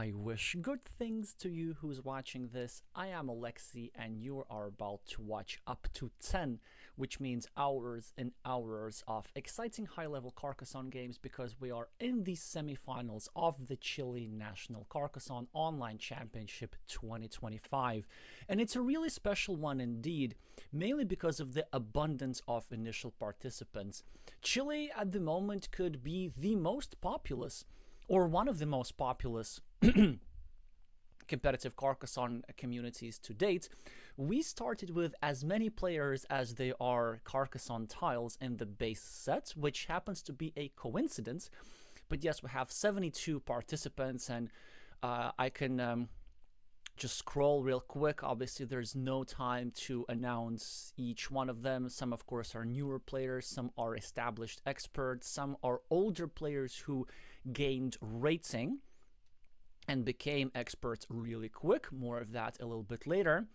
I wish good things to you who's watching this. I am Alexey and you are about to watch up to 10, which means hours and hours of exciting high-level Carcassonne games because we are in the semifinals of the Chile National Carcassonne Online Championship 2025. And it's a really special one indeed, mainly because of the abundance of initial participants. Chile at the moment could be the most populous, or one of the most populous competitive Carcassonne communities to date. We started with as many players as there are Carcassonne tiles in the base set, which happens to be a coincidence. But yes, we have 72 participants, and I can just scroll real quick. Obviously, there's no time to announce each one of them. Some, of course, are newer players, some are established experts, some are older players who gained rating and became experts really quick. More of that a little bit later.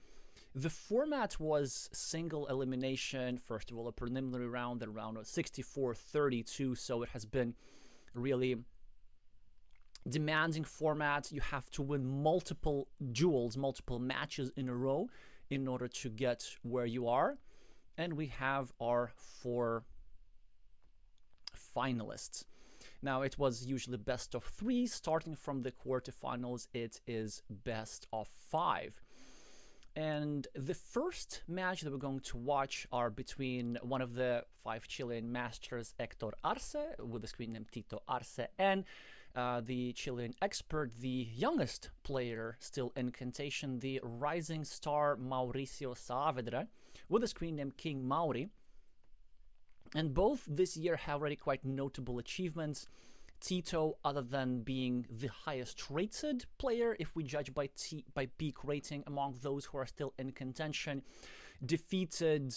The format was single elimination. First of all, a preliminary round, then round of 64-32, so it has been really demanding format. You have to win multiple duels, multiple matches in a row in order to get where you are. And we have our 4 finalists. Now, it was usually best of 3. Starting from the quarterfinals, it is best of 5. And the first match that we're going to watch are between one of the 5 Chilean masters, Edgard Arce, with the screen name Tito Arce, and the Chilean expert, the youngest player still in contention, the rising star Mauricio Saavedra, with the screen name King Mauri. And both this year have already quite notable achievements. Tito, other than being the highest rated player, if we judge by peak rating among those who are still in contention, defeated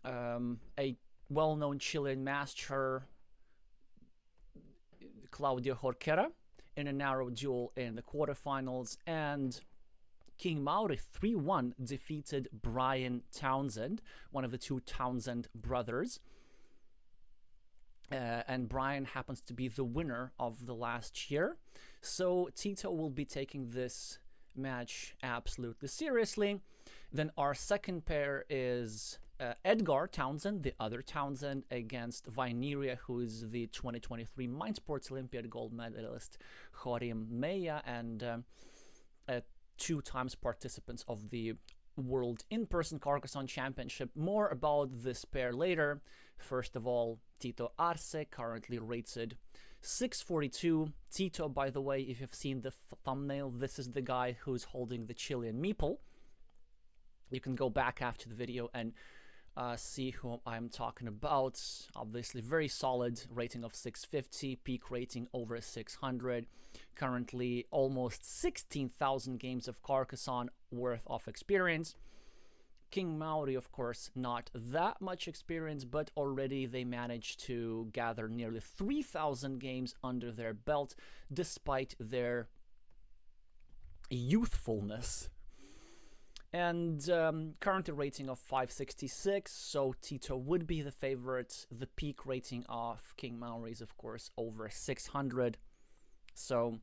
a well-known Chilean master, Claudio Jorquera, in a narrow duel in the quarterfinals, and King Mauri 3-1 defeated Brian Townsend, one of the 2 Townsend brothers. And Brian happens to be the winner of the last year. So Tito will be taking this match absolutely seriously. Then our second pair is Edgard Townsend, the other Townsend, against Vainiria, who is the 2023 Mind Sports Olympiad gold medalist Jorim Mella, and 2 times participants of the World in-person Carcassonne Championship. More about this pair later. First of all, Tito Arce, currently rated 642. Tito, by the way, if you've seen the thumbnail, this is the guy who's holding the Chilean meeple. You can go back after the video and see who I'm talking about. Obviously, very solid rating of 650, peak rating over 600. Currently, almost 16,000 games of Carcassonne worth of experience. King Mauri, of course, not that much experience, but already they managed to gather nearly 3,000 games under their belt, despite their youthfulness. And current rating of 566, so Tito would be the favorite. The peak rating of King Mauri is, of course, over 600. So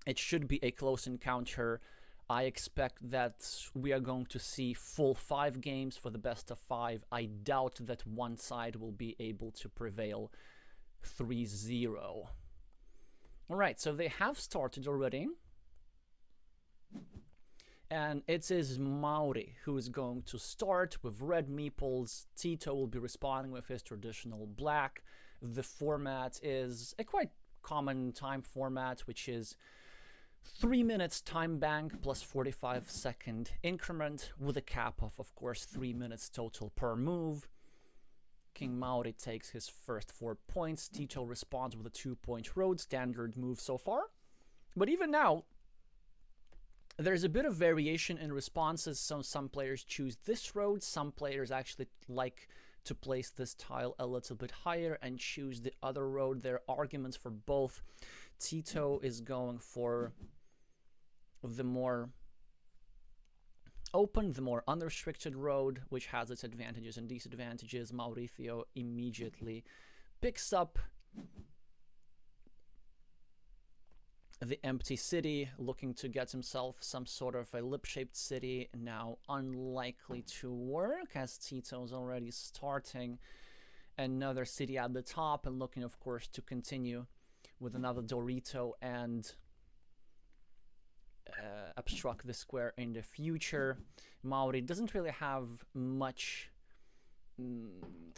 it should be a close encounter. I expect that we are going to see full 5 games for the best of 5. I doubt that one side will be able to prevail 3-0. All right, so they have started already. And it is Mauri who is going to start with red meeples. Tito will be responding with his traditional black. The format is a quite common time format, which is 3 minutes time bank plus 45-second increment with a cap of course, 3 minutes total per move. King Mauri takes his first 4 points. Tito responds with a 2-point road, standard move so far. But even now, there's a bit of variation in responses. So some players choose this road. Some players actually like to place this tile a little bit higher and choose the other road. There are arguments for both. Tito is going for the more open, the more unrestricted road, which has its advantages and disadvantages. Mauricio immediately picks up the empty city, looking to get himself some sort of a lip-shaped city. Now unlikely to work, as Tito's already starting another city at the top and looking, of course, to continue with another Dorito and obstruct the square in the future. Mauri doesn't really have much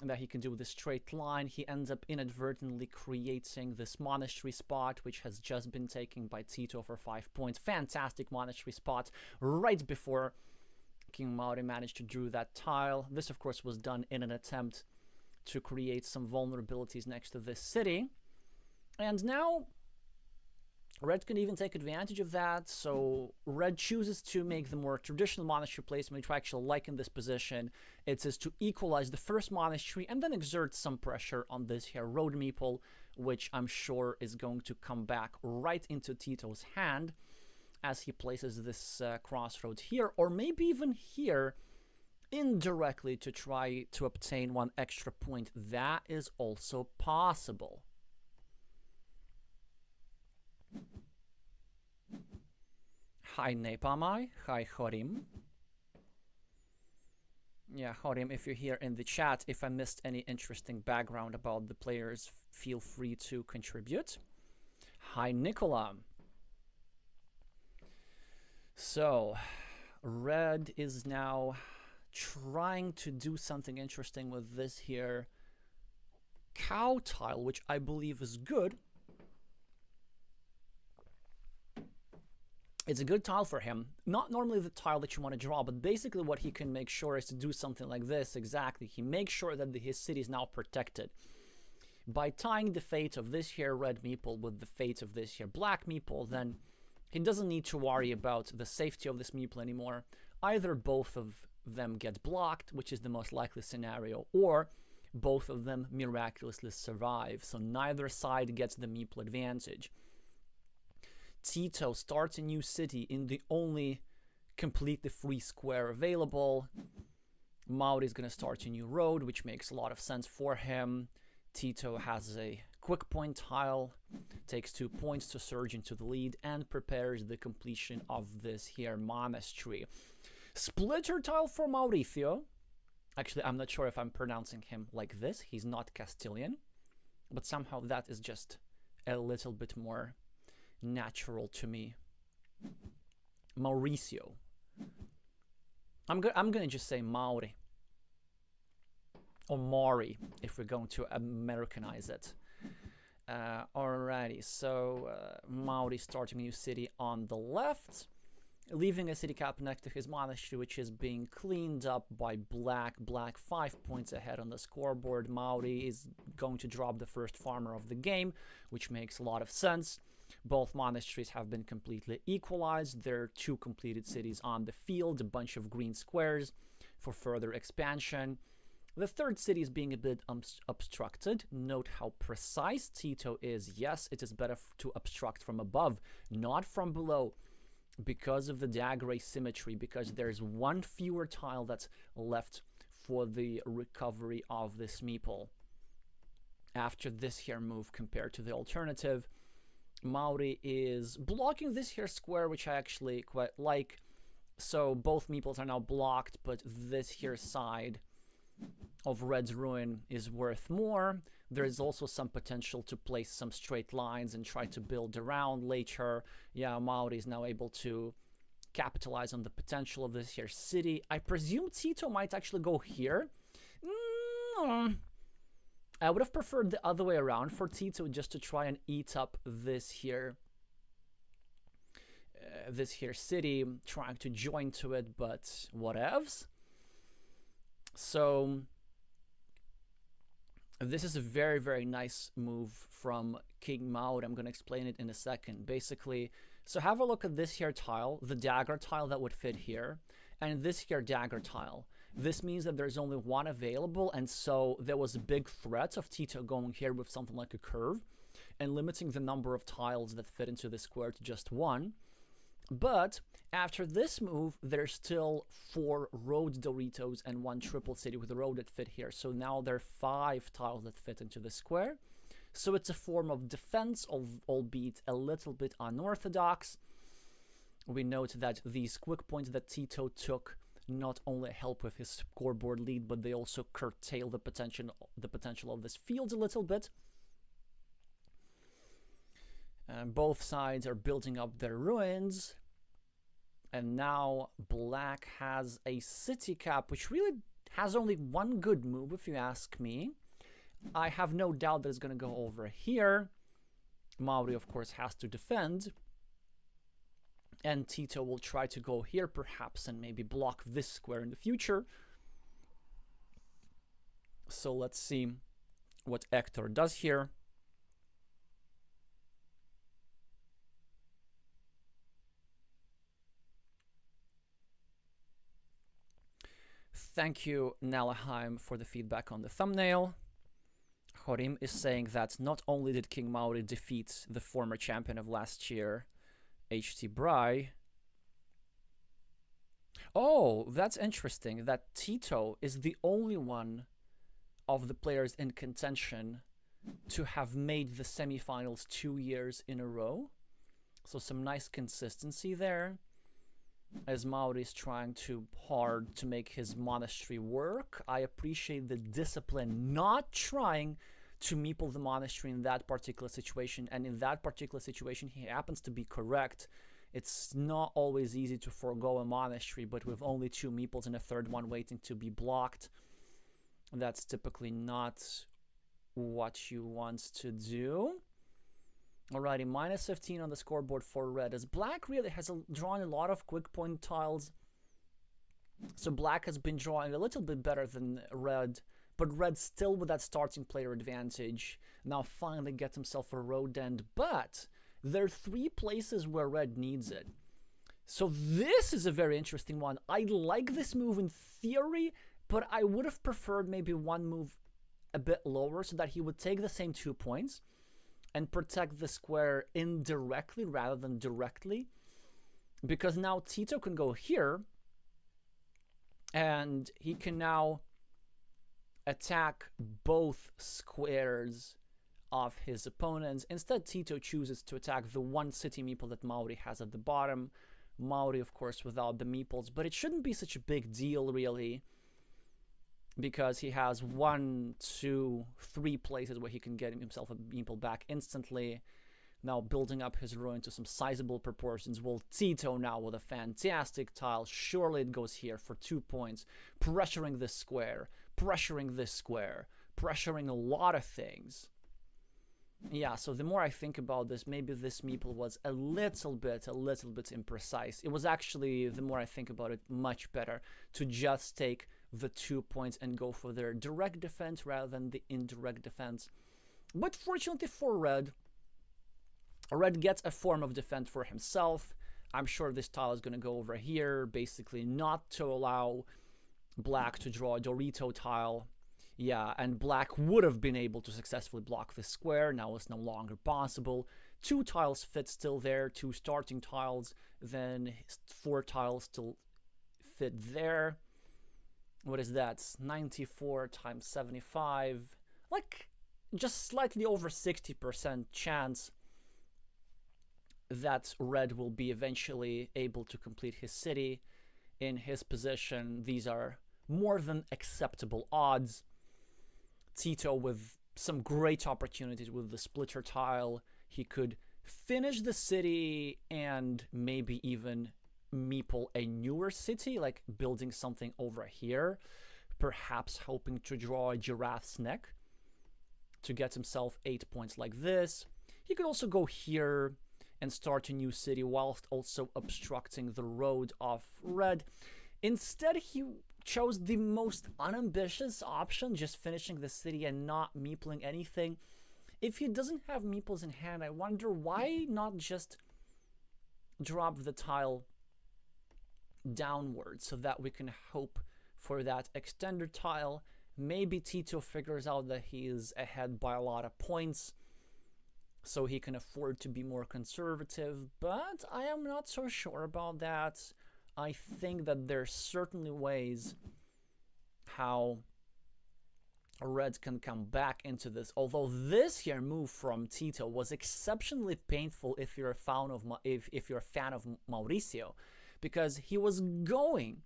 that he can do with a straight line. He ends up inadvertently creating this monastery spot, which has just been taken by Tito for 5 points. Fantastic monastery spot right before King Mauri managed to draw that tile. This, of course, was done in an attempt to create some vulnerabilities next to this city. And now Red can even take advantage of that, so Red chooses to make the more traditional monastery placement, which I actually like in this position. It says to equalize the first monastery and then exert some pressure on this here road meeple, which I'm sure is going to come back right into Tito's hand as he places this crossroad here, or maybe even here indirectly to try to obtain 1 extra point. That is also possible. Hi Nepamai, hi Jorim. Yeah, Jorim, if you're here in the chat, if I missed any interesting background about the players, feel free to contribute. Hi Nicola. So, Red is now trying to do something interesting with this here cow tile, which I believe is good. It's a good tile for him. Not normally the tile that you want to draw, but basically what he can make sure is to do something like this. Exactly. He makes sure that his city is now protected. By tying the fate of this here red meeple with the fate of this here black meeple, then he doesn't need to worry about the safety of this meeple anymore. Either both of them get blocked, which is the most likely scenario, or both of them miraculously survive. So neither side gets the meeple advantage. Tito starts a new city in the only completely free square available. Mauri is going to start a new road, which makes a lot of sense for him. Tito has a quick point tile, takes 2 points to surge into the lead, and prepares the completion of this here monastery. Splitter tile for Mauricio. Actually, I'm not sure if I'm pronouncing him like this. He's not Castilian, but somehow that is just a little bit more natural to me. Mauricio. I'm gonna just say Mauri. Or Mauri, if we're going to Americanize it. Alrighty, so Mauri starting a new city on the left, leaving a city cap next to his monastery, which is being cleaned up by Black. Black 5 points ahead on the scoreboard. Mauri is going to drop the first farmer of the game, which makes a lot of sense. Both monasteries have been completely equalized. There are 2 completed cities on the field, a bunch of green squares for further expansion. The third city is being a bit obstructed. Note how precise Tito is. Yes, it is better to obstruct from above, not from below, because of the dagger asymmetry, because there's 1 fewer tile that's left for the recovery of this meeple after this here move compared to the alternative. Mauri is blocking this here square, which I actually quite like. So both meeples are now blocked, but this here side of Red's ruin is worth more. There is also some potential to place some straight lines and try to build around later. Yeah, Mauri is now able to capitalize on the potential of this here city. I presume Tito might actually go here. I would have preferred the other way around for Tito, just to try and eat up this here city, trying to join to it, but whatevs. So this is a very, very nice move from King Mauri. I'm going to explain it in a second. Basically, so have a look at this here tile, the dagger tile that would fit here, and this here dagger tile. This means that there's only 1 available, and so there was a big threat of Tito going here with something like a curve and limiting the number of tiles that fit into the square to just 1. But after this move, there's still 4 road Doritos and 1 triple city with a road that fit here. So now there are 5 tiles that fit into the square. So it's a form of defense, albeit a little bit unorthodox. We note that these quick points that Tito took not only help with his scoreboard lead, but they also curtail the potential of this field a little bit. Both sides are building up their ruins. And now Black has a city cap, which really has only one good move, if you ask me. I have no doubt that it's going to go over here. Mauri, of course, has to defend. And Tito will try to go here, perhaps, and maybe block this square in the future. So let's see what Edgard does here. Thank you, Nalaheim, for the feedback on the thumbnail. Jorim is saying that not only did King Mauri defeat the former champion of last year, HT Prix. Oh, that's interesting that Tito is the only one of the players in contention to have made the semifinals 2 years in a row. So some nice consistency there, as Mauri is trying too hard to make his monastery work. I appreciate the discipline, not trying to meeple the monastery in that particular situation, and in that particular situation he happens to be correct. It's not always easy to forego a monastery, but with only 2 meeples and a third one waiting to be blocked, that's typically not what you want to do. Alrighty, minus 15 on the scoreboard for red, as Black really has drawn a lot of quick point tiles. So Black has been drawing a little bit better than red, but red still with that starting player advantage. Now finally gets himself a road end, but there are 3 places where red needs it. So this is a very interesting one. I like this move in theory, but I would have preferred maybe one move a bit lower so that he would take the same 2 points and protect the square indirectly rather than directly. Because now Tito can go here, and he can now attack both squares of his opponents. Instead, Tito chooses to attack the one city meeple that Mauri has at the bottom. Mauri, of course, without the meeples, but it shouldn't be such a big deal, really, because he has 1, 2, 3 places where he can get himself a meeple back instantly. Now building up his ruin to some sizable proportions. Well, Tito now with a fantastic tile. Surely it goes here for 2 points. Pressuring this square. Pressuring this square. Pressuring a lot of things. Yeah, so the more I think about this, maybe this meeple was a little bit imprecise. It was actually, the more I think about it, much better to just take the 2 points and go for their direct defense rather than the indirect defense. But fortunately for red, red gets a form of defense for himself. I'm sure this tile is going to go over here, basically not to allow Black to draw a Dorito tile. Yeah, and Black would have been able to successfully block this square. Now it's no longer possible. 2 tiles fit still there, 2 starting tiles, then 4 tiles still fit there. What is that? 94 times 75. Like, just slightly over 60% chance that red will be eventually able to complete his city in his position. These are more than acceptable odds. Tito with some great opportunities with the splitter tile. He could finish the city and maybe even meeple a newer city, like building something over here, perhaps hoping to draw a giraffe's neck to get himself 8 points like this. He could also go here and start a new city whilst also obstructing the road of red. Instead, he chose the most unambitious option, just finishing the city and not meepling anything. If he doesn't have meeples in hand, I wonder why not just drop the tile downwards so that we can hope for that extender tile. Maybe Tito figures out that he is ahead by a lot of points, so he can afford to be more conservative, but I am not so sure about that. I think that there's certainly ways how Red can come back into this. Although this here move from Tito was exceptionally painful if you're a fan of if you're a fan of Mauricio, because he was going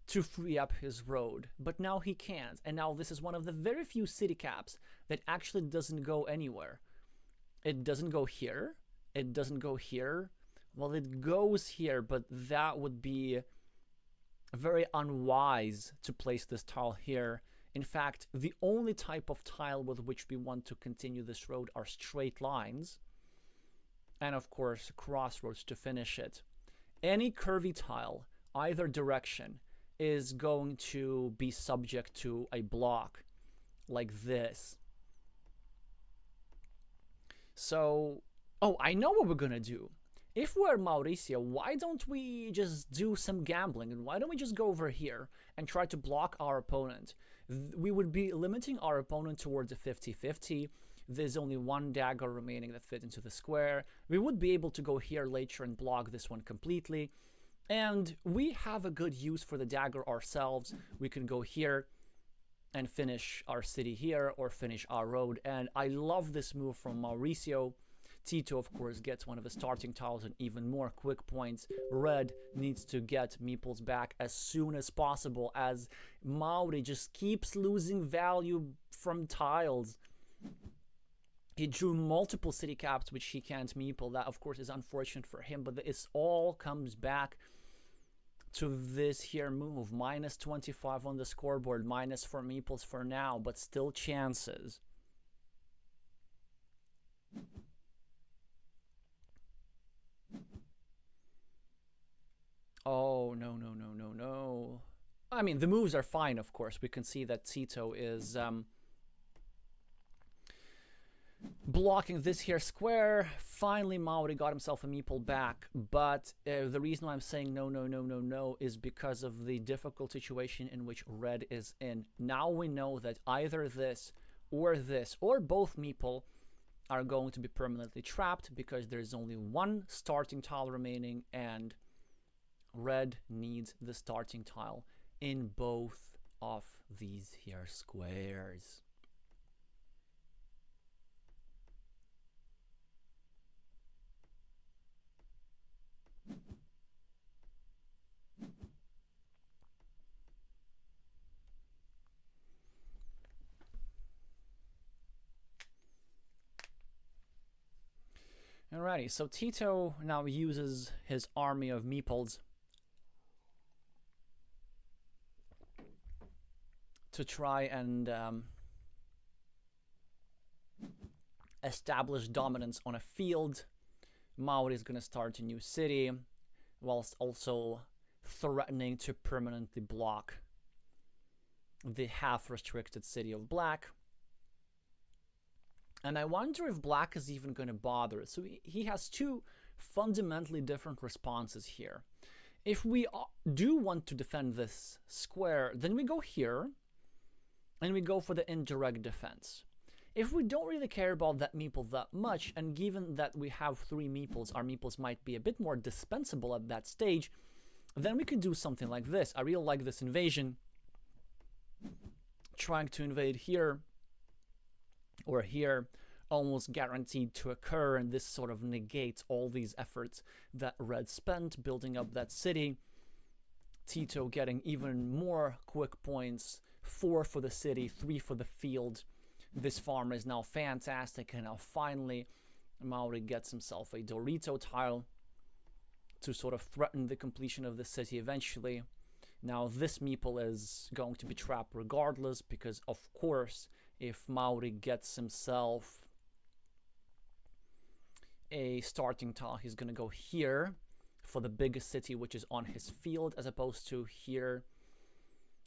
to free up his road, but now he can't. And now this is one of the very few city caps that actually doesn't go anywhere. It doesn't go here. It doesn't go here. Well, it goes here, but that would be very unwise to place this tile here. In fact, the only type of tile with which we want to continue this road are straight lines. And of course, crossroads to finish it. Any curvy tile, either direction, is going to be subject to a block like this. So, oh, I know what we're gonna do. If we're Mauricio, why don't we just do some gambling? And why don't we just go over here and try to block our opponent? We would be limiting our opponent towards a 50-50. There's only one dagger remaining that fit into the square. We would be able to go here later and block this one completely. And we have a good use for the dagger ourselves. We can go here and finish our city here or finish our road. And I love this move from Mauricio. Tito, of course, gets one of the starting tiles and even more quick points. Red needs to get meeples back as soon as possible, as Mauri just keeps losing value from tiles. He drew multiple city caps, which he can't meeple. That, of course, is unfortunate for him, but it all comes back to this here move. Minus 25 on the scoreboard, minus 4 meeples for now, but still chances. Oh, no, no, no, no, no. I mean, the moves are fine, of course. We can see that Tito is blocking this here square. Finally, Mauri got himself a meeple back. But the reason why I'm saying no, no, no, no, no is because of the difficult situation in which Red is in. Now we know that either this, or both meeple are going to be permanently trapped because there's only one starting tile remaining, and Red needs the starting tile in both of these here squares. Alrighty, so Tito now uses his army of meeples to try and establish dominance on a field. Mauri is going to start a new city, whilst also threatening to permanently block the half-restricted city of Black. And I wonder if Black is even going to bother. So he has two fundamentally different responses here. If we do want to defend this square, then we go here, and we go for the indirect defense. If we don't really care about that meeple that much, and given that we have 3 meeples, our meeples might be a bit more dispensable at that stage, then we could do something like this. I really like this invasion. Trying to invade here, or here, almost guaranteed to occur, and this sort of negates all these efforts that Red spent building up that city. Tito getting even more quick points, 4 for the city, 3 for the field. This farm is now fantastic, and now finally Mauri gets himself a Dorito tile to sort of threaten the completion of the city eventually. Now this meeple is going to be trapped regardless, because of course if Mauri gets himself a starting tile, he's going to go here for the biggest city, which is on his field, as opposed to here.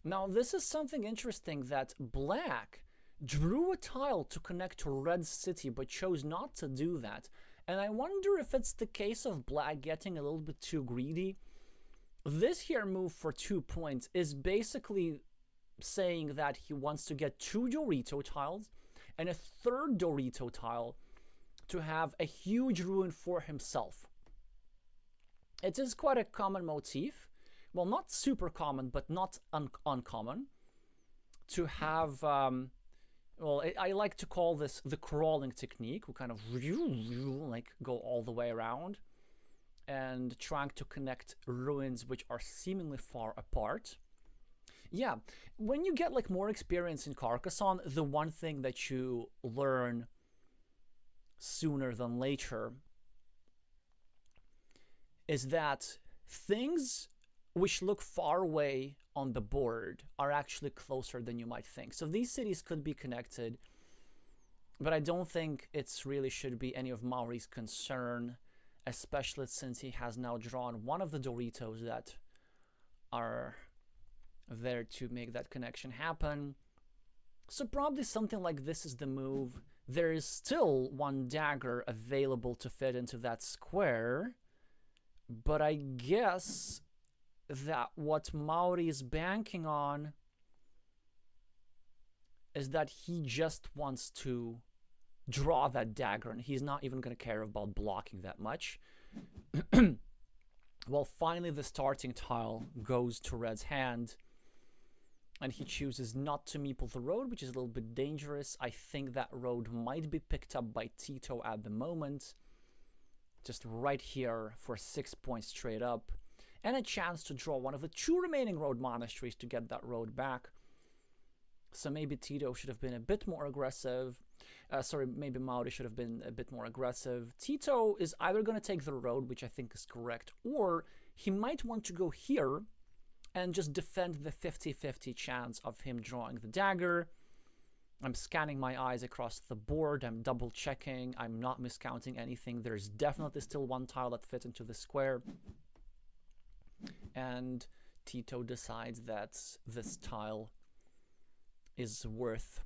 Now this is something interesting, that Black drew a tile to connect to Red's city but chose not to do that. And I wonder if it's the case of Black getting a little bit too greedy. This here move for 2 points is basically saying that he wants to get 2 Dorito tiles and a 3rd Dorito tile to have a huge ruin for himself. It is quite a common motif. Well, not super common, but not uncommon, to have, well, I like to call this the crawling technique. We kind of like go all the way around and trying to connect ruins which are seemingly far apart. Yeah, when you get like more experience in Carcassonne, the one thing that you learn sooner than later is that things which look far away on the board are actually closer than you might think. So these cities could be connected, but I don't think it's really should be any of Mauri's concern, especially since he has now drawn one of the Doritos that are there to make that connection happen. So probably something like this is the move. There is still one dagger available to fit into that square, but I guess that what Mauri is banking on is that he just wants to draw that dagger, and he's not even going to care about blocking that much. Well, finally the starting tile goes to Red's hand, and he chooses not to meeple the road, which is a little bit dangerous. I think that road might be picked up by Tito at the moment. Just right here for 6 points straight up. And a chance to draw one of the 2 remaining road monasteries to get that road back. So maybe Tito should have been a bit more aggressive. Maybe Mauri should have been a bit more aggressive. Tito is either going to take the road, which I think is correct, or he might want to go here and just defend the 50-50 chance of him drawing the dagger. I'm scanning my eyes across the board. I'm double checking. I'm not miscounting anything. There's definitely still one tile that fits into the square. And Tito decides that this tile is worth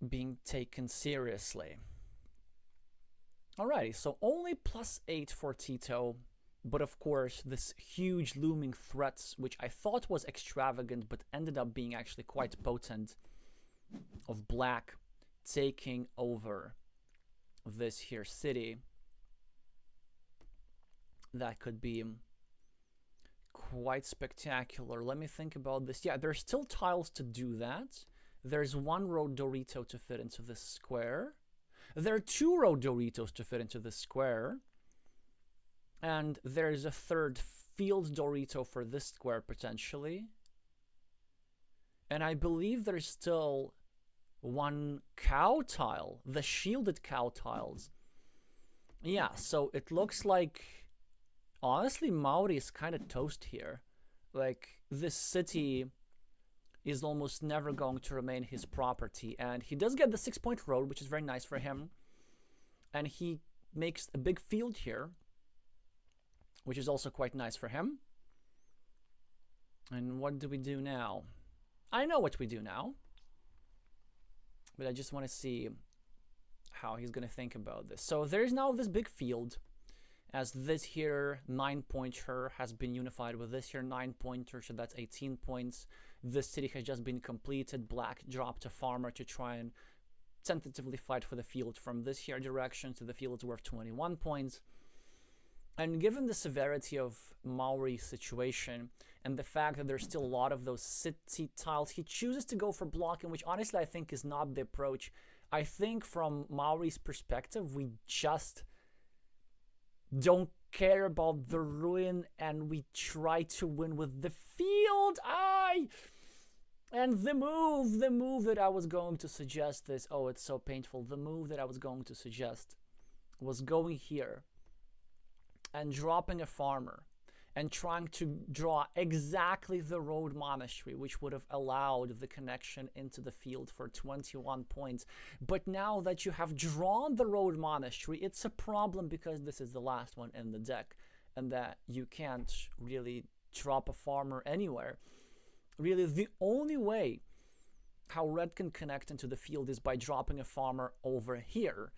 being taken seriously. Alrighty, so only +8 for Tito, but of course this huge looming threat, which I thought was extravagant but ended up being actually quite potent, of black taking over this here city. That could be quite spectacular. Let me think about this. Yeah, there's still tiles to do that. There's one road Dorito to fit into this square. There are 2 road Doritos to fit into this square. And there's a 3rd field Dorito for this square, potentially. And I believe there's still 1 cow tile, the shielded cow tiles. Yeah, so it looks like, honestly, Mauri is kind of toast here. Like, this city is almost never going to remain his property. And he does get the 6-point road, which is very nice for him. And he makes a big field here, which is also quite nice for him. And what do we do now? I know what we do now, but I just want to see how he's going to think about this. So there's now this big field, as this here 9-pointer has been unified with this here 9-pointer, so that's 18 points. This city has just been completed. Black dropped a farmer to try and tentatively fight for the field from this here direction, so the field's worth 21 points. And given the severity of Mauri's situation and the fact that there's still a lot of those city tiles, he chooses to go for blocking, which honestly I think is not the approach. I think from Mauri's perspective, we just don't care about the ruin and we try to win with the field. And the move that I was going to suggest is, oh, it's so painful. The move that I was going to suggest was going here and dropping a farmer and trying to draw exactly the road monastery, which would have allowed the connection into the field for 21 points. But now that you have drawn the road monastery, it's a problem because this is the last one in the deck and that you can't really drop a farmer anywhere. Really, the only way how Red can connect into the field is by dropping a farmer over here.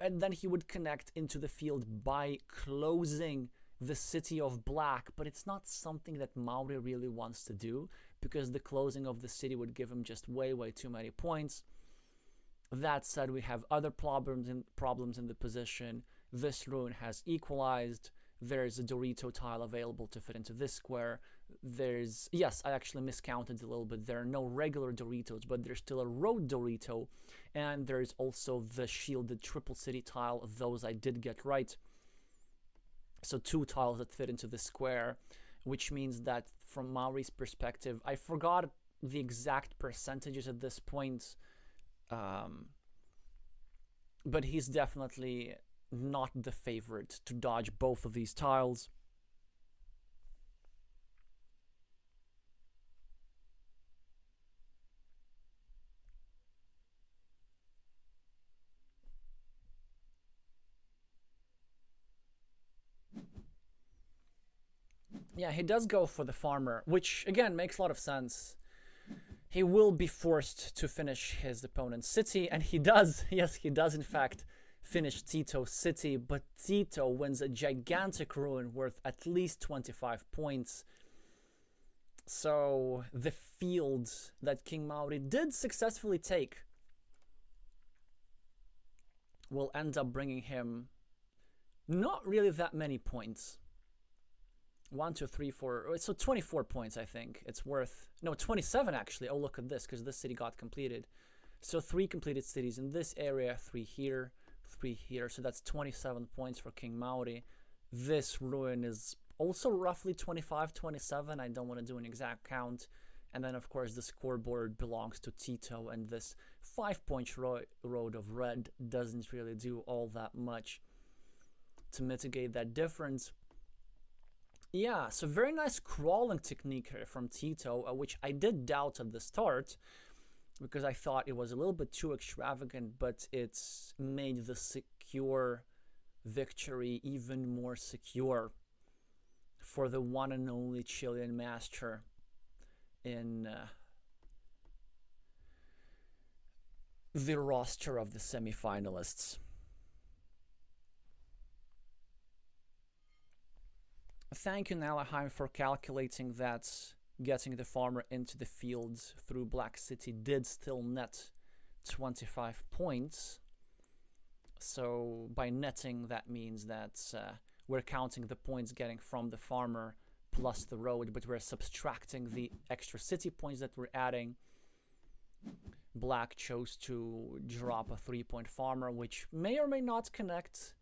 And then he would connect into the field by closing the city of Black. But it's not something that Mauri really wants to do, because the closing of the city would give him just way too many points. That said, we have other problems in the position. This ruin has equalized. There's a Dorito tile available to fit into this square. there's, yes, I actually miscounted a little bit. There are no regular Doritos, but there's still a road Dorito, and there's also the shielded triple city tile. Those I did get right. So 2 tiles that fit into the square, which means that from Mauri's perspective, I forgot the exact percentages at this point, but he's definitely not the favorite to dodge both of these tiles. Yeah, he does go for the farmer, which again makes a lot of sense. He will be forced to finish his opponent's city, and he does. Yes, he does in fact finish Tito's city, but Tito wins a gigantic ruin worth at least 25 points. So the field that King Mauri did successfully take will end up bringing him not really that many points. 1, 2, 3, 4, so 24 points, I think. It's worth, no, 27 actually. Oh, look at this, because this city got completed. So 3 completed cities in this area, 3 here, 3 here. So that's 27 points for King Mauri. This ruin is also roughly 25, 27. I don't want to do an exact count. And then, of course, the scoreboard belongs to Tito, and this 5-point road of red doesn't really do all that much to mitigate that difference. Yeah, so very nice crawling technique here from Tito, which I did doubt at the start because I thought it was a little bit too extravagant, but it's made the secure victory even more secure for the one and only Chilean master in the roster of the semifinalists. Thank you, Nalaheim, for calculating that getting the farmer into the fields through Black City did still net 25 points. So by netting, that means that we're counting the points getting from the farmer plus the road, but we're subtracting the extra city points that we're adding. Black chose to drop a 3-point farmer, which may or may not connect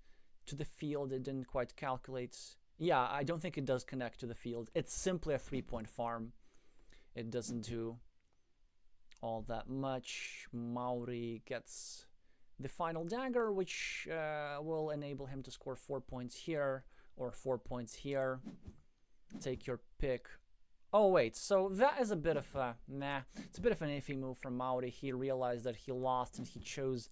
to the field. It didn't quite calculate. Yeah, I don't think it does connect to the field. It's simply a 3-point farm. It doesn't do all that much. Mauri gets the final dagger, which will enable him to score 4 points here or 4 points here. Take your pick. Oh wait, so that is a bit of a it's a bit of an iffy move from Mauri. He realized that he lost and he chose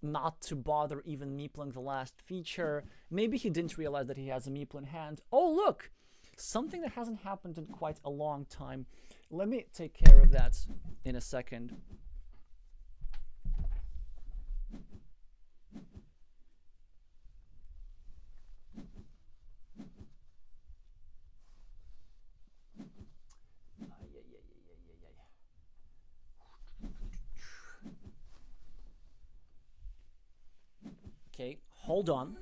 not to bother even meepling the last feature. Maybe he didn't realize that he has a meeple in hand. Oh look, something that hasn't happened in quite a long time. Let me take care of that in a second. Okay, hold on.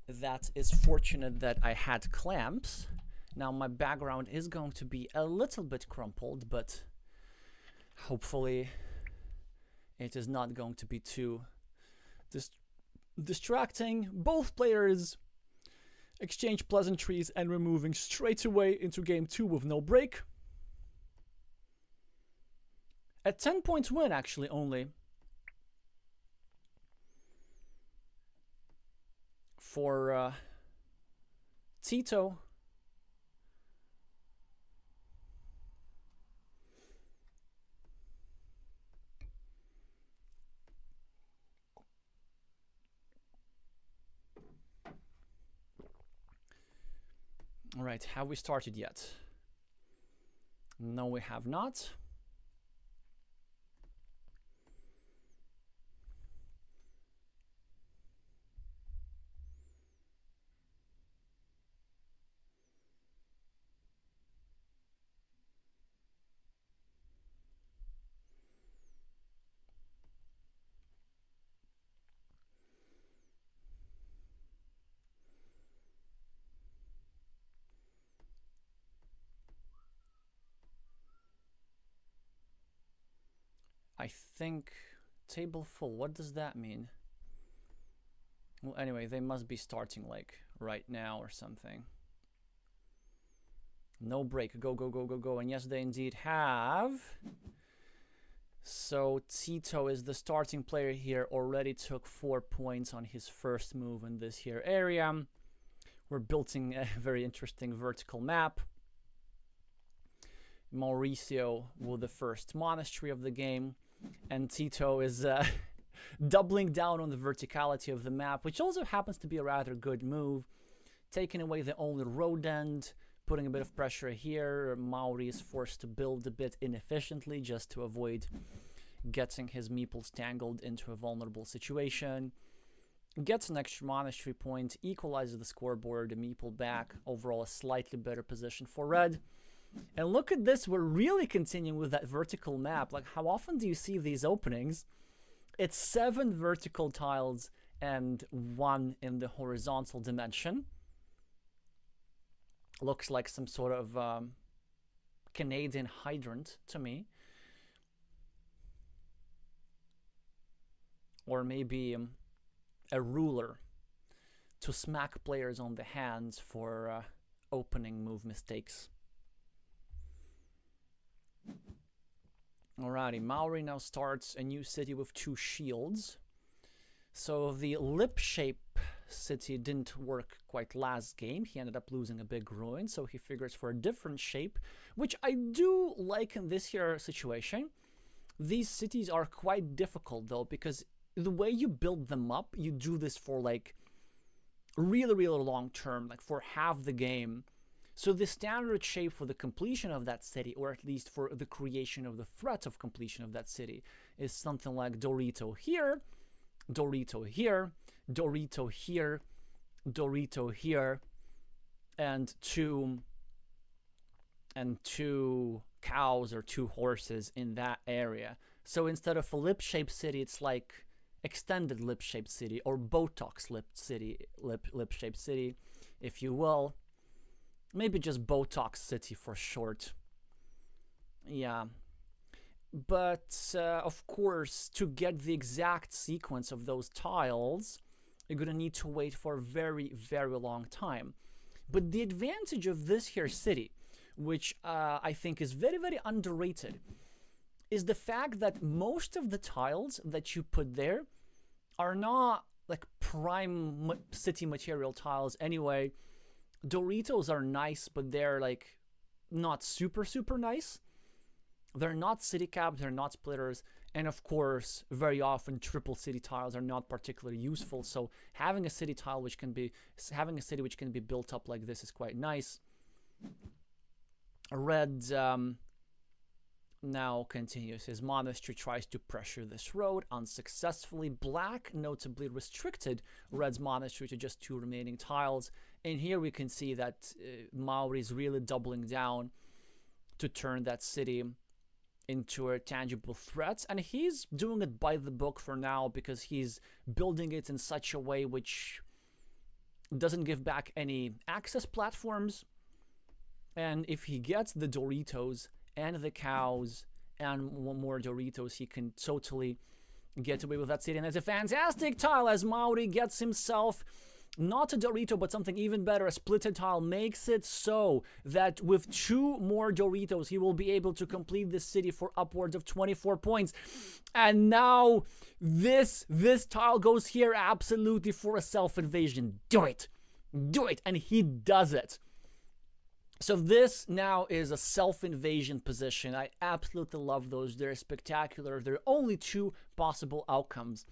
That is fortunate that I had clamps. Now my background is going to be a little bit crumpled, but hopefully it is not going to be too distracting. Both players exchange pleasantries and we're moving straight away into game 2 with no break. A 10-point win actually only for Tito. All right, have we started yet? No, we have not. I think table full, what does that mean? Well, anyway, they must be starting like right now or something. No break, go, go, go, go, go. And yes, they indeed have. So Tito is the starting player here, already took 4 points on his first move in this here area. We're building a very interesting vertical map. Mauricio with the first monastery of the game, and Tito is doubling down on the verticality of the map, which also happens to be a rather good move. Taking away the only road end, putting a bit of pressure here. Mauri is forced to build a bit inefficiently just to avoid getting his meeples tangled into a vulnerable situation. Gets an extra monastery point, equalizes the scoreboard, a meeple back. Overall, a slightly better position for red. And look at this, we're really continuing with that vertical map. Like, how often do you see these openings? It's 7 vertical tiles and 1 in the horizontal dimension. Looks like some sort of Canadian hydrant to me. Or maybe a ruler to smack players on the hands for opening move mistakes. Alrighty, Mauri now starts a new city with 2 shields. So the lip shape city didn't work quite last game. He ended up losing a big ruin, so he figures for a different shape, which I do like in this here situation. These cities are quite difficult though, because the way you build them up, you do this for like really long term, like for half the game. So the standard shape for the completion of that city, or at least for the creation of the threat of completion of that city, is something like Dorito here, Dorito here, Dorito here, Dorito here, and two cows or 2 horses in that area. So instead of a lip-shaped city, it's like extended lip-shaped city, or Botox lip-shaped city, if you will. Maybe just Botox City for short. Yeah. But, of course, to get the exact sequence of those tiles, you're going to need to wait for a very long time. But the advantage of this here city, which I think is very underrated, is the fact that most of the tiles that you put there are not like prime city material tiles anyway. Doritos are nice, but they're like not super nice. They're not city caps, they're not splitters, and of course, very often triple city tiles are not particularly useful. So having a city which can be built up like this is quite nice. Red now continues his monastery, tries to pressure this road unsuccessfully. Black notably restricted Red's monastery to just 2 remaining tiles. And here we can see that Mauri is really doubling down to turn that city into a tangible threat. And he's doing it by the book for now, because he's building it in such a way which doesn't give back any access platforms. And if he gets the Doritos and the cows and 1 more Doritos, he can totally get away with that city. And it's a fantastic tile as Mauri gets himself not a Dorito, but something even better. A splitted tile makes it so that with 2 more Doritos, he will be able to complete this city for upwards of 24 points. And now this tile goes here absolutely for a self-invasion. Do it! Do it! And he does it. So this now is a self-invasion position. I absolutely love those. They're spectacular. There are only 2 possible outcomes.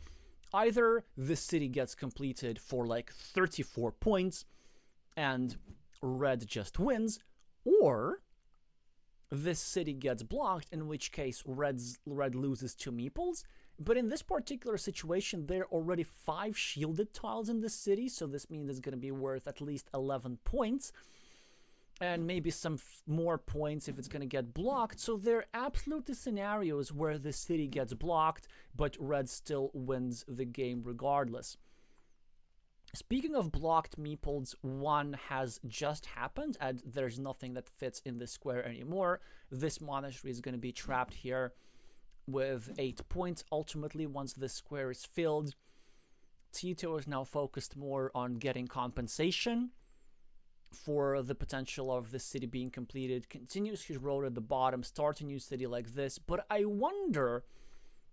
Either the city gets completed for like 34 points and Red just wins, or this city gets blocked, in which case Red loses 2 meeples. But in this particular situation, there are already 5 shielded tiles in this city, so this means it's going to be worth at least 11 points. And maybe some more points if it's going to get blocked. So there are absolutely scenarios where the city gets blocked, but Red still wins the game regardless. Speaking of blocked meeples, 1 has just happened, and there's nothing that fits in this square anymore. This monastery is going to be trapped here with 8 points ultimately once this square is filled. Tito is now focused more on getting compensation for the potential of this city being completed. Continues his road at the bottom, starts a new city like this. But I wonder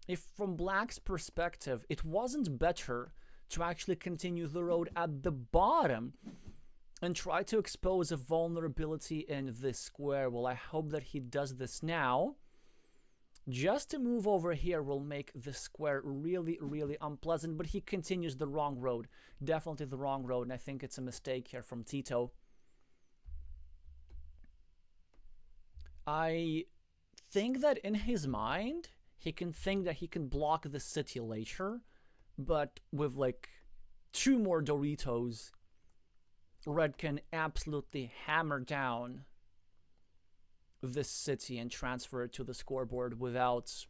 if from Black's perspective, it wasn't better to actually continue the road at the bottom and try to expose a vulnerability in this square. Well, I hope that he does this now. Just to move over here will make the square really, really unpleasant, but he continues the wrong road. Definitely the wrong road, and I think it's a mistake here from Tito. I think that in his mind, he can think that he can block the city later, but with like 2 more Doritos, Red can absolutely hammer down this city and transfer it to the scoreboard without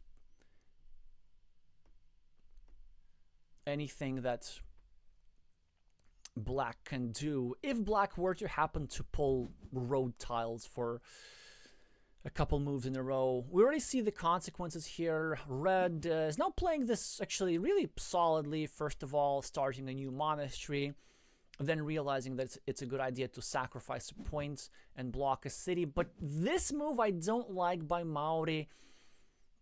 anything that Black can do. If Black were to happen to pull road tiles for a couple moves in a row, we already see the consequences here. Red is now playing this actually really solidly. First of all, starting a new monastery, then realizing that it's a good idea to sacrifice points and block a city. But this move I don't like by Mauri.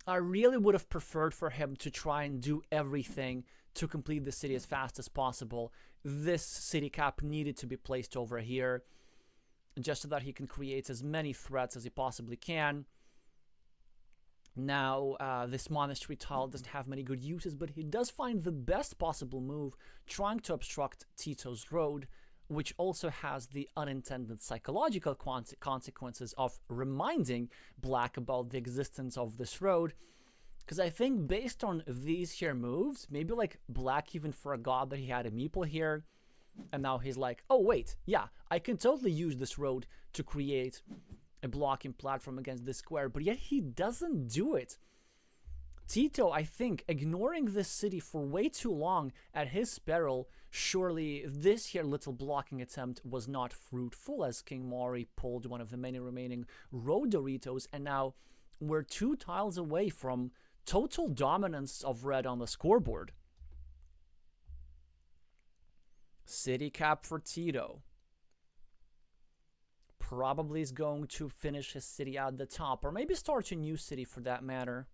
I really would have preferred for him to try and do everything to complete the city as fast as possible. This city cap needed to be placed over here, just so that he can create as many threats as he possibly can. Now, this monastery tile doesn't have many good uses, but he does find the best possible move, trying to obstruct Tito's road, which also has the unintended psychological consequences of reminding Black about the existence of this road. Because I think based on these here moves, maybe like Black even forgot that he had a meeple here, and now he's like, oh wait, yeah, I can totally use this road to create a blocking platform against this square, but yet he doesn't do it. Tito, I think, ignoring this city for way too long at his peril. Surely this here little blocking attempt was not fruitful, as King Mauri pulled one of the many remaining road Doritos, and now we're 2 tiles away from total dominance of Red on the scoreboard. City cap for Tito. Probably is going to finish his city at the top, or maybe start a new city for that matter.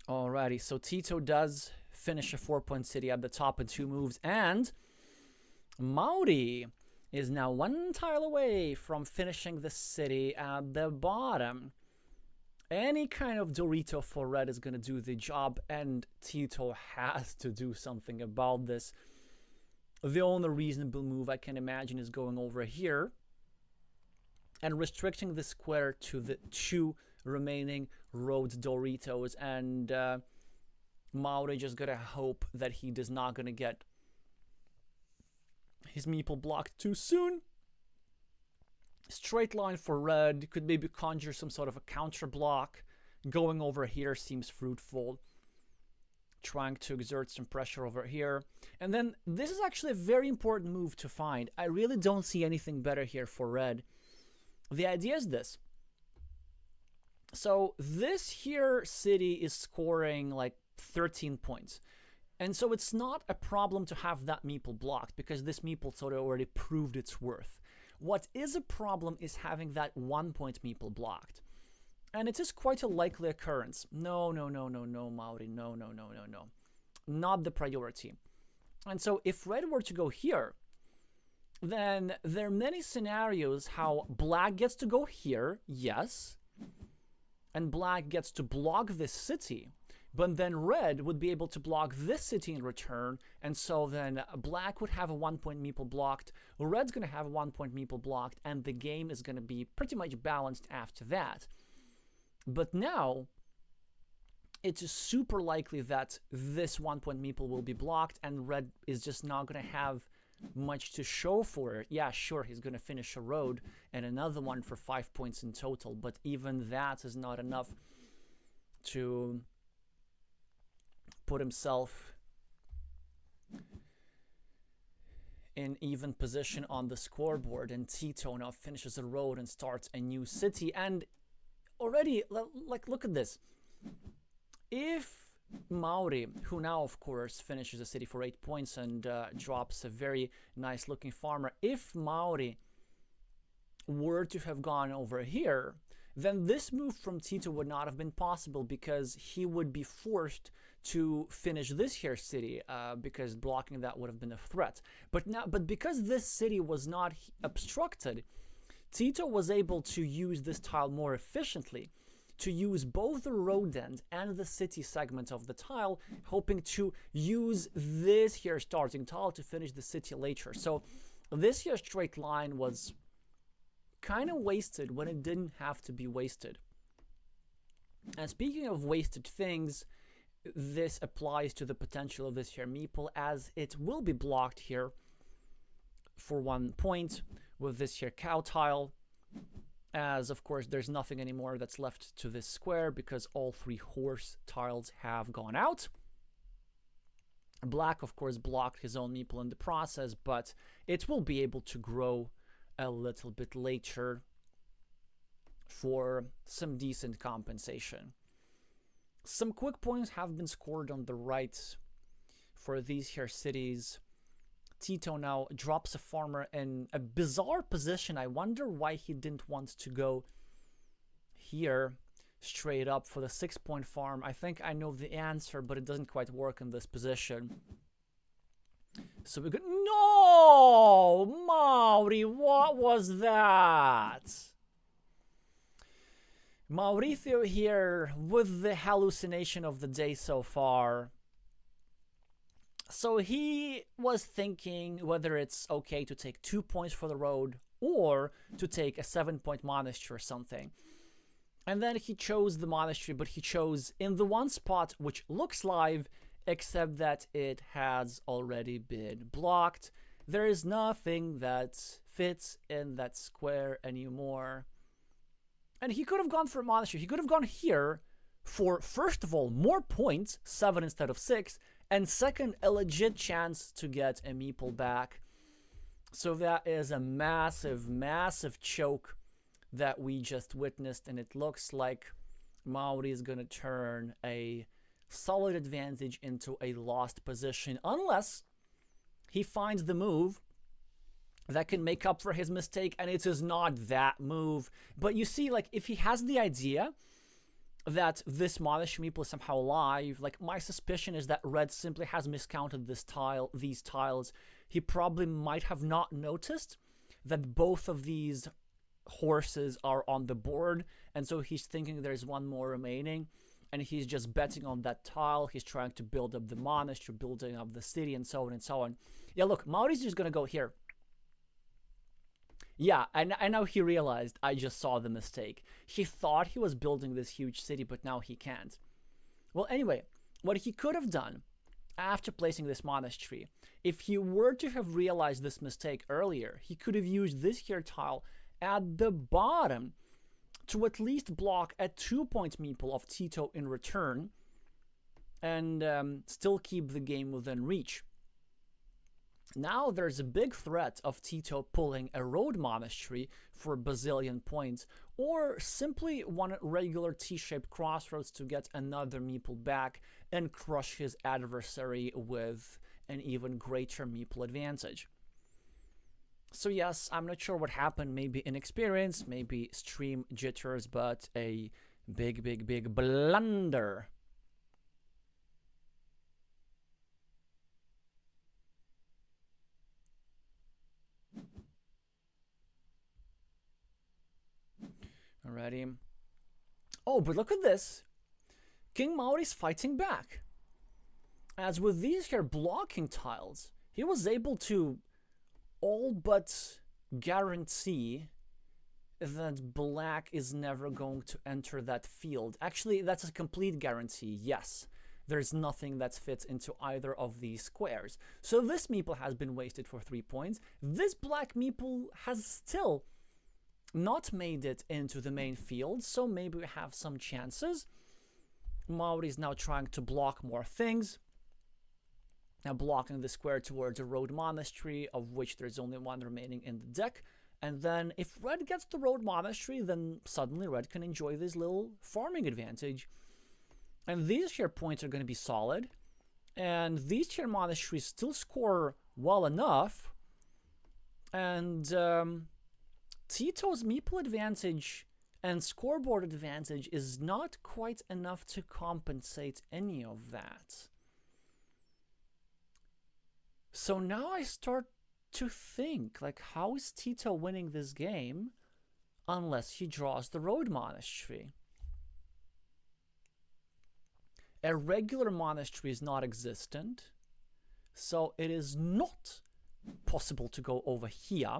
Alrighty, so Tito does finish a 4-point city at the top in 2 moves, and Mauri is now 1 tile away from finishing the city at the bottom. Any kind of Dorito for Red is going to do the job, and Tito has to do something about this. The only reasonable move I can imagine is going over here and restricting the square to the 2 remaining road Doritos, and Mauri just gotta hope that he does not gonna get his meeple blocked too soon. Straight line for Red, could maybe conjure some sort of a counter block. Going over here seems fruitful. Trying to exert some pressure over here. And then this is actually a very important move to find. I really don't see anything better here for Red. The idea is this. So this here city is scoring like 13 points. And so it's not a problem to have that meeple blocked, because this meeple sort of already proved its worth. What is a problem is having that 1-point meeple blocked. And it is quite a likely occurrence. No, Mauri. No. Not the priority. And so if Red were to go here, then there are many scenarios how Black gets to go here, yes, and Black gets to block this city, but then Red would be able to block this city in return, and so then Black would have a 1-point meeple blocked, Red's going to have a 1-point meeple blocked, and the game is going to be pretty much balanced after that. But now, it's super likely that this 1-point meeple will be blocked, and Red is just not going to have much to show for it. Yeah, sure, he's going to finish a road and another one for 5 points in total, but even that is not enough to put himself in even position on the scoreboard. And Tito now finishes a road and starts a new city. And already, like, look at this. If Mauri, who now of course finishes a city for 8 points and drops a very nice looking farmer, if Mauri were to have gone over here, then this move from Tito would not have been possible, because he would be forced to finish this here city, because blocking that would have been a threat. But because this city was not obstructed, Tito was able to use this tile more efficiently, to use both the road end and the city segment of the tile, hoping to use this here starting tile to finish the city later. So this here straight line was kind of wasted when it didn't have to be wasted. And speaking of wasted things, this applies to the potential of this here meeple, as it will be blocked here for 1 point with this here cow tile, as of course there's nothing anymore that's left to this square because all 3 horse tiles have gone out. Black of course blocked his own meeple in the process, but it will be able to grow a little bit later for some decent compensation. Some quick points have been scored on the right for these here cities. Tito now drops a farmer in a bizarre position. I wonder why he didn't want to go here straight up for the 6-point farm. I think I know the answer, but it doesn't quite work in this position. So we could... No! Mauri, what was that? Mauricio here with the hallucination of the day so far. So he was thinking whether it's okay to take 2 points for the road or to take a 7-point monastery or something. And then he chose the monastery, but he chose in the one spot which looks live, except that it has already been blocked. There is nothing that fits in that square anymore. And he could have gone for a monastery. He could have gone here for, first of all, more points, 7 instead of 6, and second, a legit chance to get a meeple back. So that is a massive, massive choke that we just witnessed, and it looks like Mauri is going to turn a solid advantage into a lost position, unless he finds the move that can make up for his mistake, and it is not that move. But you see, like, if he has the idea that this monastery meeple is somehow live, like, my suspicion is that red simply has miscounted these tiles. He probably might have not noticed that both of these horses are on the board, and so he's thinking there's one more remaining, and he's just betting on that tile. He's trying to build up the monastery, building up the city, and so on and so on. Yeah, look, Mauri's just gonna go here. Yeah, and now he realized I just saw the mistake. He thought he was building this huge city, but now he can't. Well, anyway, what he could have done after placing this monastery, if he were to have realized this mistake earlier, he could have used this here tile at the bottom to at least block a 2-point meeple of Tito in return and still keep the game within reach. Now there's a big threat of Tito pulling a road monastery for a bazillion points, or simply one regular T-shaped crossroads to get another meeple back and crush his adversary with an even greater meeple advantage. So yes, I'm not sure what happened, maybe inexperience, maybe stream jitters, but a big, big, big blunder. Alrighty. Oh, but look at this. King Mauri's fighting back. As with these here blocking tiles, he was able to all but guarantee that black is never going to enter that field. Actually, that's a complete guarantee, yes. there's nothing that fits into either of these squares. So this meeple has been wasted for 3 points. This black meeple has still not made it into the main field, so maybe we have some chances. Mauri is now trying to block more things. Now blocking the square towards a road monastery, of which there's only one remaining in the deck. And then if red gets the road monastery, then suddenly red can enjoy this little farming advantage. And these here points are going to be solid. And these here monasteries still score well enough. And Tito's meeple advantage and scoreboard advantage is not quite enough to compensate any of that. So now I start to think, like, how is Tito winning this game unless he draws the road monastery? A regular monastery is not existent, so it is not possible to go over here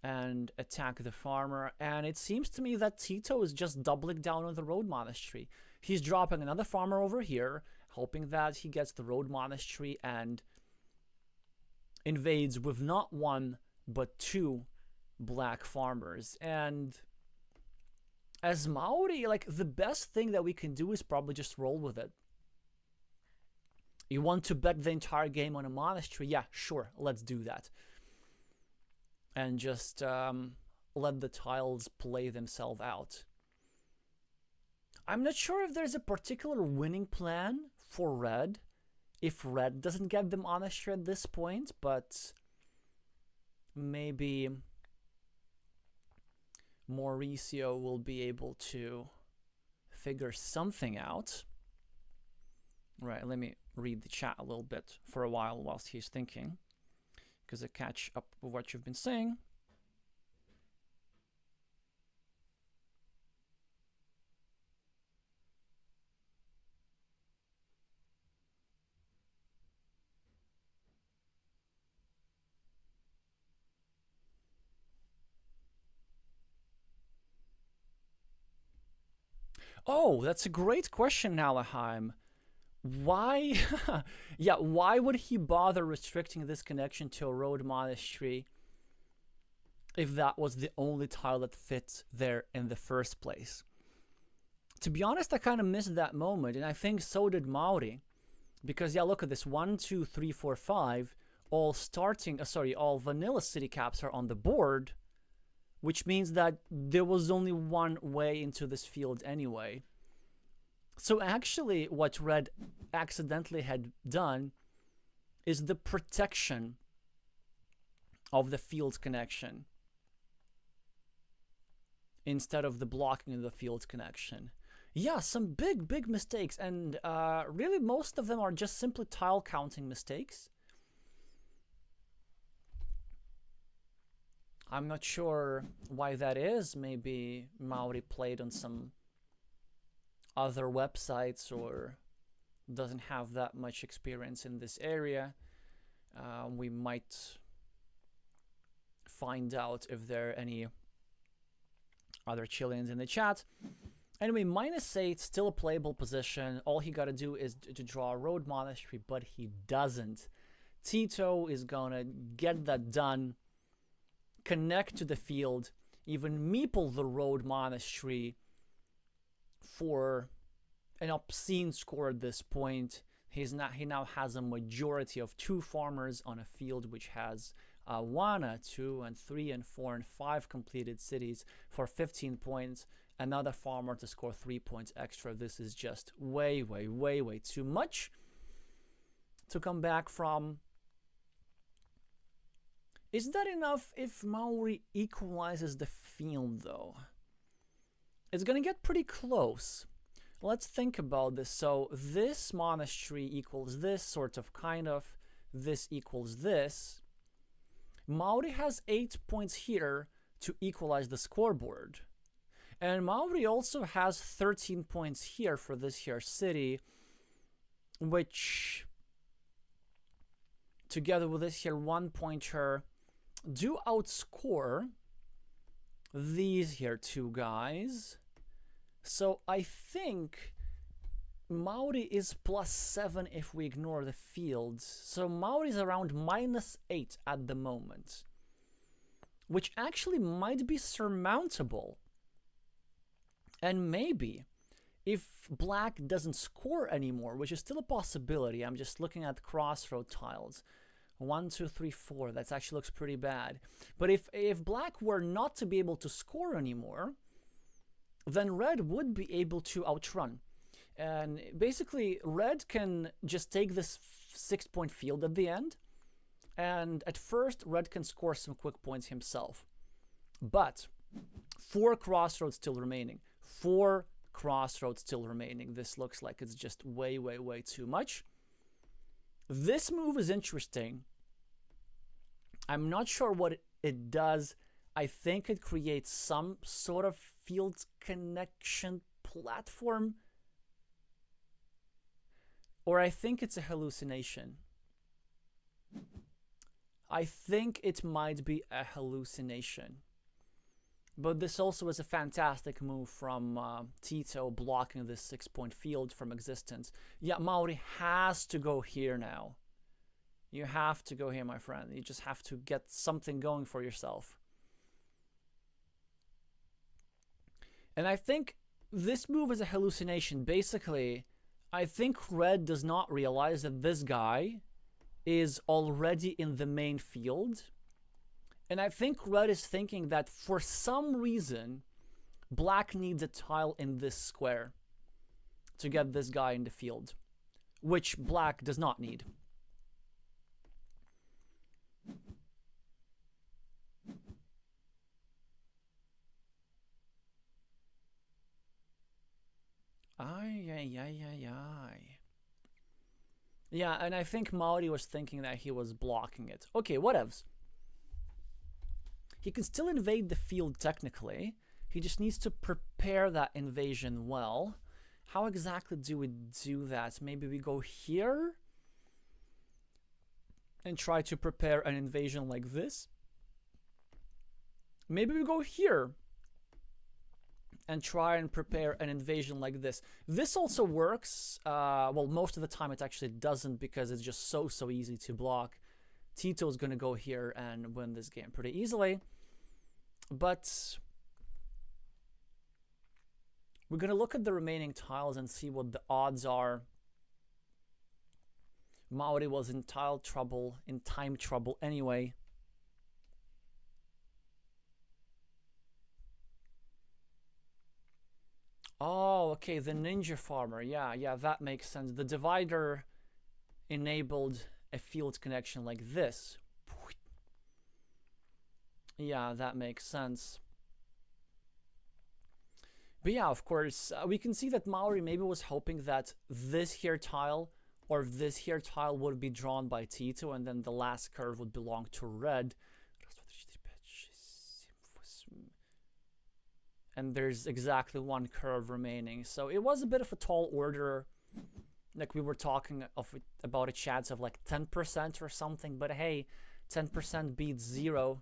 and attack the farmer. And it seems to me that Tito is just doubling down on the road monastery. He's dropping another farmer over here, hoping that he gets the road monastery and invades with not one but 2 black farmers. And as Mauri, like, the best thing that we can do is probably just roll with it. You want to bet the entire game on a monastery? Yeah, sure, let's do that. And just let the tiles play themselves out. I'm not sure if there's a particular winning plan for red if red doesn't get the monastery at this point, but maybe Mauricio will be able to figure something out. Right, let me read the chat a little bit for a while whilst he's thinking, because I catch up with what you've been saying. Oh, that's a great question, Nalaheim. Why, yeah, why would he bother restricting this connection to a road monastery if that was the only tile that fits there in the first place? To be honest, I kind of missed that moment, and I think so did Mauri. Because, yeah, look at this, 1, 2, 3, 4, 5, all starting, all vanilla city caps are on the board, which means that there was only one way into this field anyway. So actually, what red accidentally had done is the protection of the field connection instead of the blocking of the field connection. Yeah, some big mistakes, and really most of them are just simply tile counting mistakes. I'm not sure why that is. Maybe Mauri played on some other websites or doesn't have that much experience in this area. We might find out if there are any other Chileans in the chat. Anyway, -8, still a playable position. All he got to do is to draw a road monastery, but he doesn't. Tito is gonna get that done, connect to the field, even meeple the road monastery for an obscene score at this point. He now has a majority of 2 farmers on a field which has 1, 2, 3, 4, and 5 completed cities for 15 points. Another farmer to score 3 points extra. This is just way too much to come back from. Is that enough if Mauri equalizes the field, though? It's gonna get pretty close. Let's think about this. So this monastery equals this, sort of, kind of. This equals this. Mauri has 8 points here to equalize the scoreboard. And Mauri also has 13 points here for this here city, which, together with this here 1-pointer, do outscore these here 2 guys. So I think Mauri is +7 if we ignore the fields. So Mauri's around -8 at the moment, which actually might be surmountable. And maybe if black doesn't score anymore, which is still a possibility, I'm just looking at crossroad tiles. 1, 2, 3, 4, that actually looks pretty bad. But if black were not to be able to score anymore, then red would be able to outrun. And basically, red can just take this 6-point field at the end, and at first, red can score some quick points himself. But 4 crossroads still remaining. 4 crossroads still remaining. This looks like it's just way, way, way too much. This move is interesting. I'm not sure what it does. I think it creates some sort of field connection platform. Or I think it's a hallucination. I think it might be a hallucination. But this also is a fantastic move from Tito, blocking this 6-point field from existence. Yeah, Mauri has to go here now. You have to go here, my friend. You just have to get something going for yourself. And I think this move is a hallucination. Basically, I think red does not realize that this guy is already in the main field. And I think red is thinking that for some reason, black needs a tile in this square to get this guy in the field, which black does not need. Yeah, and I think Mauri was thinking that he was blocking it. Okay, whatevs. He can still invade the field technically. He just needs to prepare that invasion well. How exactly do we do that? Maybe we go here and try to prepare an invasion like this. Maybe we go here and try and prepare an invasion like this. This also works. Well, most of the time it actually doesn't because it's just so easy to block. Tito's gonna go here and win this game pretty easily. But we're gonna look at the remaining tiles and see what the odds are. Mauri was in time trouble anyway. Oh, okay, the ninja farmer. Yeah, that makes sense. The divider enabled a field connection like this. Yeah, that makes sense. But yeah, of course, we can see that Mauri maybe was hoping that this here tile or this here tile would be drawn by Tito, and then the last curve would belong to red. And there's exactly 1 curve remaining. So it was a bit of a tall order. Like we were talking about a chance of like 10% or something. But hey, 10% beats 0.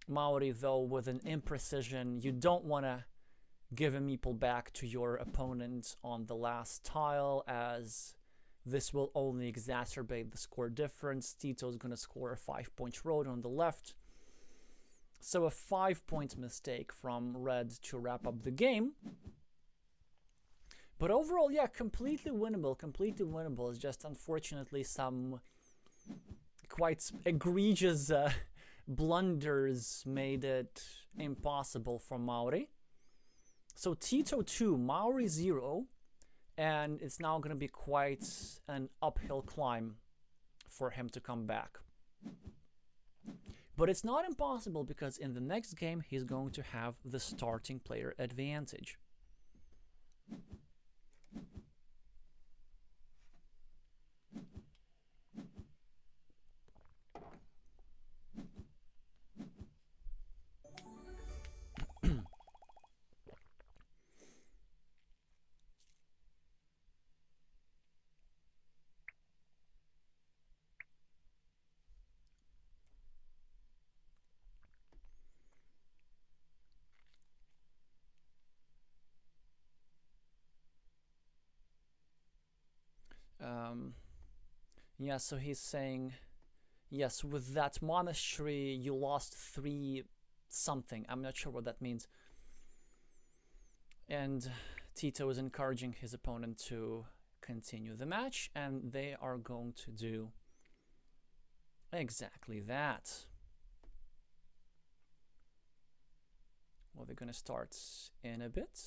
Mauri, though, with an imprecision. You don't want to give a meeple back to your opponent on the last tile, as this will only exacerbate the score difference. Tito's going to score a 5-point road on the left. So a 5-point mistake from red to wrap up the game. But overall, yeah, completely winnable. Completely winnable. It's just unfortunately some quite egregious blunders made it impossible for Mauri. So Tito 2, Mauri 0. And it's now going to be quite an uphill climb for him to come back. But it's not impossible because in the next game he's going to have the starting player advantage. Yeah, so he's saying, yes, with that monastery, you lost 3 something. I'm not sure what that means. And Tito is encouraging his opponent to continue the match, and they are going to do exactly that. Well, they're going to start in a bit.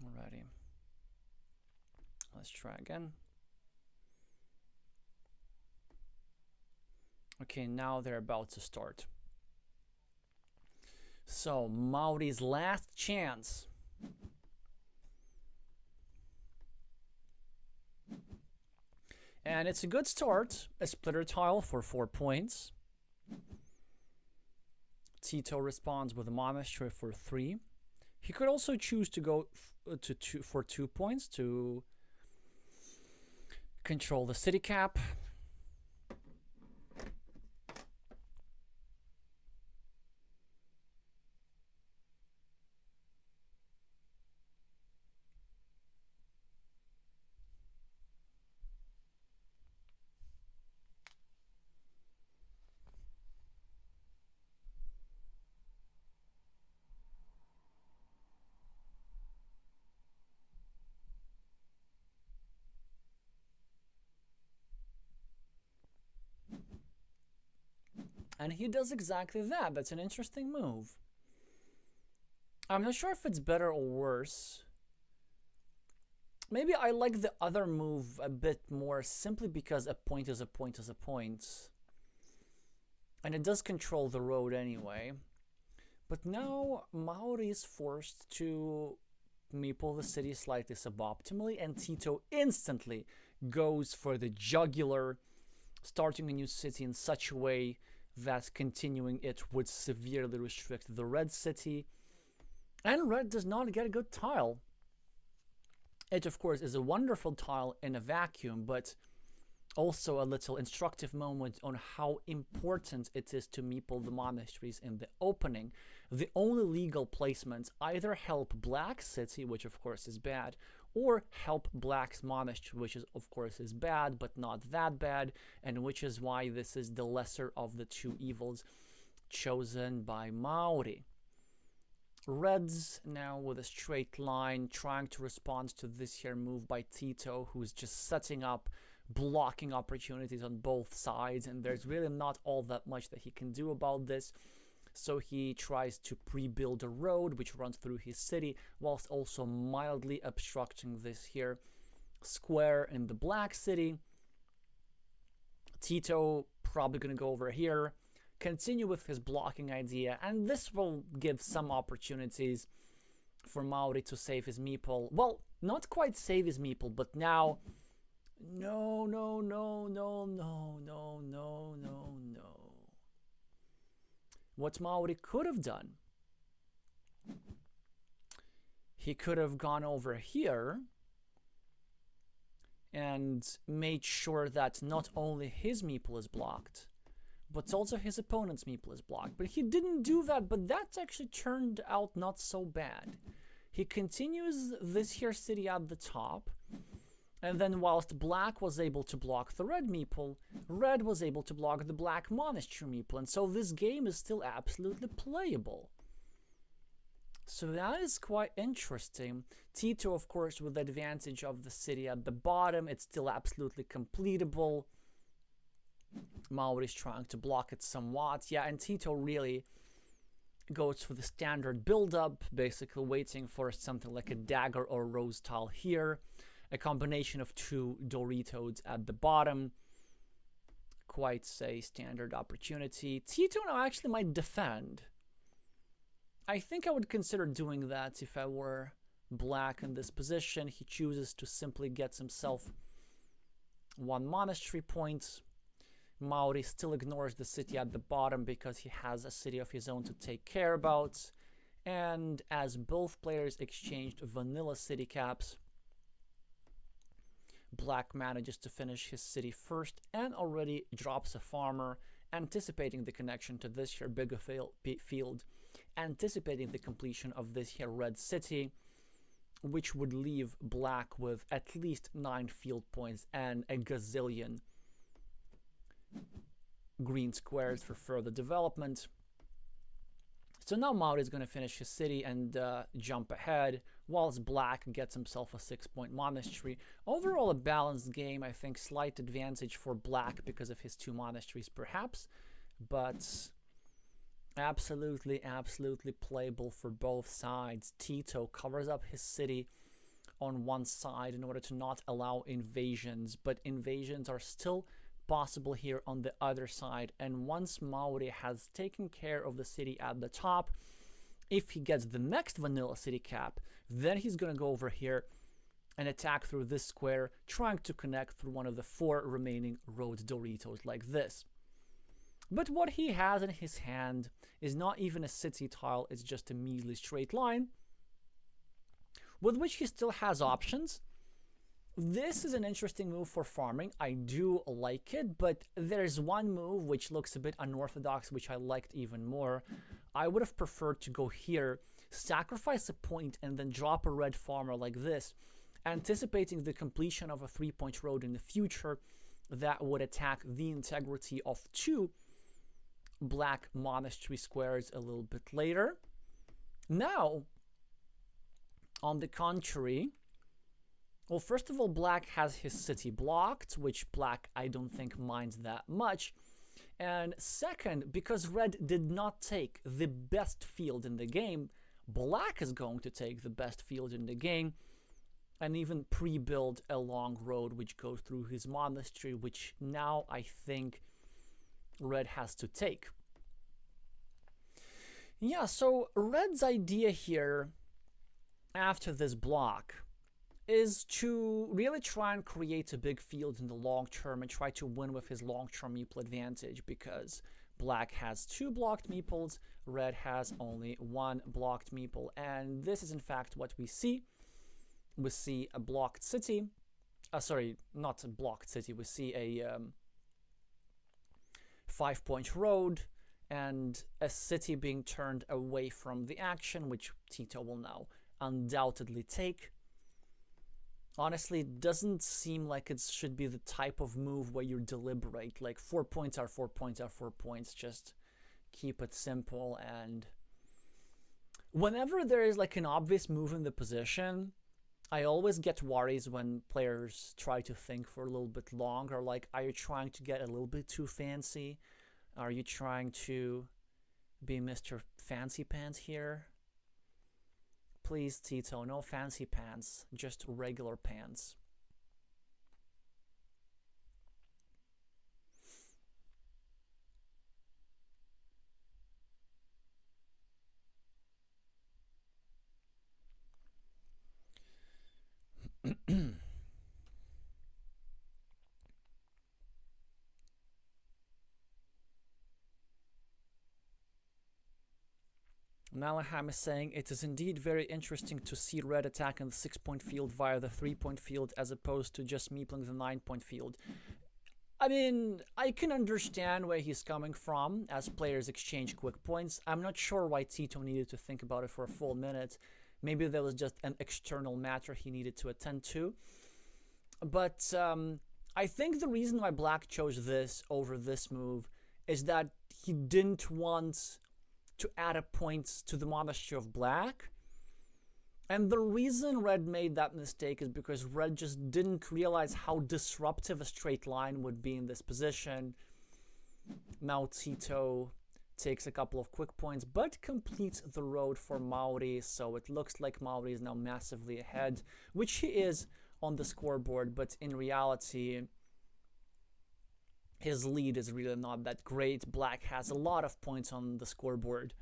Alrighty. Let's try again. Okay, now they're about to start. So, Mauri's last chance. And it's a good start. A splitter tile for 4 points. Tito responds with a monastery for 3. He could also choose to go for 2 points to control the city cap. And he does exactly that. That's an interesting move. I'm not sure if it's better or worse. Maybe I like the other move a bit more simply because a point is a point is a point. And it does control the road anyway. But now Mauri is forced to meeple the city slightly suboptimally, and Tito instantly goes for the jugular, starting a new city in such a way that continuing it would severely restrict the red city. And red does not get a good tile. It, of course, is a wonderful tile in a vacuum, but also a little instructive moment on how important it is to meeple the monasteries in the opening. The only legal placements either help Black City, which of course is bad, or help Black's monastery, which is of course is bad, but not that bad, and which is why this is the lesser of the 2 evils chosen by Mauri. Reds now with a straight line, trying to respond to this here move by Tito, who's just setting up, blocking opportunities on both sides, and there's really not all that much that he can do about this. So he tries to pre-build a road which runs through his city, whilst also mildly obstructing this here square in the Black City. Tito probably gonna go over here, continue with his blocking idea, and this will give some opportunities for Mauri to save his meeple. Well, not quite save his meeple, but now no. What Mauri could have done, he could have gone over here and made sure that not only his meeple is blocked, but also his opponent's meeple is blocked. But he didn't do that, but that's actually turned out not so bad. He continues this here city at the top, and then whilst Black was able to block the red meeple, red was able to block the Black monastery meeple, and so this game is still absolutely playable. So that is quite interesting. Tito, of course, with the advantage of the city at the bottom, it's still absolutely completable. Mauri's trying to block it somewhat. Yeah, and Tito really goes for the standard build-up, basically waiting for something like a dagger or rose tile here. A combination of 2 Doritos at the bottom. Quite a standard opportunity. Tito now actually might defend. I think I would consider doing that if I were black in this position. He chooses to simply get himself 1 monastery point. Mauri still ignores the city at the bottom because he has a city of his own to take care about. And as both players exchanged vanilla city caps, black manages to finish his city first and already drops a farmer, anticipating the connection to this here bigger field, anticipating the completion of this here red city, which would leave black with at least 9 field points and a gazillion green squares for further development. So now Mauri is going to finish his city and jump ahead, whilst black gets himself a 6-point monastery. Overall a balanced game, I think slight advantage for black because of his 2 monasteries perhaps, but absolutely playable for both sides. Tito covers up his city on one side in order to not allow invasions, but invasions are still possible here on the other side. And once Mauri has taken care of the city at the top, if he gets the next vanilla city cap, then he's going to go over here and attack through this square, trying to connect through one of the 4 remaining road Doritos like this. But what he has in his hand is not even a city tile, it's just a measly straight line, with which he still has options. This is an interesting move for farming. I do like it, but there's one move which looks a bit unorthodox, which I liked even more. I would have preferred to go here, sacrifice a point, and then drop a red farmer like this, anticipating the completion of a 3-point road in the future that would attack the integrity of 2 black monastery squares a little bit later. Now, on the contrary, well, first of all, black has his city blocked, which black I don't think minds that much. And second, because red did not take the best field in the game, black is going to take the best field in the game and even pre-build a long road which goes through his monastery, which now I think red has to take. Yeah, so red's idea here after this block is to really try and create a big field in the long term and try to win with his long-term meeple advantage, because black has 2 blocked meeples, red has only 1 blocked meeple, and this is in fact what we see. We see a blocked city, sorry, not a blocked city, we see a 5-point road and a city being turned away from the action, which Tito will now undoubtedly take. Honestly, it doesn't seem like it should be the type of move where you deliberate. Like 4 points are 4 points are 4 points. Just keep it simple. And whenever there is like an obvious move in the position, I always get worries when players try to think for a little bit longer. Like, are you trying to get a little bit too fancy? Are you trying to be Mr. Fancy Pants here? Please, Tito, no fancy pants, just regular pants. Malaham is saying, it is indeed very interesting to see red attack in the 6-point field via the 3-point field as opposed to just meepling the 9-point field. I mean, I can understand where he's coming from as players exchange quick points. I'm not sure why Tito needed to think about it for a full minute. Maybe there was just an external matter he needed to attend to. But I think the reason why black chose this over this move is that he didn't want to add a point to the monastery of black. And the reason red made that mistake is because red just didn't realize how disruptive a straight line would be in this position. Now Tito takes a couple of quick points, but completes the road for Mauri. So it looks like Mauri is now massively ahead, which he is on the scoreboard, but in reality, his lead is really not that great. Black has a lot of points on the scoreboard.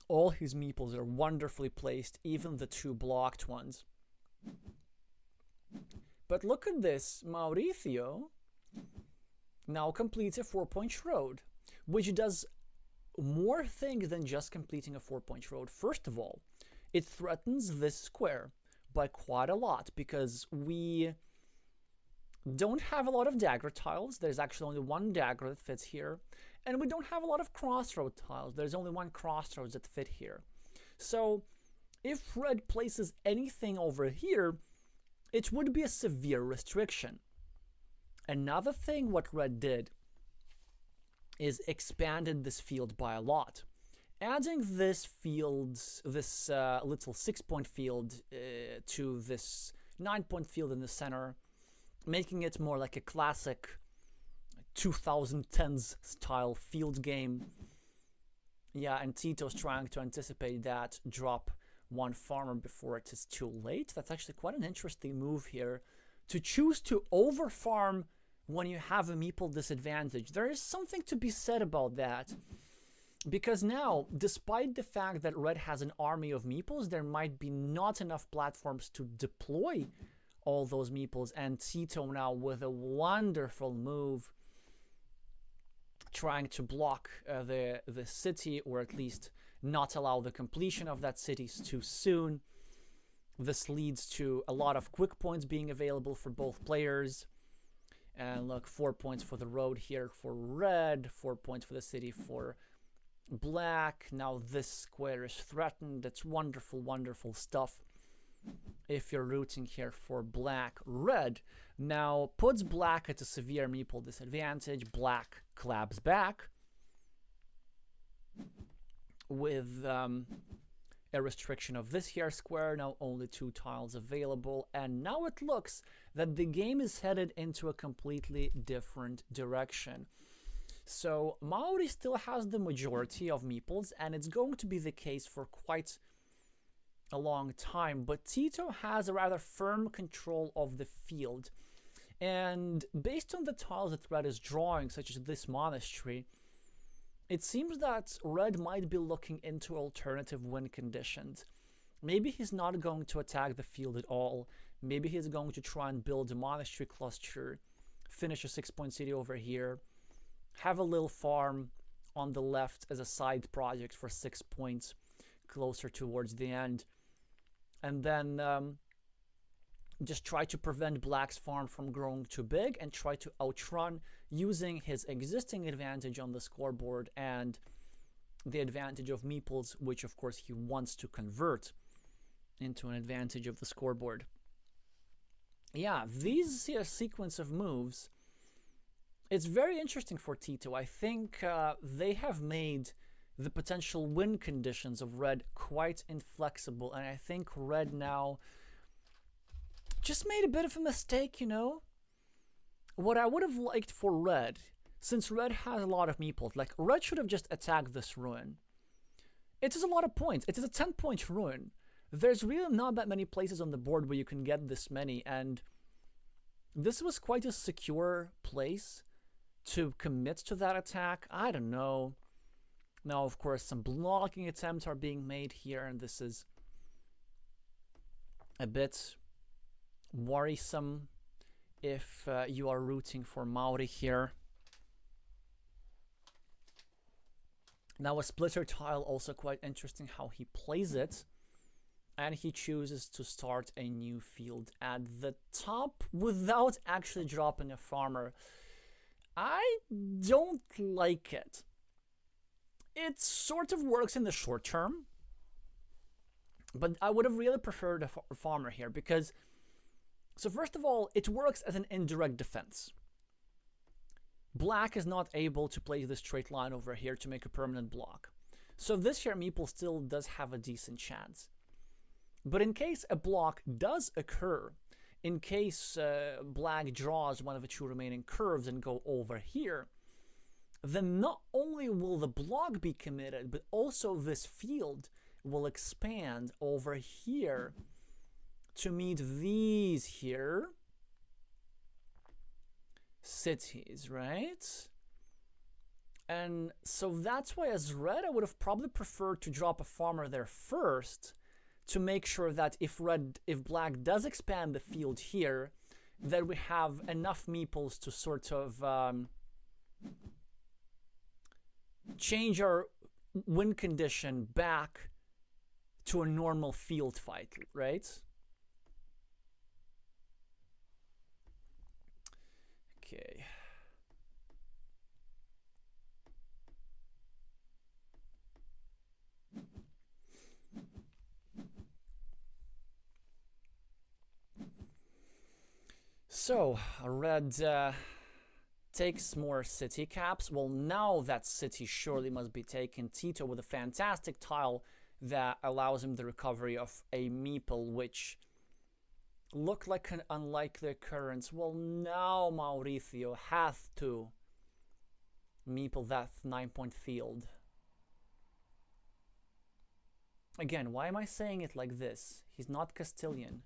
All his meeples are wonderfully placed, even the 2 blocked ones. But look at this, Mauricio now completes a 4-point road, which does more things than just completing a 4-point road. First of all, it threatens this square by quite a lot, because we don't have a lot of dagger tiles. There's actually only 1 dagger that fits here. And we don't have a lot of crossroad tiles. There's only 1 crossroads that fit here. So if red places anything over here, it would be a severe restriction. Another thing what red did is expanded this field by a lot. Adding this field, this little 6-point field to this 9-point field in the center, making it more like a classic 2010s style field game. Yeah, and Tito's trying to anticipate that, drop 1 farmer before it is too late. That's actually quite an interesting move here, to choose to over-farm when you have a meeple disadvantage. There is something to be said about that, because now, despite the fact that red has an army of meeples, there might be not enough platforms to deploy all those meeples, and Tito now with a wonderful move trying to block the city, or at least not allow the completion of that city too soon. This leads to a lot of quick points being available for both players. And look, 4 points for the road here for red, 4 points for the city for black. Now this square is threatened. That's wonderful, wonderful stuff. If you're rooting here for black, red now puts black at a severe meeple disadvantage. Black claps back with a restriction of this here square. Now only 2 tiles available, and now it looks that the game is headed into a completely different direction. So Mauri still has the majority of meeples, and it's going to be the case for quite a long time, but Tito has a rather firm control of the field, and based on the tiles that red is drawing, such as this monastery, it seems that red might be looking into alternative win conditions. Maybe he's not going to attack the field at all. Maybe he's going to try and build a monastery cluster, finish a 6-point city over here, have a little farm on the left as a side project for 6 points closer towards the end, and then just try to prevent black's farm from growing too big and try to outrun using his existing advantage on the scoreboard and the advantage of meeples, which of course he wants to convert into an advantage of the scoreboard. Yeah, these sequence of moves, it's very interesting for Tito. I think they have made the potential win conditions of red quite inflexible, and I think red now just made a bit of a mistake, you know? What I would have liked for red, since red has a lot of meeples, like red should have just attacked this ruin. It is a lot of points. It is a 10-point ruin. There's really not that many places on the board where you can get this many, and this was quite a secure place to commit to that attack. I don't know. Now, of course, some blocking attempts are being made here, and this is a bit worrisome if you are rooting for Mauri here. Now, a splitter tile, also quite interesting how he plays it. And he chooses to start a new field at the top without actually dropping a farmer. I don't like it. It sort of works in the short term, but I would have really preferred a farmer here because, so first of all, it works as an indirect defense. Black is not able to place this straight line over here to make a permanent block. So this here meeple still does have a decent chance. But in case a block does occur, in case black draws one of the 2 remaining curves and go over here, then not only will the block be committed, but also this field will expand over here to meet these here cities, right? And so that's why as red I would have probably preferred to drop a farmer there first to make sure that if black does expand the field here, that we have enough meeples to sort of change our win condition back to a normal field fight, right? Okay. So, red takes more city caps. Well, now that city surely must be taken. Tito with a fantastic tile that allows him the recovery of a meeple, which looked like an unlikely occurrence. Well, now Mauricio has to meeple that 9-point field. Again, why am I saying it like this? He's not Castilian.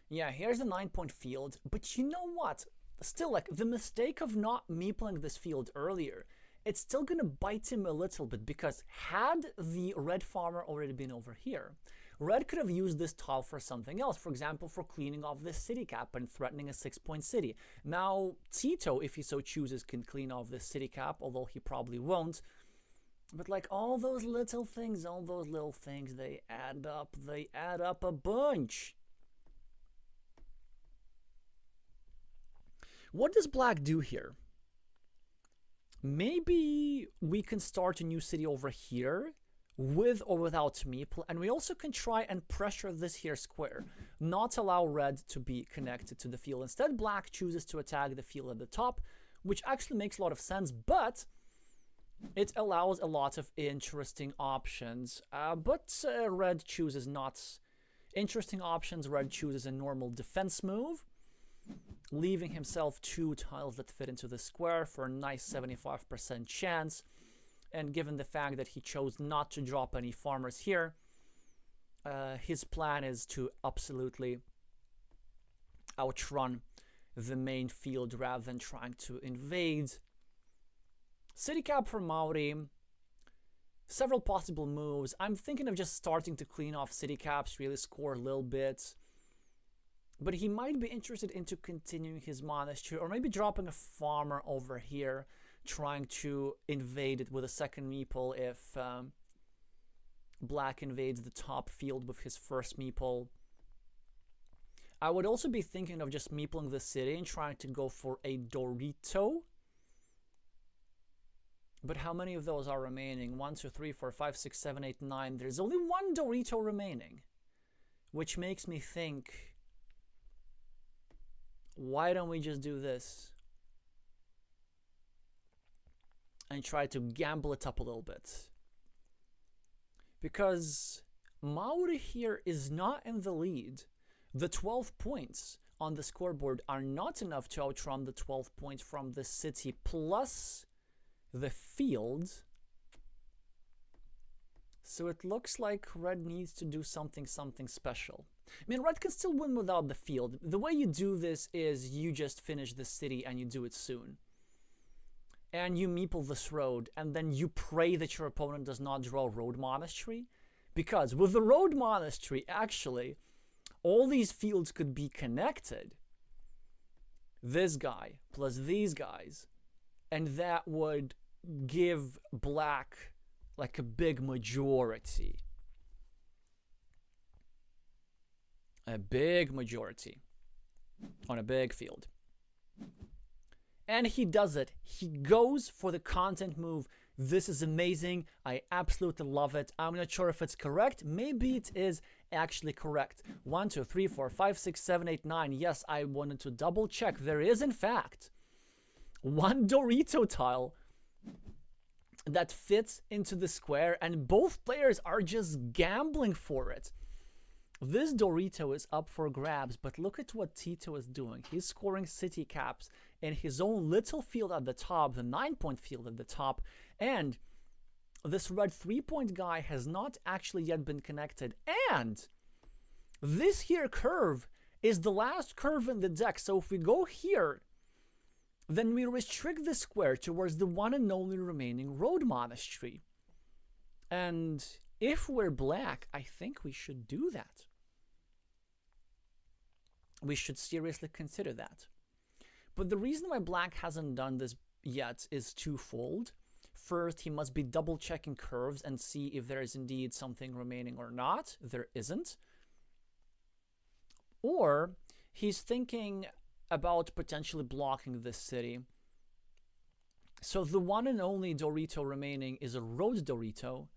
Yeah, here's a 9-point field, but you know what? Still, like, the mistake of not meepling this field earlier, it's still gonna bite him a little bit, because had the red farmer already been over here, red could have used this tile for something else, for example, for cleaning off this city cap and threatening a 6-point city. Now, Tito, if he so chooses, can clean off this city cap, although he probably won't. But like, all those little things, they add up a bunch. What does black do here? Maybe we can start a new city over here with or without meeple, and we also can try and pressure this here square, not allow red to be connected to the field. Instead, black chooses to attack the field at the top, which actually makes a lot of sense, but it allows a lot of interesting options. But red chooses not interesting options. Red chooses a normal defense move, leaving himself 2 tiles that fit into the square for a nice 75% chance. And given the fact that he chose not to drop any farmers here, his plan is to absolutely outrun the main field rather than trying to invade. City cap for Mauri. Several possible moves. I'm thinking of just starting to clean off city caps, really score a little bit. But he might be interested into continuing his monastery, or maybe dropping a farmer over here, trying to invade it with a second meeple if black invades the top field with his first meeple. I would also be thinking of just meepling the city and trying to go for a Dorito. But how many of those are remaining? 1, 2, 3, 4, 5, 6, 7, 8, 9. There's only 1 Dorito remaining, which makes me think, why don't we just do this and try to gamble it up a little bit? Because Mauri here is not in the lead. The 12 points on the scoreboard are not enough to outrun the 12 points from the city plus the field. So it looks like red needs to do something special. I mean, red can still win without the field. The way you do this is you just finish the city and you do it soon. And you meeple this road, and then you pray that your opponent does not draw road monastery. Because with the road monastery, actually, all these fields could be connected. This guy plus these guys. And that would give black like a big majority. A big majority on a big field. And he does it. He goes for the content move. This is amazing. I absolutely love it. I'm not sure if it's correct. Maybe it is actually correct. 1, 2, 3, 4, 5, 6, 7, 8, 9. Yes, I wanted to double check. There is, in fact, 1 Dorito tile that fits into the square, and both players are just gambling for it. This Dorito is up for grabs, but look at what Tito is doing. He's scoring city caps in his own little field at the top, the 9-point field at the top, and this red 3-point guy has not actually yet been connected. And this here curve is the last curve in the deck. So if we go here, then we restrict the square towards the one and only remaining road monastery. And if we're black, I think we should do that. We should seriously consider that. But the reason why black hasn't done this yet is twofold. First, he must be double checking curves and see if there is indeed something remaining or not. There isn't. Or he's thinking about potentially blocking this city. So the one and only Dorito remaining is a road Dorito.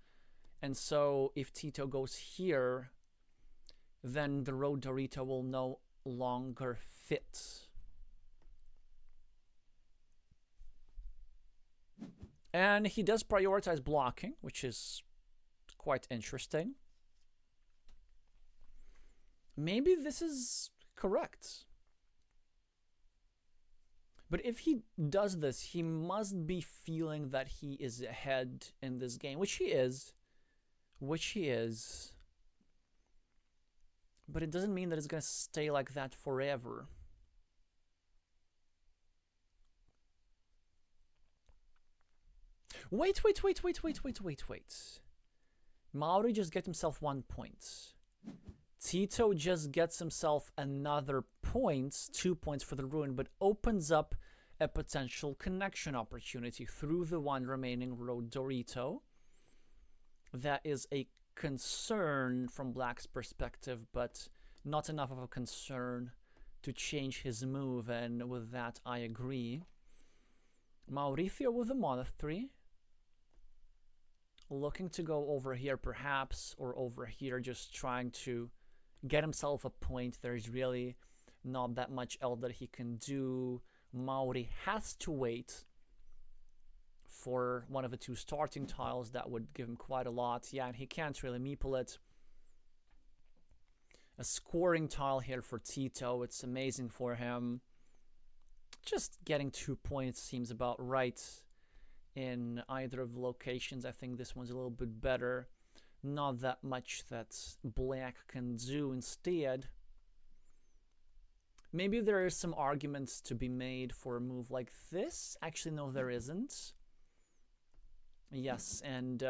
And so if Tito goes here, then the road Dorito will no longer fit. And he does prioritize blocking, which is quite interesting. Maybe this is correct. But if he does this, he must be feeling that he is ahead in this game, which he is. But it doesn't mean that it's going to stay like that forever. Wait. Mauri just gets himself 1 point. Tito just gets himself another point, 2 points for the ruin, but opens up a potential connection opportunity through the one remaining road Dorito. That is a concern from black's perspective, but not enough of a concern to change his move, and with that I agree. Mauricio with the monastery. Looking to go over here perhaps, or over here, just trying to get himself a point. There's really not that much else that he can do. Mauri has to wait for one of the two starting tiles. That would give him quite a lot. Yeah, and he can't really meeple it. A scoring tile here for Tito. It's amazing for him. Just getting 2 points seems about right in either of the locations. I think this one's a little bit better. Not that much that black can do instead. Maybe there are some arguments to be made for a move like this. Actually, no, there isn't. Yes, and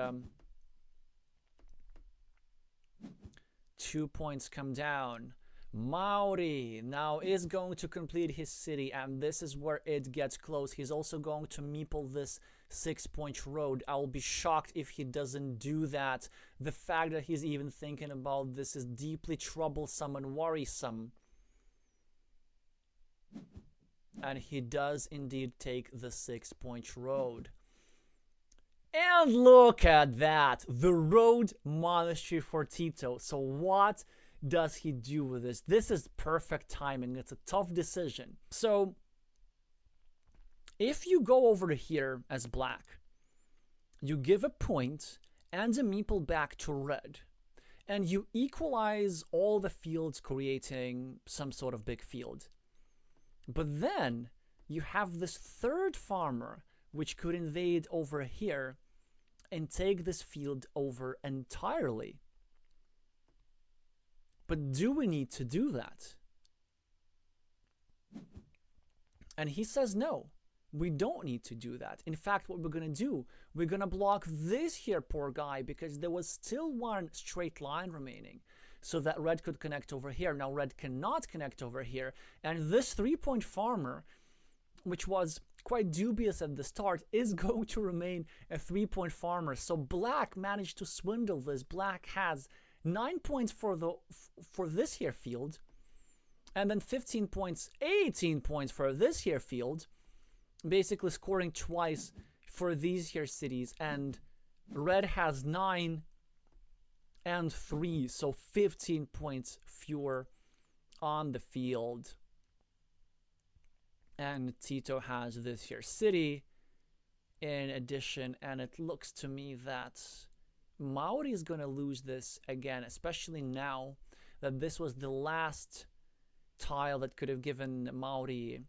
2 points come down. Mauri now is going to complete his city, and this is where it gets close. He's also going to meeple this 6-point road. I will be shocked if he doesn't do that. The fact that he's even thinking about this is deeply troublesome and worrisome. And he does indeed take the 6-point road. And look at that, the road monastery for Tito. So what does he do with this? This is perfect timing. It's a tough decision. So if you go over here as black, you give a point and a meeple back to red, and you equalize all the fields, creating some sort of big field. But then you have this third farmer which could invade over here and take this field over entirely. But do we need to do that? And he says no, we don't need to do that. In fact, what we're going to do, we're going to block this here poor guy, because there was still one straight line remaining, so that red could connect over here. Now red cannot connect over here, and this 3-point farmer, which was quite dubious at the start, is going to remain a 3-point farmer. So black managed to swindle this. Black has 9 points for this here field, and then 15 points, 18 points for this here field, basically scoring twice for these here cities. And red has 9 and 3, so 15 points fewer on the field. And Tito has this here city in addition, and it looks to me that Mauri is going to lose this again, especially now that this was the last tile that could have given Mauri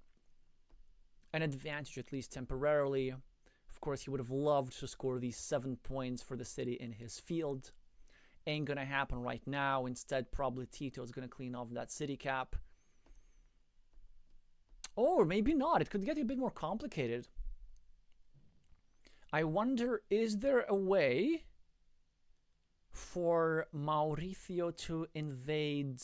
an advantage, at least temporarily. Of course, he would have loved to score these 7 points for the city in his field. Ain't gonna happen right now. Instead, probably Tito is gonna clean off that city cap. Or maybe not. It could get a bit more complicated. I wonder, is there a way for Mauricio to invade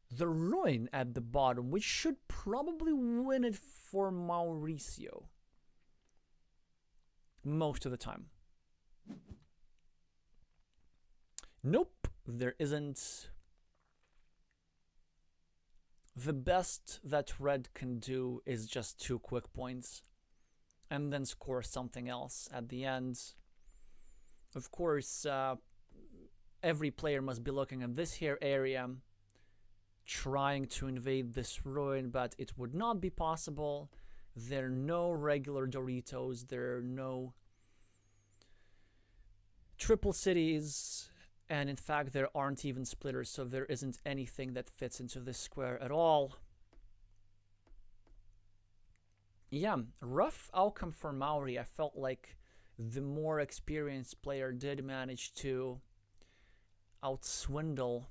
the ruin at the bottom, which should probably win it for Mauricio most of the time? Nope, there isn't. The best that red can do is just 2 quick points and then score something else at the end. Of course, every player must be looking at this here area, trying to invade this ruin, but it would not be possible. There are no regular Doritos, there are no triple cities, and in fact there aren't even splitters, so there isn't anything that fits into this square at all. Yeah, rough outcome for Mauri. I felt like the more experienced player did manage to outswindle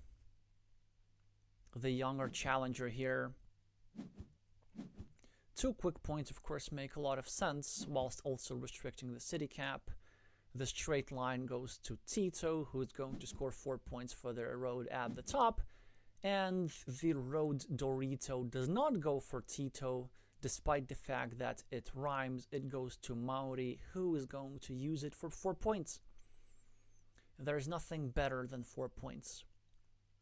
the younger challenger here. 2 quick points, of course, make a lot of sense, whilst also restricting the city cap. The straight line goes to Tito, who is going to score 4 points for the road at the top. And the road Dorito does not go for Tito, despite the fact that it rhymes. It goes to Mauri, who is going to use it for 4 points. There's nothing better than 4 points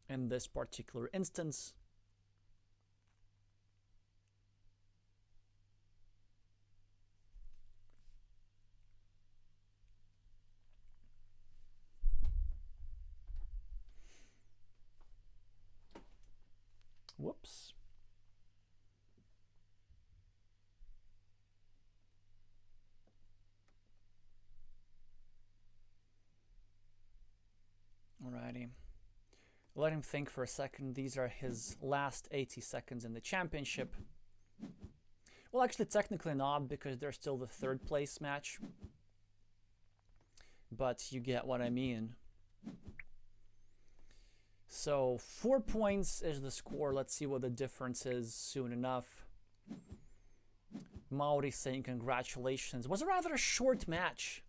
in this particular instance. Whoops. Alrighty. Let him think for a second. These are his last 80 seconds in the championship. Well, actually, technically not, because they're still the 3rd place match. But you get what I mean. So 4 points is the score. Let's see what the difference is soon enough. Mauri saying congratulations. It was a rather short match.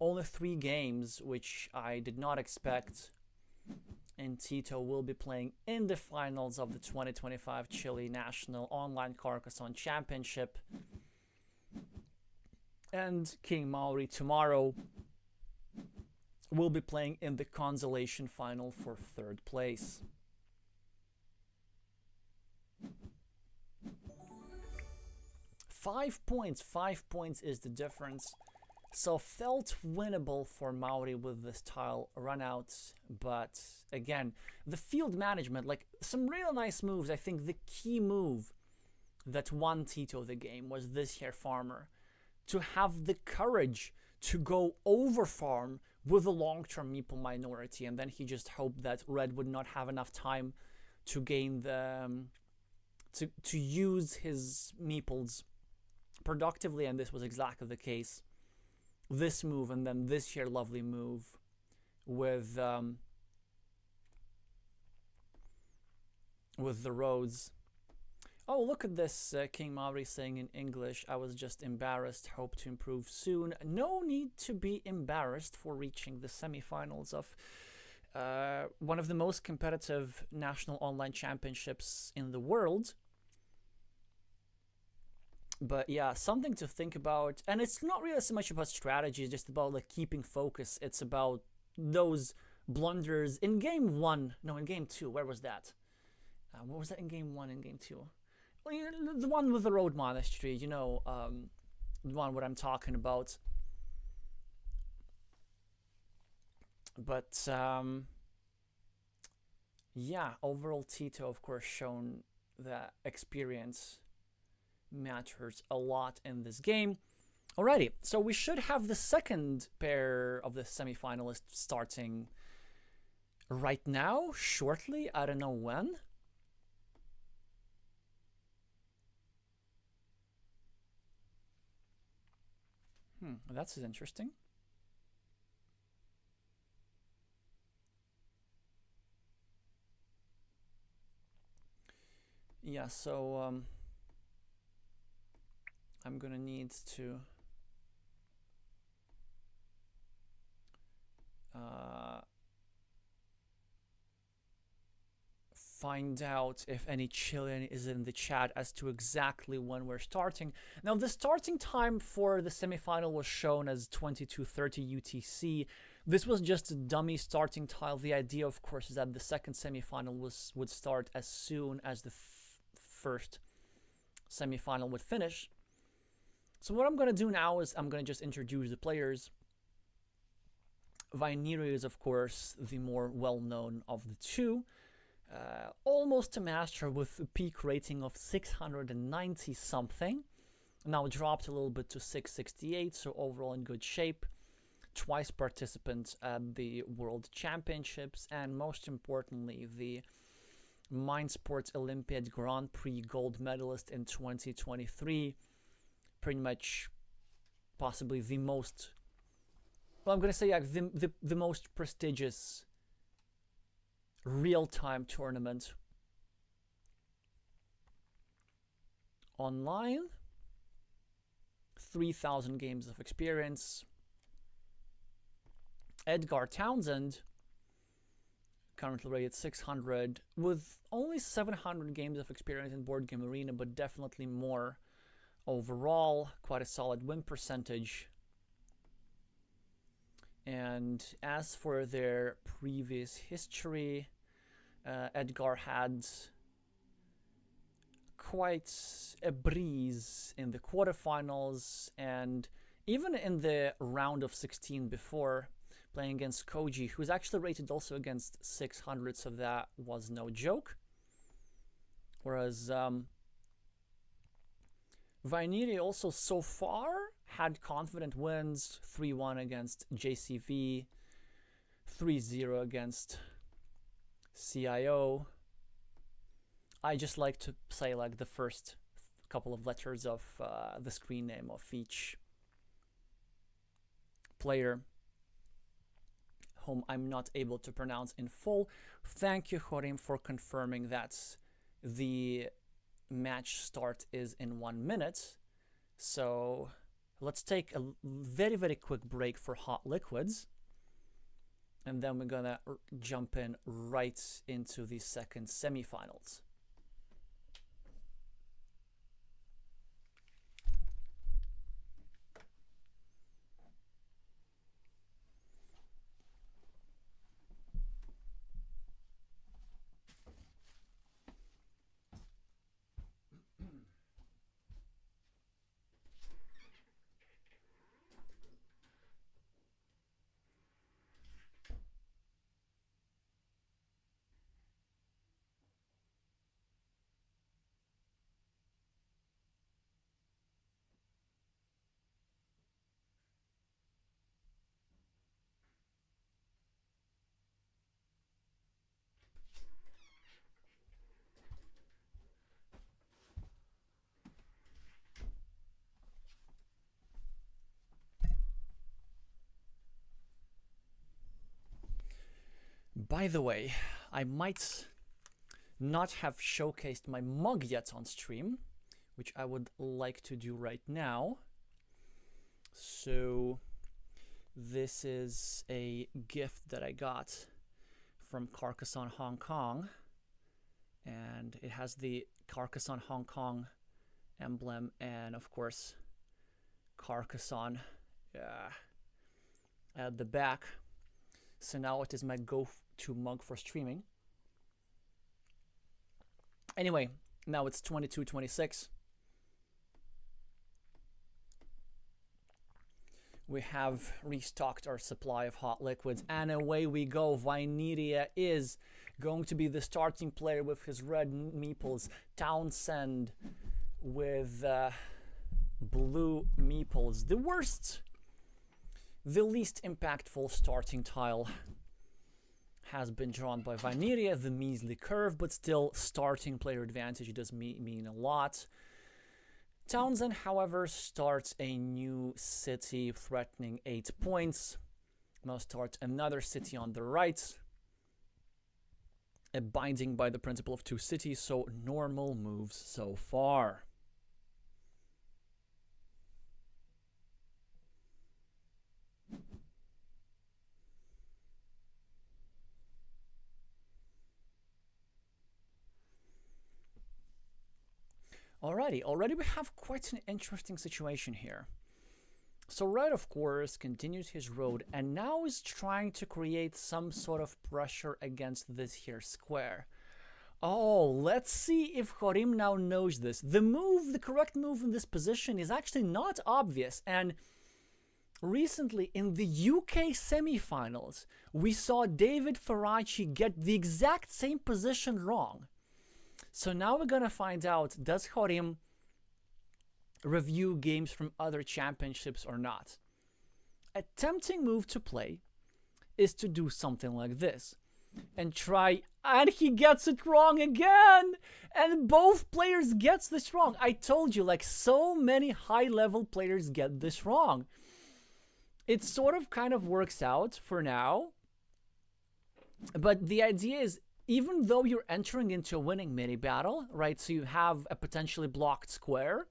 Only 3 games, which I did not expect. And Tito will be playing in the finals of the 2025 Chile National Online Carcassonne Championship. And King Mauri tomorrow will be playing in the consolation final for 3rd place. Five points is the difference. So felt winnable for Mauri with this tile run out, but again, the field management, like some real nice moves. I think the key move that won Tito the game was this here farmer. To have the courage to go over farm with a long-term meeple minority, and then he just hoped that red would not have enough time to gain the to use his meeples productively, and this was exactly the case. This move and then this here lovely move with the roads. Oh, look at this, King Mauri saying in English, I was just embarrassed, hope to improve soon. No need to be embarrassed for reaching the semifinals of one of the most competitive national online championships in the world. But yeah, something to think about. And it's not really so much about strategy, it's just about like keeping focus. It's about those blunders in game 1. No, in game 2. Where was that? What was that in game 1 and game 2? Well, the one with the road monastery, you know, the one what I'm talking about. But yeah, overall Tito, of course, shown that experience matters a lot in this game. Alrighty, so we should have the second pair of the semifinalists starting right now, shortly, I don't know when. That's interesting. Yeah, so I'm gonna need to find out if any Chilean is in the chat as to exactly when we're starting. Now, the starting time for the semifinal was shown as 22:30 UTC. This was just a dummy starting time. The idea, of course, is that the second semifinal would start as soon as the first semifinal would finish. So what I'm going to do now is I'm going to just introduce the players. Vainiria is, of course, the more well-known of the two. Almost a master with a peak rating of 690 something. Now dropped a little bit to 668, so overall in good shape. Twice participant at the World Championships, and most importantly, the Mind Sports Olympiad Grand Prix gold medalist in 2023. Pretty much possibly the most, well, I'm going to say like the most prestigious real-time tournament online. 3,000 games of experience. Edgard Townsend, currently rated 600, with only 700 games of experience in Board Game Arena, but definitely more overall. Quite a solid win percentage. And as for their previous history, Edgar had quite a breeze in the quarterfinals and even in the round of 16 before, playing against Koji, who's actually rated also against 600, so that was no joke. Whereas Vainiria also so far had confident wins, 3-1 against JCV, 3-0 against CIO. I just like to say like the first couple of letters of the screen name of each player, whom I'm not able to pronounce in full. Thank you, Jorim, for confirming that the match start is in 1 minute. So let's take a very, very quick break for hot liquids. And then we're gonna jump in right into the second semifinals. By the way, I might not have showcased my mug yet on stream, which I would like to do right now. So this is a gift that I got from Carcassonne, Hong Kong, and it has the Carcassonne Hong Kong emblem and of course Carcassonne at the back. So now it is my go-to mug for streaming. Anyway, now it's 22:26. We have restocked our supply of hot liquids, and away we go. Vainiria is going to be the starting player with his red meeples. Townsend with blue meeples. The least impactful starting tile has been drawn by Vainiria, the measly curve, but still starting player advantage does mean a lot. Townsend, however, starts a new city threatening 8 points. Now starts another city on the right, abiding by the principle of 2 cities, so normal moves so far. Already we have quite an interesting situation here. So Red, of course, continues his road and now is trying to create some sort of pressure against this here square. Oh, let's see if Jorim now knows this. The correct move in this position is actually not obvious, and recently in the UK semifinals, we saw David Faraci get the exact same position wrong. So now we're gonna find out, does Jorim review games from other championships or not? A tempting move to play is to do something like this and try, and he gets it wrong again, and both players gets this wrong. I told you, like, so many high-level players get this wrong. It sort of kind of works out for now, but the idea is, even though you're entering into a winning mini battle, right, so you have a potentially blocked square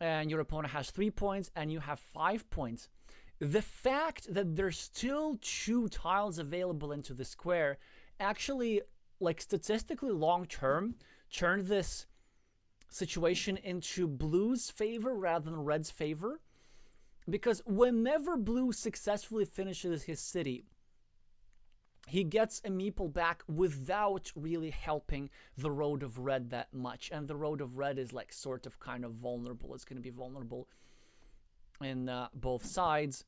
and your opponent has 3 points and you have 5 points, the fact that there's still 2 tiles available into the square actually, like, statistically long term, turn this situation into Blue's favor rather than Red's favor, because whenever Blue successfully finishes his city, he gets a meeple back without really helping the road of Red that much. And the road of Red is, like, sort of kind of vulnerable. It's going to be vulnerable in both sides.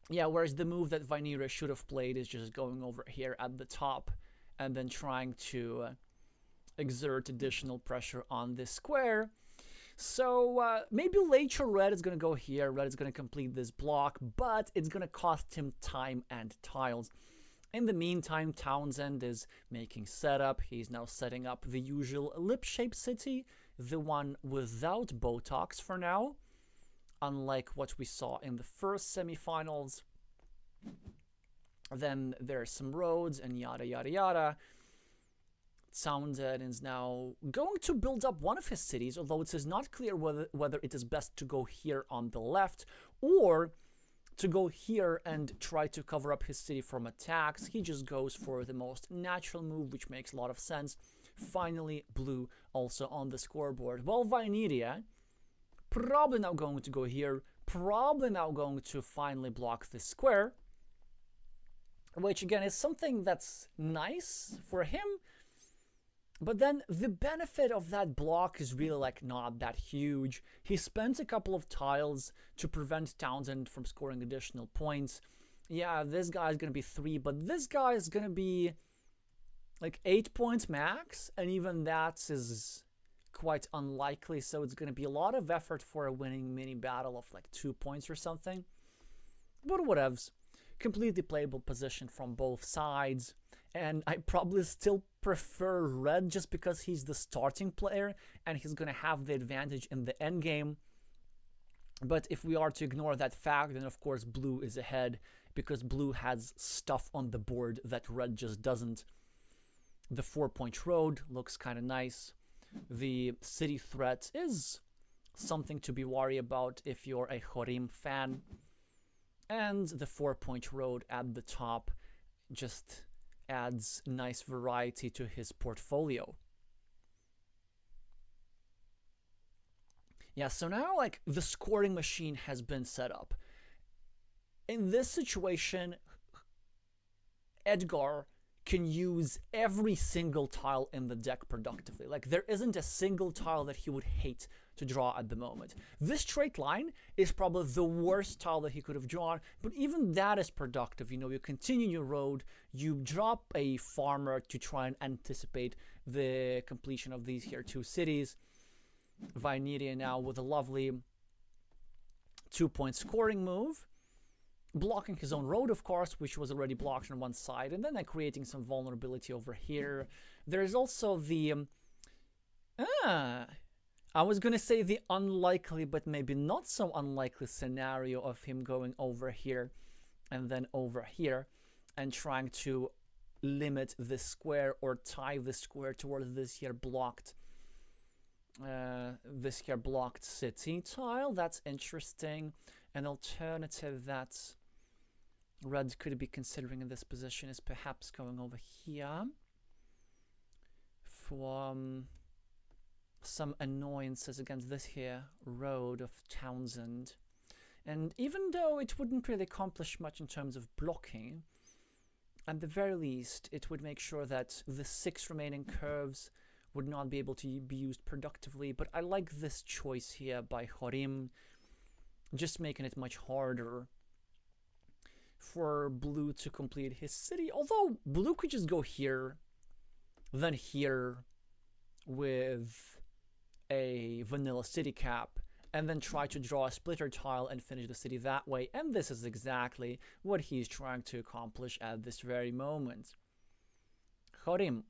Yeah, whereas the move that Vainiria should have played is just going over here at the top and then trying to exert additional pressure on this square. So maybe later Red is going to go here. Red is going to complete this block, but it's going to cost him time and tiles. In the meantime, Townsend is making setup. He's now setting up the usual lip-shaped city, the one without Botox for now, unlike what we saw in the first semifinals. Then there's some roads and yada yada yada. Townsend is now going to build up one of his cities, although it is not clear whether it is best to go here on the left or to go here and try to cover up his city from attacks. He just goes for the most natural move, which makes a lot of sense. Finally, Blue also on the scoreboard. Well, Vainiria probably now going to go here, probably now going to finally block this square, which again is something that's nice for him. But then the benefit of that block is really, like, not that huge. He spends a couple of tiles to prevent Townsend from scoring additional points. Yeah, this guy is going to be 3, but this guy is going to be like 8 points max, and even that is quite unlikely, so it's going to be a lot of effort for a winning mini battle of like 2 points or something. But whatevs. Completely playable position from both sides. And I probably still prefer Red just because he's the starting player and he's going to have the advantage in the end game. But if we are to ignore that fact, then of course Blue is ahead because Blue has stuff on the board that Red just doesn't. The 4-point road looks kind of nice. The city threat is something to be worried about if you're a Jorim fan. And the 4-point road at the top just adds nice variety to his portfolio. Yeah, so now, like, the scoring machine has been set up. In this situation, Edgar can use every single tile in the deck productively. Like, there isn't a single tile that he would hate to draw at the moment. This straight line is probably the worst tile that he could have drawn, but even that is productive. You know, you continue your road, you drop a farmer to try and anticipate the completion of these here 2 cities. Vainiria now with a lovely 2-point scoring move. blocking his own road, of course, which was already blocked on one side, and then creating some vulnerability over here. There's also the I was gonna say the unlikely, but maybe not so unlikely scenario of him going over here and then over here and trying to limit this square or tie this square towards this here blocked city tile. That's interesting. An alternative that Red could be considering in this position is perhaps going over here for some annoyances against this here road of Townsend. And even though it wouldn't really accomplish much in terms of blocking, at the very least, it would make sure that the 6 remaining curves would not be able to be used productively. But I like this choice here by Jorim, just making it much harder for Blue to complete his city. Although Blue could just go here, then here with a vanilla city cap, and then try to draw a splitter tile and finish the city that way. And this is exactly what he's trying to accomplish at this very moment. Jorim,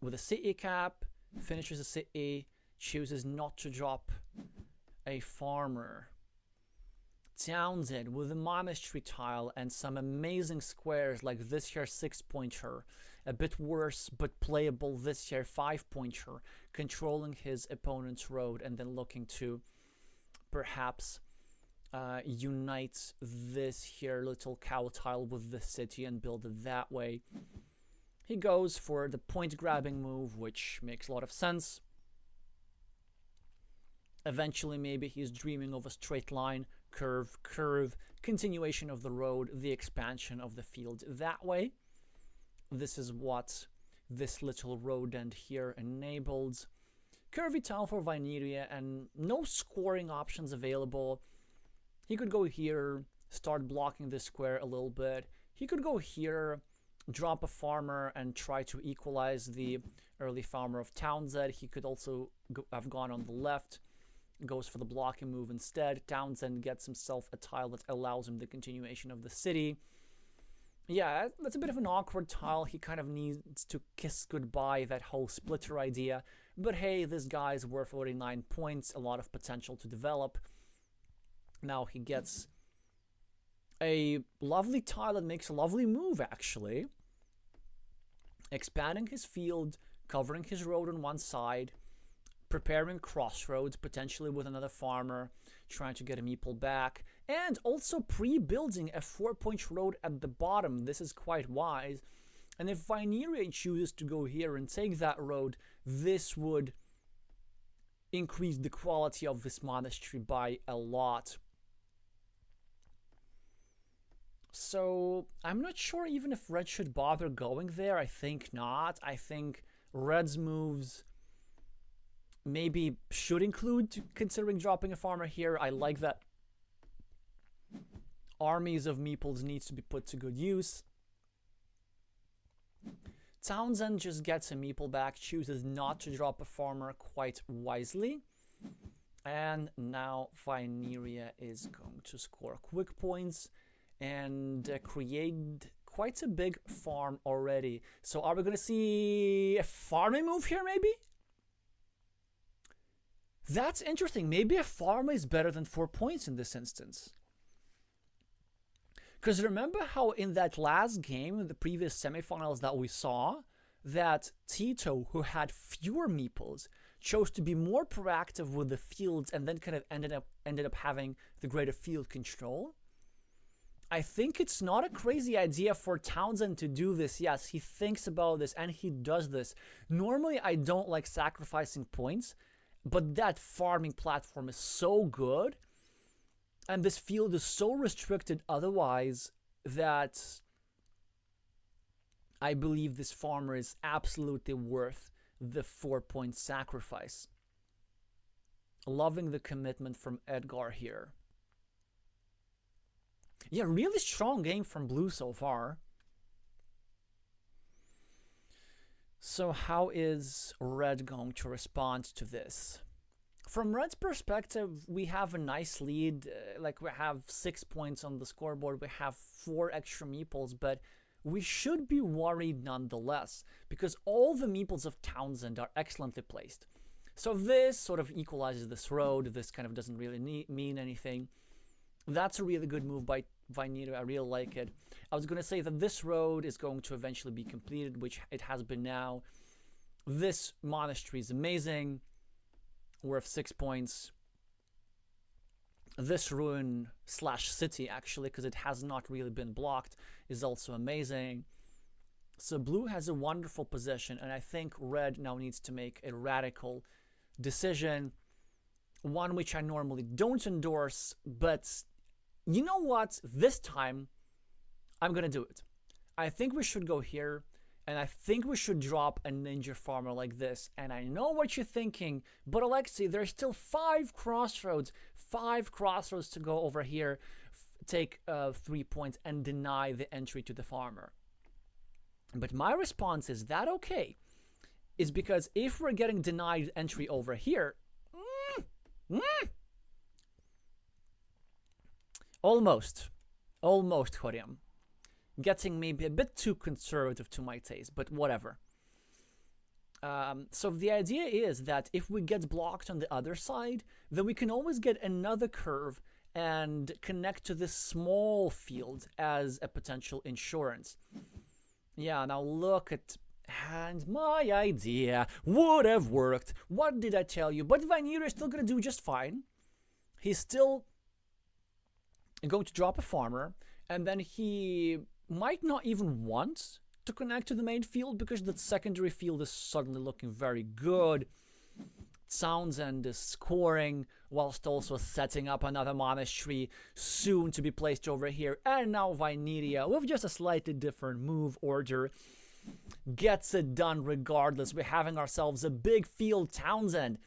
with a city cap, finishes the city, chooses not to drop a farmer. Townsend with a monastery tile and some amazing squares like this here 6-pointer, a bit worse but playable this here 5-pointer, controlling his opponent's road and then looking to perhaps unite this here little cow tile with the city and build it that way. He goes for the point grabbing move, which makes a lot of sense. Eventually maybe he's dreaming of a straight line, curve, curve, continuation of the road, the expansion of the field that way. This is what this little road end here enables. Curvy tile for Vainiria and no scoring options available. He could go here, start blocking this square a little bit. He could go here, drop a farmer and try to equalize the early farmer of Townsend. He could also have gone on the left, goes for the blocking move instead. Townsend gets himself a tile that allows him the continuation of the city. Yeah, that's a bit of an awkward tile. He kind of needs to kiss goodbye that whole splitter idea. But hey, this guy's worth 49 points, a lot of potential to develop. Now he gets a lovely tile that makes a lovely move, actually. Expanding his field, covering his road on one side, preparing crossroads, potentially with another farmer, trying to get a meeple back, and also pre-building a 4-point road at the bottom. This is quite wise. And if Vainiria chooses to go here and take that road, this would increase the quality of this monastery by a lot. So I'm not sure even if Red should bother going there. I think not. I think Red's moves maybe should include considering dropping a farmer here. I like that armies of meeples needs to be put to good use. Townsend just gets a meeple back, chooses not to drop a farmer quite wisely. And now Vainiria is going to score quick points and create quite a big farm already. So are we going to see a farming move here maybe? That's interesting. Maybe a farm is better than 4 points in this instance. Because remember how in that last game, in the previous semifinals that we saw, that Tito, who had fewer meeples, chose to be more proactive with the fields and then kind of ended up having the greater field control? I think it's not a crazy idea for Townsend to do this. Yes, he thinks about this and he does this. Normally, I don't like sacrificing points, but that farming platform is so good, and this field is so restricted otherwise that I believe this farmer is absolutely worth the 4-point sacrifice. Loving the commitment from Edgar here. Yeah, really strong game from Blue so far. So how is Red going to respond to this? From Red's perspective, we have a nice lead. Like, we have 6 points on the scoreboard. We have 4 extra meeples, but we should be worried nonetheless, because all the meeples of Townsend are excellently placed. So this sort of equalizes this road. This kind of doesn't really mean anything. That's a really good move by Vainiria. I really like it. I was going to say that this road is going to eventually be completed, which it has been now. This monastery is amazing, worth 6 points. This ruin slash city, actually, because it has not really been blocked, is also amazing. So blue has a wonderful position, and I think red now needs to make a radical decision, one which I normally don't endorse, but you know what? This time, I'm going to do it. I think we should go here, and I think we should drop a ninja farmer like this. And I know what you're thinking, but Alexey, there's still 5 crossroads to go over here, take 3 points, and deny the entry to the farmer. But my response is that okay? Is because if we're getting denied entry over here, almost, Jorim. Getting maybe a bit too conservative to my taste, but whatever. So the idea is that if we get blocked on the other side, then we can always get another curve and connect to this small field as a potential insurance. Yeah, now look at... And my idea would have worked. What did I tell you? But Vainiria is still going to do just fine. He's still going to drop a farmer, and then he might not even want to connect to the main field because the secondary field is suddenly looking very good. Townsend is scoring whilst also setting up another monastery soon to be placed over here. And now Vainiria, with just a slightly different move order, gets it done regardless. We're having ourselves a big field. Townsend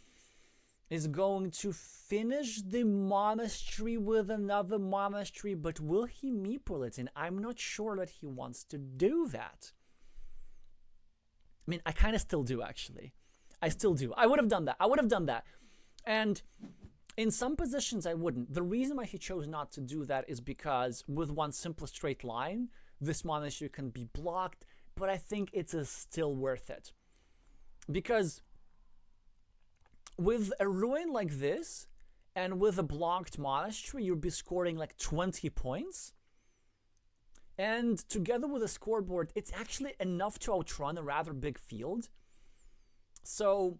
is going to finish the monastery with another monastery, but will he meeple it? And I'm not sure that he wants to do that. I mean, I kind of still do, actually. I still do. I would have done that. And in some positions, I wouldn't. The reason why he chose not to do that is because with one simple straight line, this monastery can be blocked, but I think it's still worth it. Because with a ruin like this, and with a blocked monastery, you'll be scoring like 20 points. And together with a scoreboard, it's actually enough to outrun a rather big field. So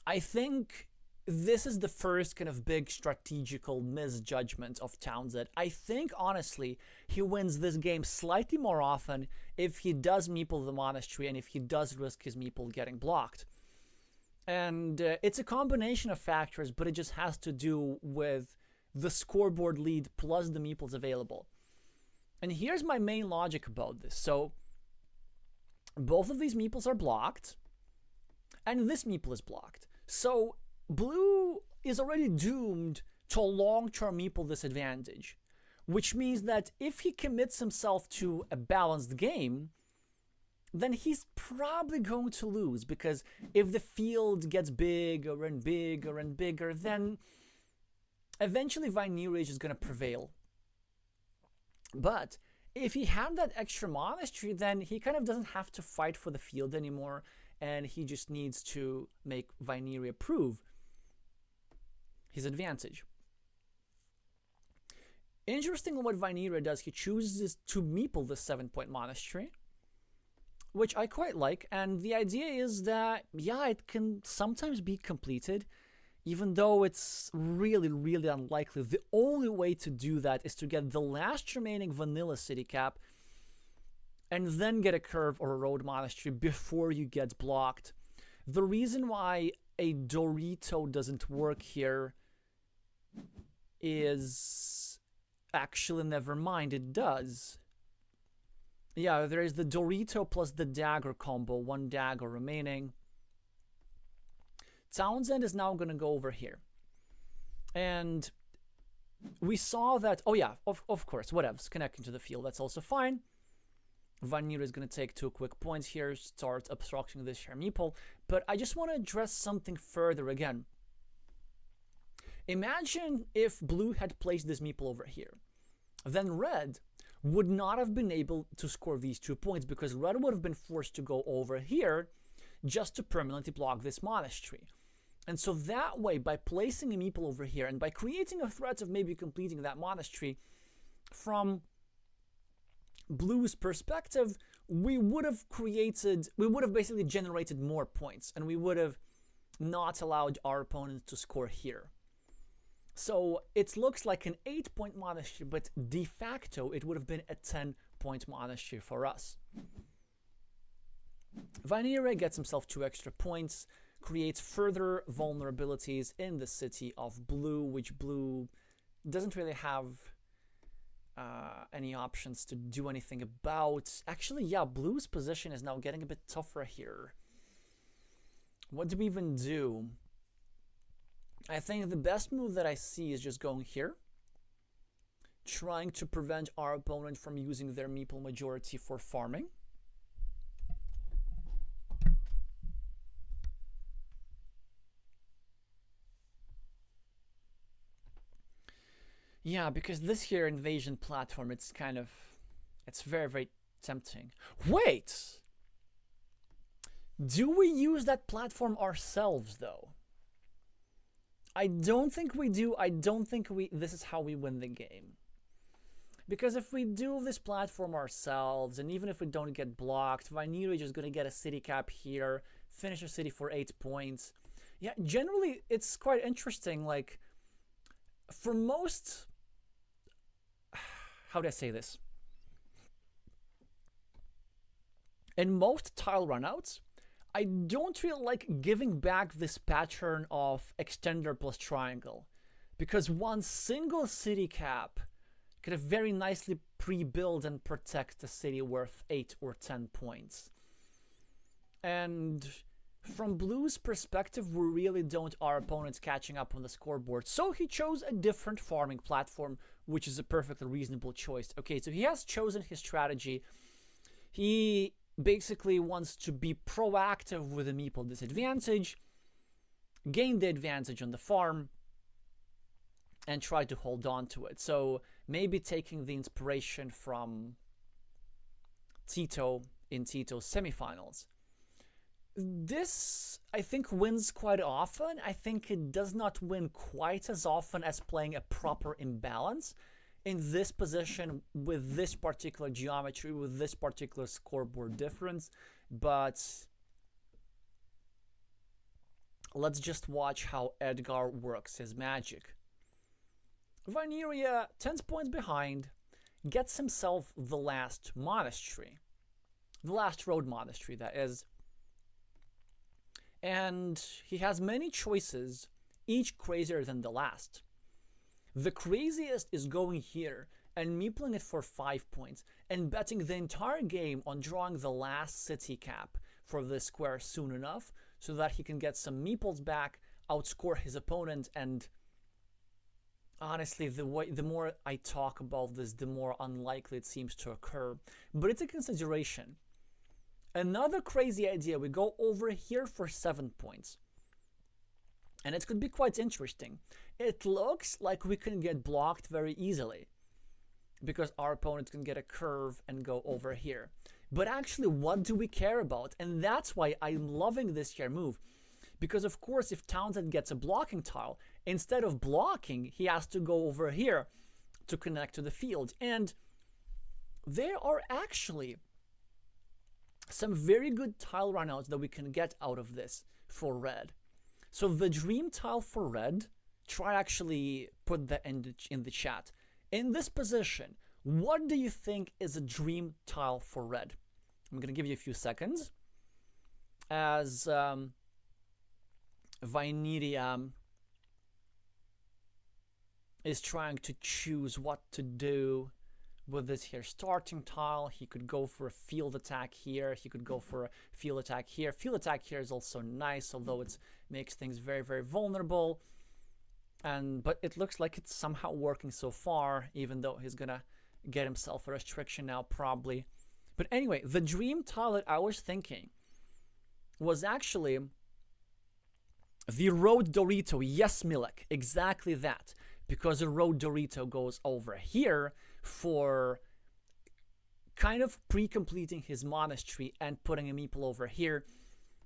I think this is the first kind of big strategical misjudgment of Townsend. I think, honestly, he wins this game slightly more often if he does meeple the monastery and if he does risk his meeple getting blocked. And it's a combination of factors, but it just has to do with the scoreboard lead plus the meeples available. And here's my main logic about this. So both of these meeples are blocked, and this meeple is blocked. So blue is already doomed to a long-term meeple disadvantage, which means that if he commits himself to a balanced game, then he's probably going to lose, because if the field gets bigger and bigger and bigger, then eventually Vainiria is going to prevail. But if he had that extra monastery, then he kind of doesn't have to fight for the field anymore, and he just needs to make Vainiria prove his advantage. Interesting what Vainiria does, he chooses to meeple the 7-point monastery, which I quite like, and the idea is that, yeah, it can sometimes be completed, even though it's really, really unlikely. The only way to do that is to get the last remaining vanilla city cap and then get a curve or a road monastery before you get blocked. The reason why a Dorito doesn't work here is... Actually, never mind, it does. Yeah, there is the Dorito plus the dagger combo, 1 dagger remaining. Townsend is now going to go over here. And we saw that, oh yeah, of course, whatevs, connecting to the field, that's also fine. Vainiria is going to take 2 quick points here, start obstructing this here meeple. But I just want to address something further again. Imagine if blue had placed this meeple over here. Then red would not have been able to score these 2 points because red would have been forced to go over here just to permanently block this monastery. And so that way, by placing a meeple over here and by creating a threat of maybe completing that monastery, from blue's perspective, we would have basically generated more points, and we would have not allowed our opponent to score here. So it looks like an 8-point monastery, but de facto it would have been a 10-point monastery for us. Vainiria gets himself 2 extra points, creates further vulnerabilities in the city of blue, which blue doesn't really have any options to do anything about. Actually, yeah, blue's position is now getting a bit tougher here. What do we even do? I think the best move that I see is just going here, trying to prevent our opponent from using their meeple majority for farming. Yeah, because this here invasion platform, it's very, very tempting. Wait! Do we use that platform ourselves, though? I don't think we do. I don't think this is how we win the game. Because if we do this platform ourselves, and even if we don't get blocked, Vainiria is just going to get a city cap here, finish a city for 8 points. Yeah, generally, it's quite interesting. Like, for most... How do I say this? In most tile runouts, I don't really like giving back this pattern of extender plus triangle, because one single city cap could have very nicely pre-build and protect a city worth 8 or 10 points. And from blue's perspective, we really don't our opponents catching up on the scoreboard, so he chose a different farming platform, which is a perfectly reasonable choice. Okay, so he has chosen his strategy. He basically wants to be proactive with a meeple disadvantage, gain the advantage on the farm, and try to hold on to it. So maybe taking the inspiration from Tito in Tito's semifinals. This, I think, wins quite often. I think it does not win quite as often as playing a proper imbalance in this position with this particular geometry, with this particular scoreboard difference. But let's just watch how Edgard works his magic. Vainiria, 10 points behind, gets himself the last monastery. The last road monastery, that is. And he has many choices, each crazier than the last. The craziest is going here and meepling it for 5 points and betting the entire game on drawing the last city cap for this square soon enough so that he can get some meeples back, outscore his opponent, and honestly, the more I talk about this, the more unlikely it seems to occur. But it's a consideration. Another crazy idea, we go over here for 7 points. And it could be quite interesting. It looks like we can get blocked very easily, because our opponent can get a curve and go over here. But actually, what do we care about? And that's why I'm loving this here move. Because of course, if Townsend gets a blocking tile, instead of blocking, he has to go over here to connect to the field. And there are actually some very good tile runouts that we can get out of this for red. So the dream tile for red, try actually put that in the chat. In this position, what do you think is a dream tile for red? I'm going to give you a few seconds as Vainiria is trying to choose what to do with this here starting tile. He could go for a field attack here. He could go for a field attack here. Field attack here is also nice, although it makes things very, very vulnerable. But it looks like it's somehow working so far, even though he's gonna get himself a restriction now, probably. But anyway, the dream tile that I was thinking was actually The road Dorito, yes, Milek, exactly that. Because the road Dorito goes over here for kind of pre-completing his monastery and putting a meeple over here,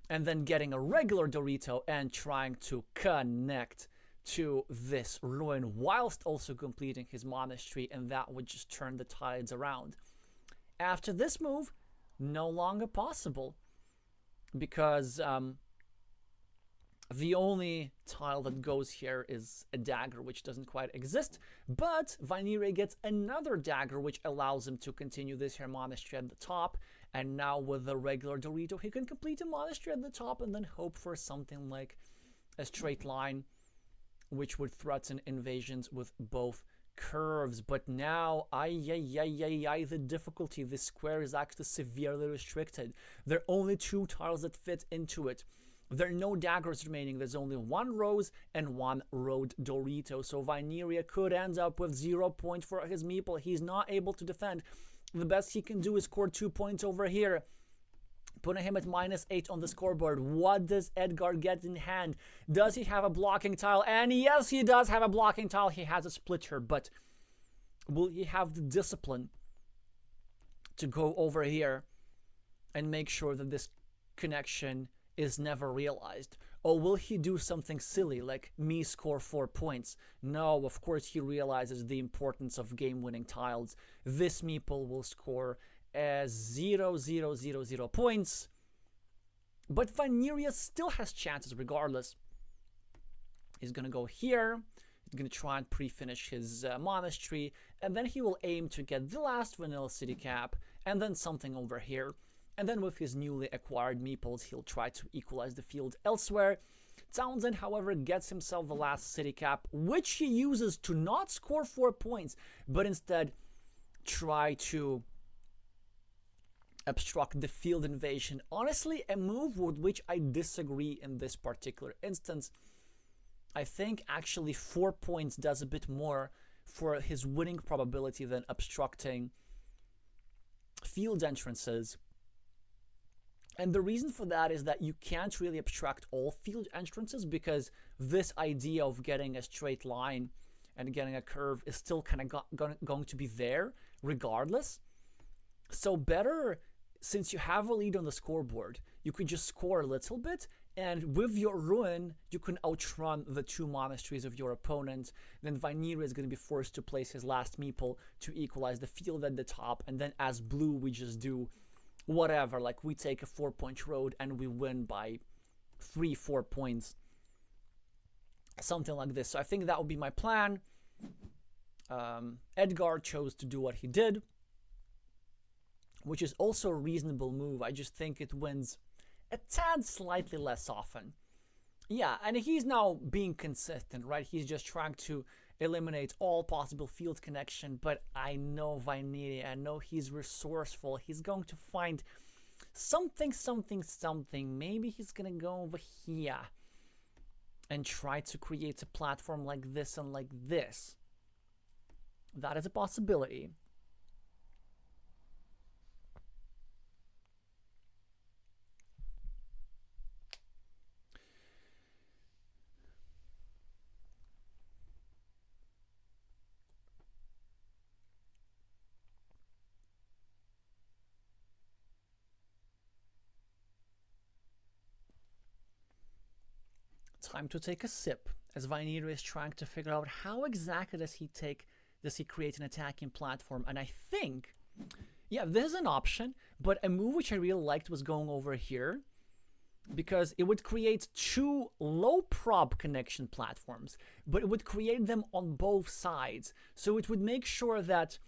and then getting a regular Dorito and trying to connect to this ruin whilst also completing his monastery, and that would just turn the tides around. After this move, no longer possible, because the only tile that goes here is a dagger, which doesn't quite exist, but Vainiria gets another dagger, which allows him to continue this here monastery at the top, and now with the regular Dorito, he can complete a monastery at the top and then hope for something like a straight line, which would threaten invasions with both curves. But now, the difficulty, this square is actually severely restricted. There are only 2 tiles that fit into it. There are no daggers remaining. There's only 1 rose and 1 road Dorito. So Vainiria could end up with 0 points for his meeple. He's not able to defend. The best he can do is score 2 points over here, putting him at -8 on the scoreboard. What does Edgard get in hand? Does he have a blocking tile? And yes, he does have a blocking tile. He has a splitter, but will he have the discipline to go over here and make sure that this connection is never realized? Or will he do something silly like me score 4 points? No, of course he realizes the importance of game-winning tiles. This meeple will score as 0 points, but Vainiria still has chances regardless. He's gonna go here, he's gonna try and pre-finish his monastery, and then he will aim to get the last vanilla city cap, and then something over here. And then with his newly acquired meeples, he'll try to equalize the field elsewhere. Townsend, however, gets himself the last city cap, which he uses to not score 4 points, but instead try to obstruct the field invasion. Honestly, a move with which I disagree in this particular instance. I think actually 4 points does a bit more for his winning probability than obstructing field entrances. And the reason for that is that you can't really obstruct all field entrances, because this idea of getting a straight line and getting a curve is still kind of going to be there regardless. So better, since you have a lead on the scoreboard, you could just score a little bit, and with your ruin, you can outrun the 2 monasteries of your opponent. Then Vainiria is going to be forced to place his last meeple to equalize the field at the top, and then as blue, we just do whatever, like we take a 4-point road and we win by 3-4 points, something like this. So I think that would be my plan. Edgard chose to do what he did, which is also a reasonable move. I just think it wins a tad slightly less often. Yeah, and he's now being consistent, right? He's just trying to eliminate all possible field connection, but I know Vainiria, I know he's resourceful. He's going to find something. Maybe he's gonna go over here and try to create a platform like this and like this. That is a possibility. Time to take a sip, as Vainiria is trying to figure out how exactly does he create an attacking platform. And I think, yeah, this is an option, but a move which I really liked was going over here, because it would create 2 low prob connection platforms, but it would create them on both sides. So it would make sure that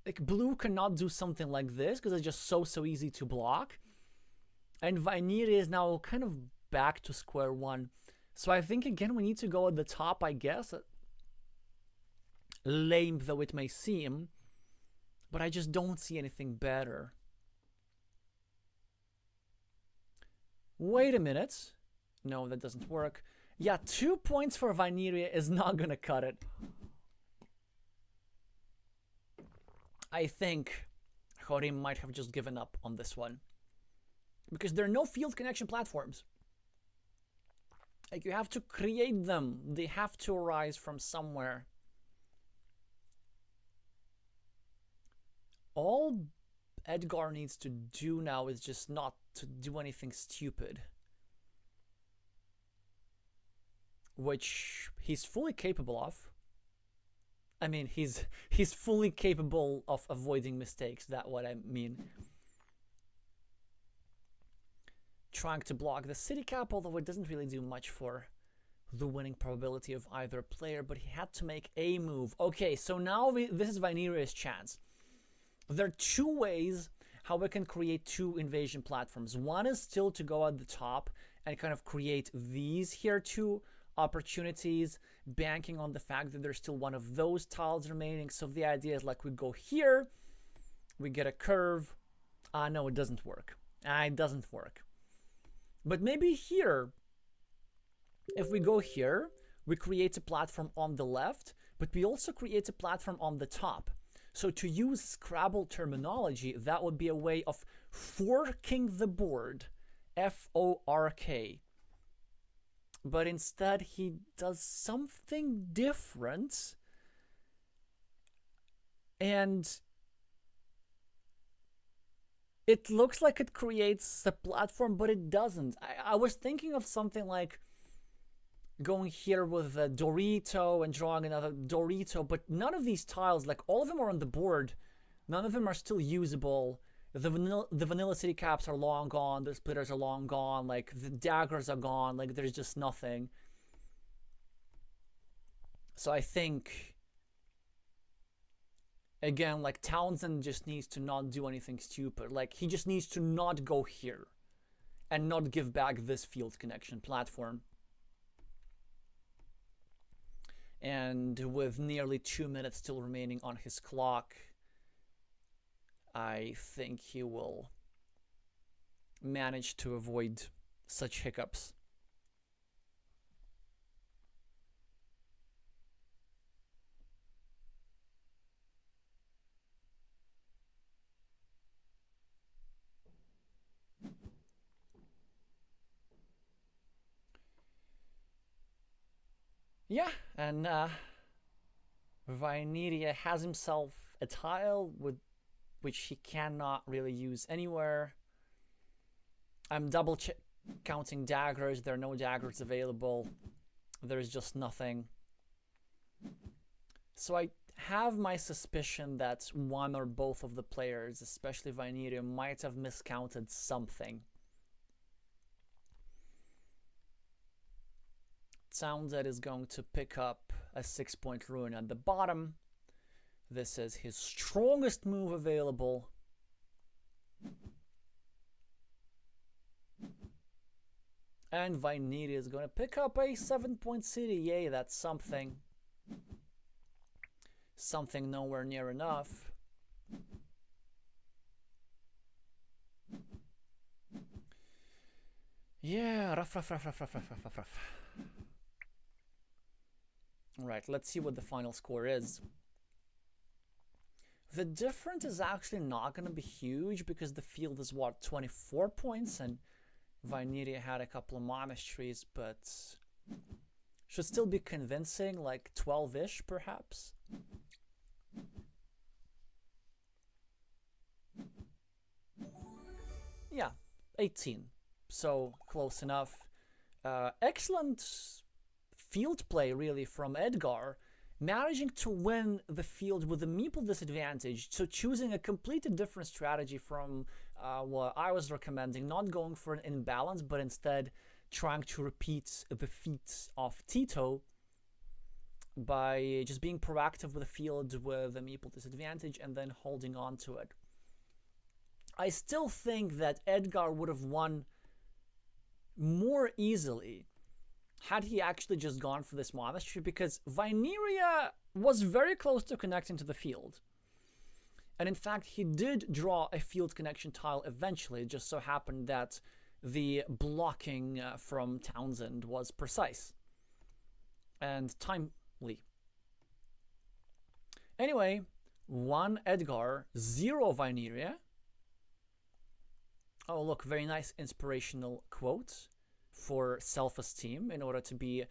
like blue cannot do something like this, because it's just so easy to block. And Vainiria is now kind of back to square one. So I think again we need to go at the top, I guess. Lame though it may seem, but I just don't see anything better. Wait a minute. No, that doesn't work. Yeah, 2 points for Vainiria is not gonna cut it. I think Jorim might have just given up on this one, because there are no field connection platforms. Like, you have to create them. They have to arise from somewhere. All Edgar needs to do now is just not to do anything stupid. Which he's fully capable of. I mean, he's fully capable of avoiding mistakes, that's what I mean. Trying to block the city cap, although it doesn't really do much for the winning probability of either player, but he had to make a move. Okay, so now this is Vainiria's chance. There are two ways how we can create two invasion platforms. One is still to go at the top and kind of create these here two opportunities, banking on the fact that there's still one of those tiles remaining. So the idea is like we go here, we get a curve. No, it doesn't work. It doesn't work. But maybe here, if we go here, we create a platform on the left, but we also create a platform on the top. So to use Scrabble terminology, that would be a way of forking the board, F-O-R-K. But instead, he does something different. And it looks like it creates a platform, but it doesn't. I was thinking of something like going here with a Dorito and drawing another Dorito, but none of these tiles, like all of them are on the board. None of them are still usable. The vanilla city caps are long gone. The splitters are long gone. Like the daggers are gone. Like there's just nothing. So I think, again, like Townsend just needs to not do anything stupid. Like he just needs to not go here and not give back this field connection platform. And with nearly 2 minutes still remaining on his clock, I think he will manage to avoid such hiccups. Yeah, and Vainiria has himself a tile with which he cannot really use anywhere. I'm double counting daggers. There are no daggers available. There's just nothing. So I have my suspicion that one or both of the players, especially Vainiria, might have miscounted something. Townsend is going to pick up a 6-point ruin at the bottom. This is his strongest move available. And Vainiria is going to pick up a 7-point city. Yay, that's something. Something nowhere near enough. Yeah, rough. Right, let's see what the final score is. The difference is actually not going to be huge because the field is, what, 24 points, and Vainiria had a couple of monasteries, but should still be convincing, like 12-ish perhaps. Yeah, 18, so close enough. Excellent field play, really, from Edgar, managing to win the field with a meeple disadvantage, so choosing a completely different strategy from what I was recommending, not going for an imbalance, but instead trying to repeat the feats of Tito by just being proactive with the field with a meeple disadvantage and then holding on to it. I still think that Edgar would have won more easily had he actually just gone for this monastery, because Vainiria was very close to connecting to the field. And in fact, he did draw a field connection tile eventually. It just so happened that the blocking from Townsend was precise and timely. Anyway, 1 Edgar, 0 Vainiria. Oh, look, very nice inspirational quote for self-esteem in order to be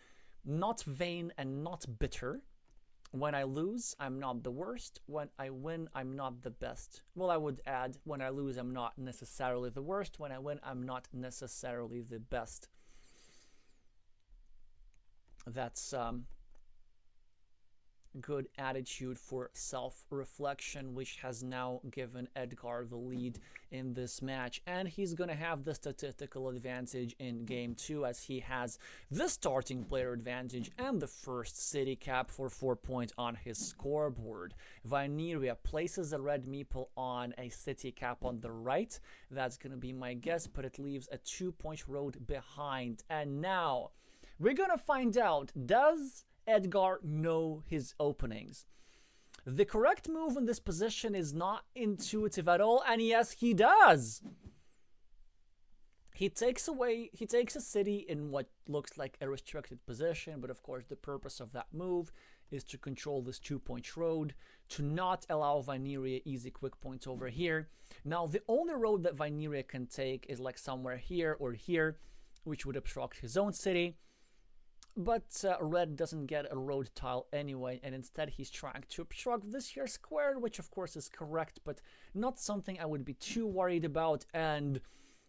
not vain and not bitter. When I lose, I'm not the worst. When I win, I'm not the best. Well, I would add, when I lose, I'm not necessarily the worst. When I win, I'm not necessarily the best. That's good attitude for self-reflection, which has now given Edgard the lead in this match, and he's gonna have the statistical advantage in game 2 as he has the starting player advantage and the first city cap for 4 points on his scoreboard. Vainiria places a red meeple on a city cap on the right. That's gonna be my guess, but it leaves a 2-point road behind. And now we're gonna find out, does Edgard know his openings? The correct move in this position is not intuitive at all, and yes, he does. He takes a city in what looks like a restricted position, but of course the purpose of that move is to control this 2-point road, to not allow Vainiria easy quick points over here. Now, the only road that Vainiria can take is like somewhere here or here, which would obstruct his own city. But red doesn't get a road tile anyway, and instead he's trying to obstruct this here square, which of course is correct, but not something I would be too worried about. And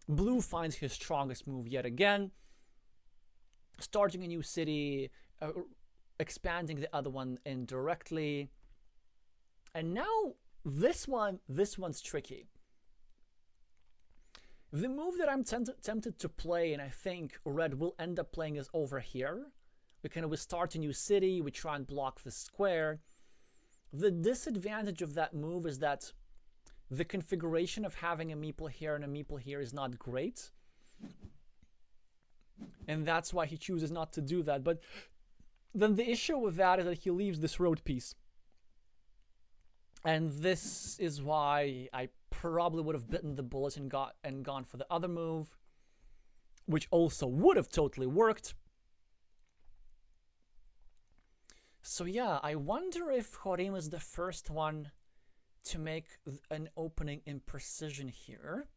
blue finds his strongest move yet again, starting a new city, expanding the other one indirectly. And now this one's tricky. The move that I'm tempted to play, and I think red will end up playing, is over here. We start a new city, we try and block the square. The disadvantage of that move is that the configuration of having a meeple here and a meeple here is not great. And that's why he chooses not to do that. But then the issue with that is that he leaves this road piece. And this is why I probably would have bitten the bullet and gone for the other move, which also would have totally worked. So yeah, I wonder if Jorim is the first one to make an opening in precision here.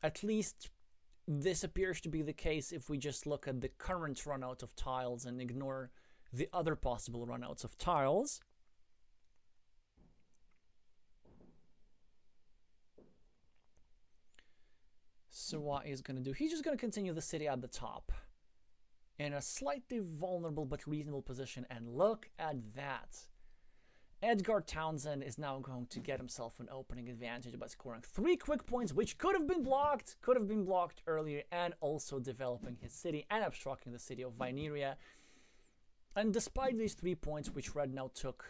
At least this appears to be the case if we just look at the current run out of tiles and ignore the other possible run outs of tiles. So what he's going to do, he's just going to continue the city at the top in a slightly vulnerable but reasonable position, and look at that. Edgard Townsend is now going to get himself an opening advantage by scoring 3 quick points, which could have been blocked earlier, and also developing his city and obstructing the city of Vainiria. And despite these 3 points, which red now took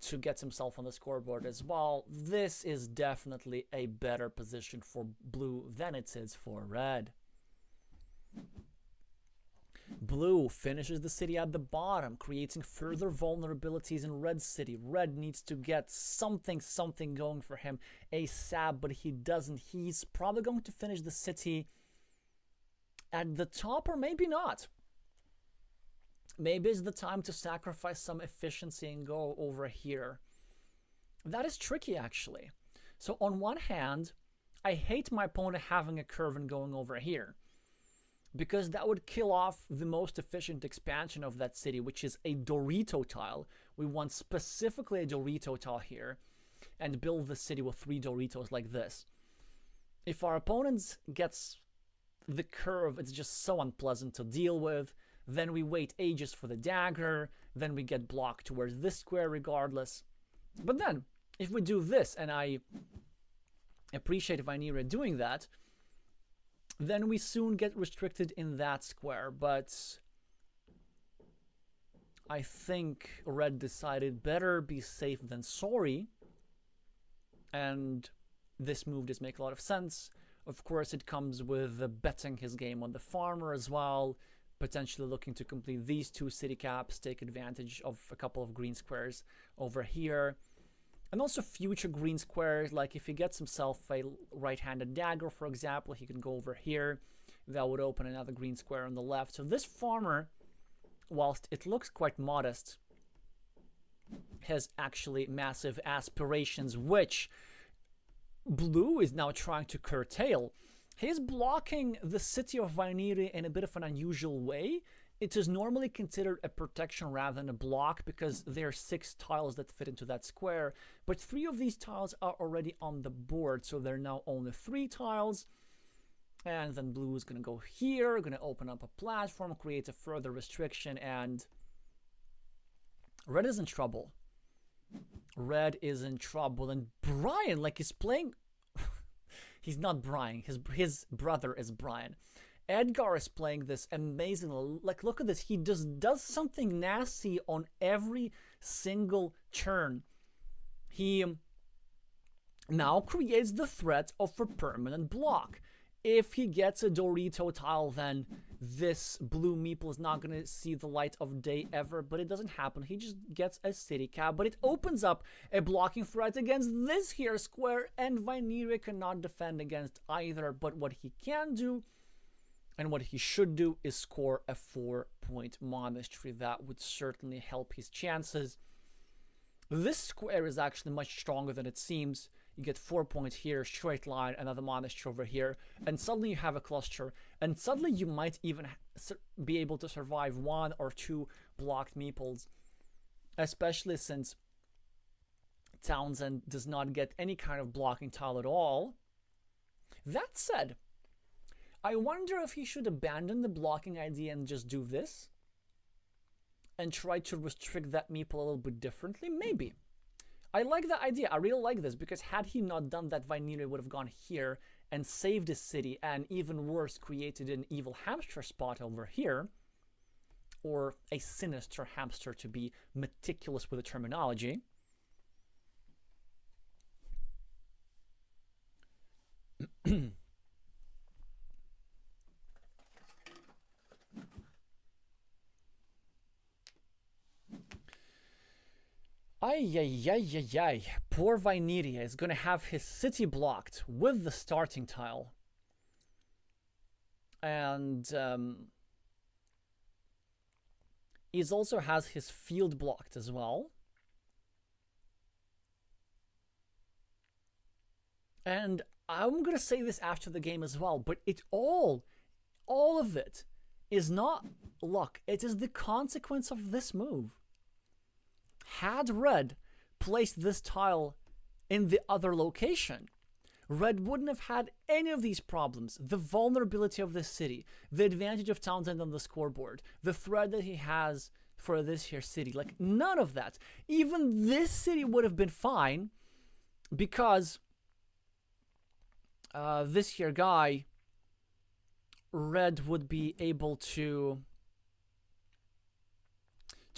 to get himself on the scoreboard as well, this is definitely a better position for blue than it is for red. Blue finishes the city at the bottom, creating further vulnerabilities in red's city. Red needs to get something going for him ASAP, but he doesn't. He's probably going to finish the city at the top, or maybe not. Maybe it's the time to sacrifice some efficiency and go over here. That is tricky, actually. So on one hand, I hate my opponent having a curve and going over here, because that would kill off the most efficient expansion of that city, which is a Dorito tile. We want specifically a Dorito tile here, and build the city with 3 Doritos like this. If our opponent gets the curve, it's just so unpleasant to deal with. Then we wait ages for the dagger, then we get blocked towards this square regardless. But then, if we do this, and I appreciate Vainiria doing that, then we soon get restricted in that square. But I think red decided better be safe than sorry, and this move does make a lot of sense. Of course, it comes with betting his game on the farmer as well, potentially looking to complete these 2 city caps, take advantage of a couple of green squares over here, and also future green squares. Like if he gets himself a right-handed dagger, for example, he can go over here. That would open another green square on the left. So this farmer, whilst it looks quite modest, has actually massive aspirations, which blue is now trying to curtail. He's blocking the city of Vainiria in a bit of an unusual way. It is normally considered a protection rather than a block because there are 6 tiles that fit into that square, but 3 of these tiles are already on the board, so there are now only 3 tiles. And then blue is going to go here, going to open up a platform, create a further restriction, and red is in trouble. Red is in trouble, and Brian, like, he's playing... He's not Brian, his brother is Brian. Edgar is playing this amazing, like, look at this, he just does something nasty on every single turn. He now creates the threat of a permanent block. If he gets a Dorito tile, then this blue meeple is not going to see the light of day ever, but it doesn't happen. He just gets a city cap, but it opens up a blocking threat against this here square, and Vainiria cannot defend against either, but what he can do, and what he should do, is score a 4-point monastery. That would certainly help his chances. This square is actually much stronger than it seems. You get 4 points here, straight line, another monastery over here, and suddenly you have a cluster, and suddenly you might even be able to survive 1 or 2 blocked meeples, especially since Townsend does not get any kind of blocking tile at all. That said, I wonder if he should abandon the blocking idea and just do this, and try to restrict that meeple a little bit differently. Maybe. I like the idea. I really like this, because had he not done that, Vainiria would have gone here and saved his city, and even worse, created an evil hamster spot over here, or a sinister hamster, to be meticulous with the terminology. Ay. Poor Vainiria is going to have his city blocked with the starting tile. And he also has his field blocked as well. And I'm going to say this after the game as well, but it all of it is not luck. It is the consequence of this move. Had red placed this tile in the other location, red wouldn't have had any of these problems. The vulnerability of this city, the advantage of Townsend on the scoreboard, the threat that he has for this here city, like, none of that. Even this city would have been fine, because this here guy, red would be able to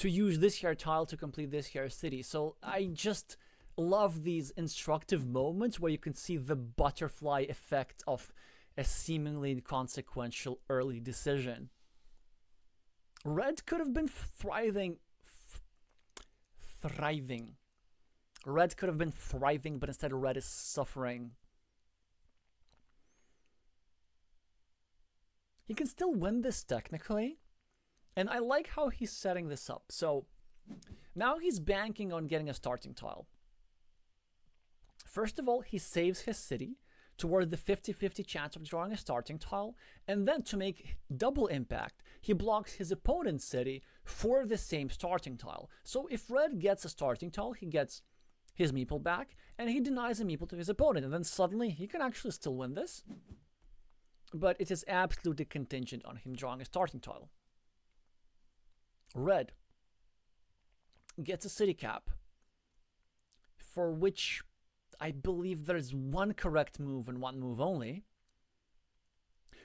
use this here tile to complete this here city. So I just love these instructive moments where you can see the butterfly effect of a seemingly inconsequential early decision. Red could have been thriving. Red could have been thriving, but instead red is suffering. He can still win this technically. And I like how he's setting this up. So now he's banking on getting a starting tile. First of all, he saves his city toward the 50-50 chance of drawing a starting tile. And then to make double impact, he blocks his opponent's city for the same starting tile. So if red gets a starting tile, he gets his meeple back, and he denies a meeple to his opponent. And then suddenly he can actually still win this. But it is absolutely contingent on him drawing a starting tile. Red gets a city cap, for which I believe there's one correct move and one move only.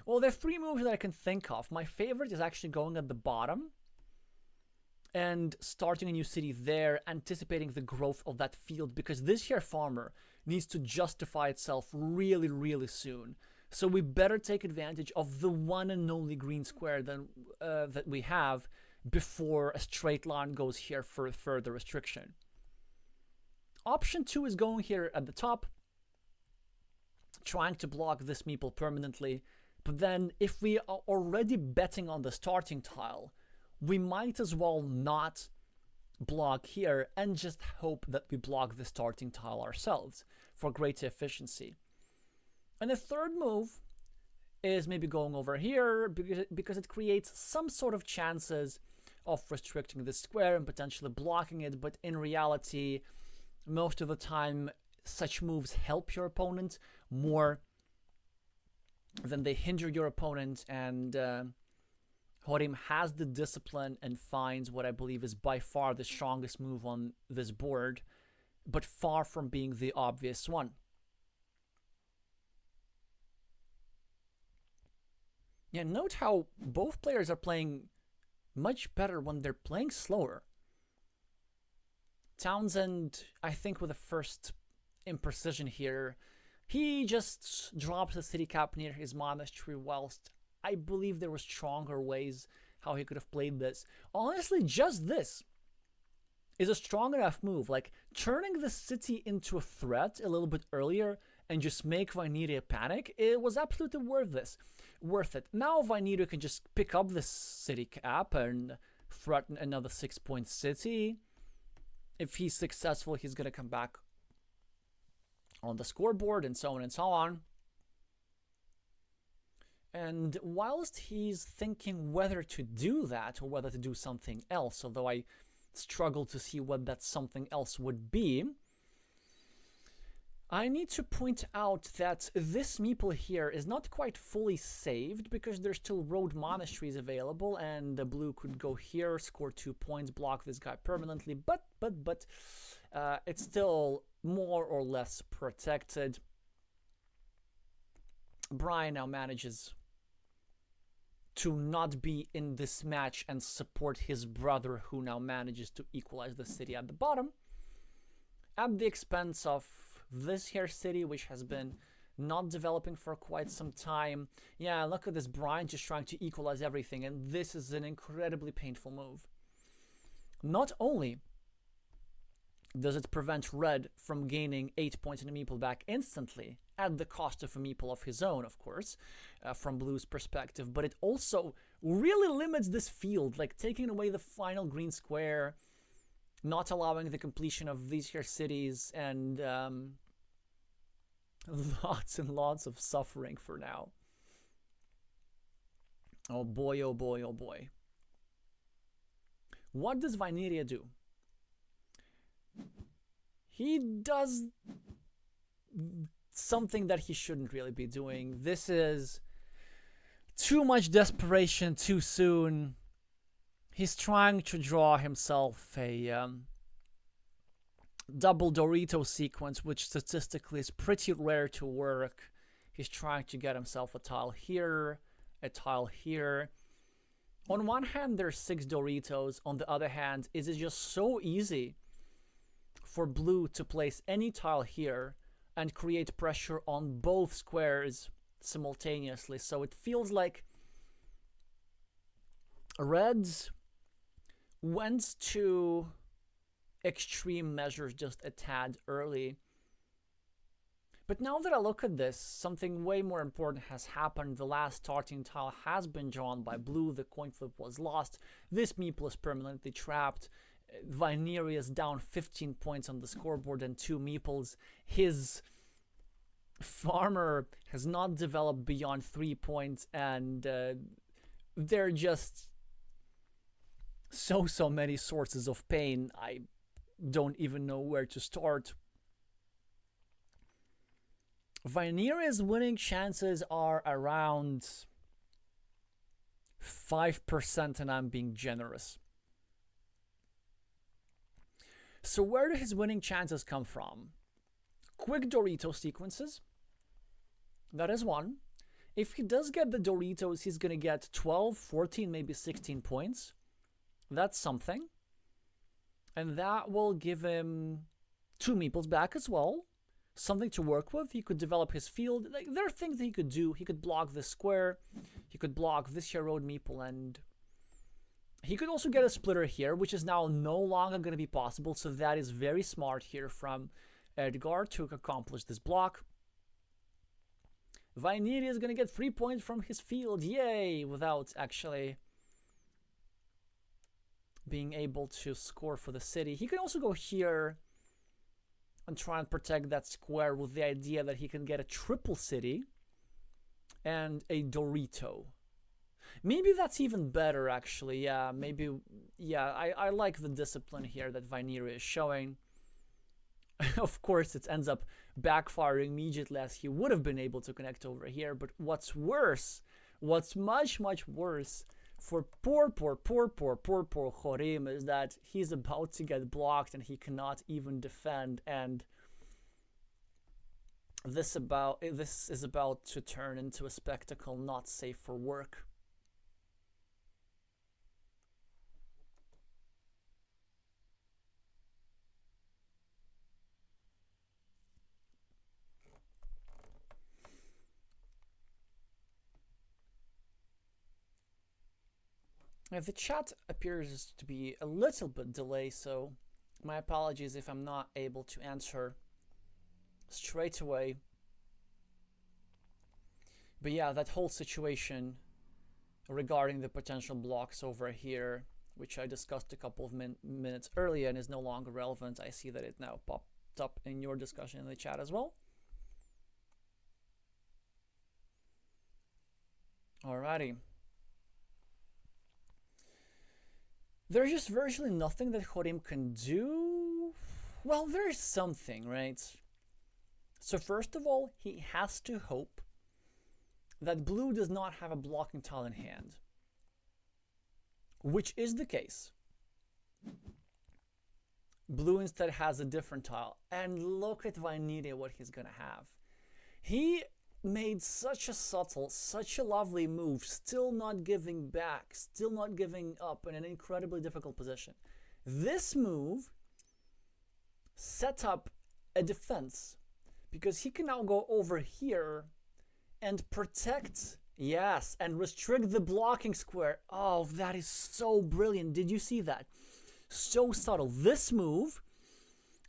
Well, there are 3 moves that I can think of. My favorite is actually going at the bottom and starting a new city there, anticipating the growth of that field, because this here farmer needs to justify itself really, really soon. So we better take advantage of the one and only green square that we have, before a straight line goes here for further restriction. Option 2 is going here at the top, trying to block this meeple permanently, but then if we are already betting on the starting tile, we might as well not block here and just hope that we block the starting tile ourselves for greater efficiency. And the third move is maybe going over here because it creates some sort of chances of restricting the square and potentially blocking it, but in reality, most of the time, such moves help your opponent more than they hinder your opponent, and Jorim has the discipline and finds what I believe is by far the strongest move on this board, but far from being the obvious one. Yeah, note how both players are playing much better when they're playing slower. Townsend, I think with the first imprecision here, he just drops the city cap near his monastery, whilst I believe there were stronger ways how he could have played this. Honestly, just this is a strong enough move. Like, turning the city into a threat a little bit earlier and just make Vainiria panic, it was absolutely worth it. Now Vainiria can just pick up this city cap and threaten another 6-point city. If he's successful, he's going to come back on the scoreboard and so on and so on. And whilst he's thinking whether to do that or whether to do something else, although I struggle to see what that something else would be, I need to point out that this meeple here is not quite fully saved because there's still road monasteries available, and the blue could go here, score 2 points, block this guy permanently, but it's still more or less protected. Brian now manages to not be in this match and support his brother, who now manages to equalize the city at the bottom at the expense of this here city, which has been not developing for quite some time. Yeah, look at this, Brian just trying to equalize everything, and this is an incredibly painful move. Not only does it prevent red from gaining 8 points in a meeple back instantly, at the cost of a meeple of his own, of course, from blue's perspective, but it also really limits this field, like taking away the final green square, not allowing the completion of these here cities, and lots and lots of suffering for now. Oh boy, oh boy, oh boy. What does Vainiria do? He does something that he shouldn't really be doing. This is too much desperation too soon. He's trying to draw himself a double Dorito sequence, which statistically is pretty rare to work. He's trying to get himself a tile here, a tile here. On one hand, there's 6 Doritos. On the other hand, is it just so easy for blue to place any tile here and create pressure on both squares simultaneously. So it feels like reds went to extreme measures just a tad early. But now that I look at this, something way more important has happened. The last starting tile has been drawn by blue. The coin flip was lost. This meeple is permanently trapped. Vainiria is down 15 points on the scoreboard and 2 meeples. His farmer has not developed beyond 3 points, and they're just so many sources of pain. I don't even know where to start. Vainiria's winning chances are around 5%, and I'm being generous. So where do his winning chances come from? Quick Dorito sequences. That is one. If he does get the Doritos, he's going to get 12, 14, maybe 16 points. That's something. And that will give him 2 meeples back as well. Something to work with. He could develop his field. Like, there are things that he could do. He could block this square. He could block this here road meeple, and he could also get a splitter here, which is now no longer going to be possible. So that is very smart here from Edgard to accomplish this block. Vainiria is going to get 3 points from his field. Yay! Without actually being able to score for the city. He can also go here and try and protect that square with the idea that he can get a triple city and a Dorito. Maybe that's even better, actually. Yeah, maybe. Yeah, I like the discipline here that Vainiria is showing. Of course, it ends up backfiring immediately, as he would have been able to connect over here. But what's worse, what's much, much worse for poor Jorim is that he's about to get blocked and he cannot even defend. And this is about to turn into a spectacle not safe for work. The chat appears to be a little bit delayed, so my apologies if I'm not able to answer straight away. But yeah, that whole situation regarding the potential blocks over here, which I discussed a couple of minutes earlier and is no longer relevant. I see that it now popped up in your discussion in the chat as well. Alrighty. There's just virtually nothing that Jorim can do. Well, there's something, right? So first of all, he has to hope that blue does not have a blocking tile in hand, which is the case. Blue instead has a different tile, and look at Vainiria, what he's gonna have. He made such a subtle, such a lovely move, still not giving back, still not giving up in an incredibly difficult position. This move set up a defense because he can now go over here and protect, yes, and restrict the blocking square. Oh, that is so brilliant. Did you see that? So subtle. This move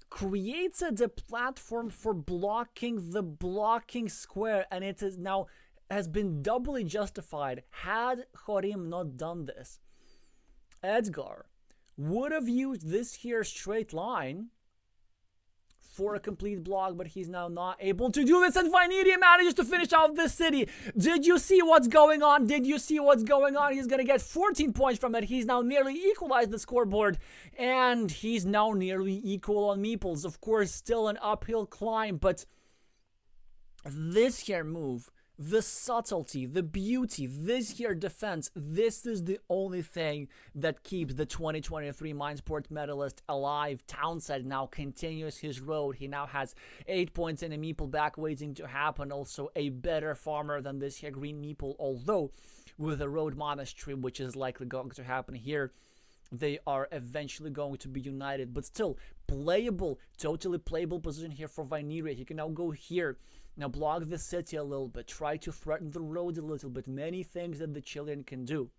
creates a platform for blocking the blocking square, and it is now has been doubly justified. Had Jorim not done this, Edgard would have used this here straight line for a complete block, but he's now not able to do this, and Vainiria manages to finish off this city. Did you see what's going on? Did you see what's going on? He's gonna get 14 points from it. He's now nearly equalized the scoreboard, and he's now nearly equal on meeples. Of course, still an uphill climb, but this here move, the subtlety, the beauty, this here defense, this is the only thing that keeps the 2023 Mindsport medalist alive. Townsend now continues his road. He now has 8 points in a meeple back waiting to happen. Also a better farmer than this here green meeple, although with a road monastery, which is likely going to happen here, they are eventually going to be united. But still, playable, totally playable position here for Vainiria. He can now go here. Now block the city a little bit, try to threaten the road a little bit, many things that the Chilean can do.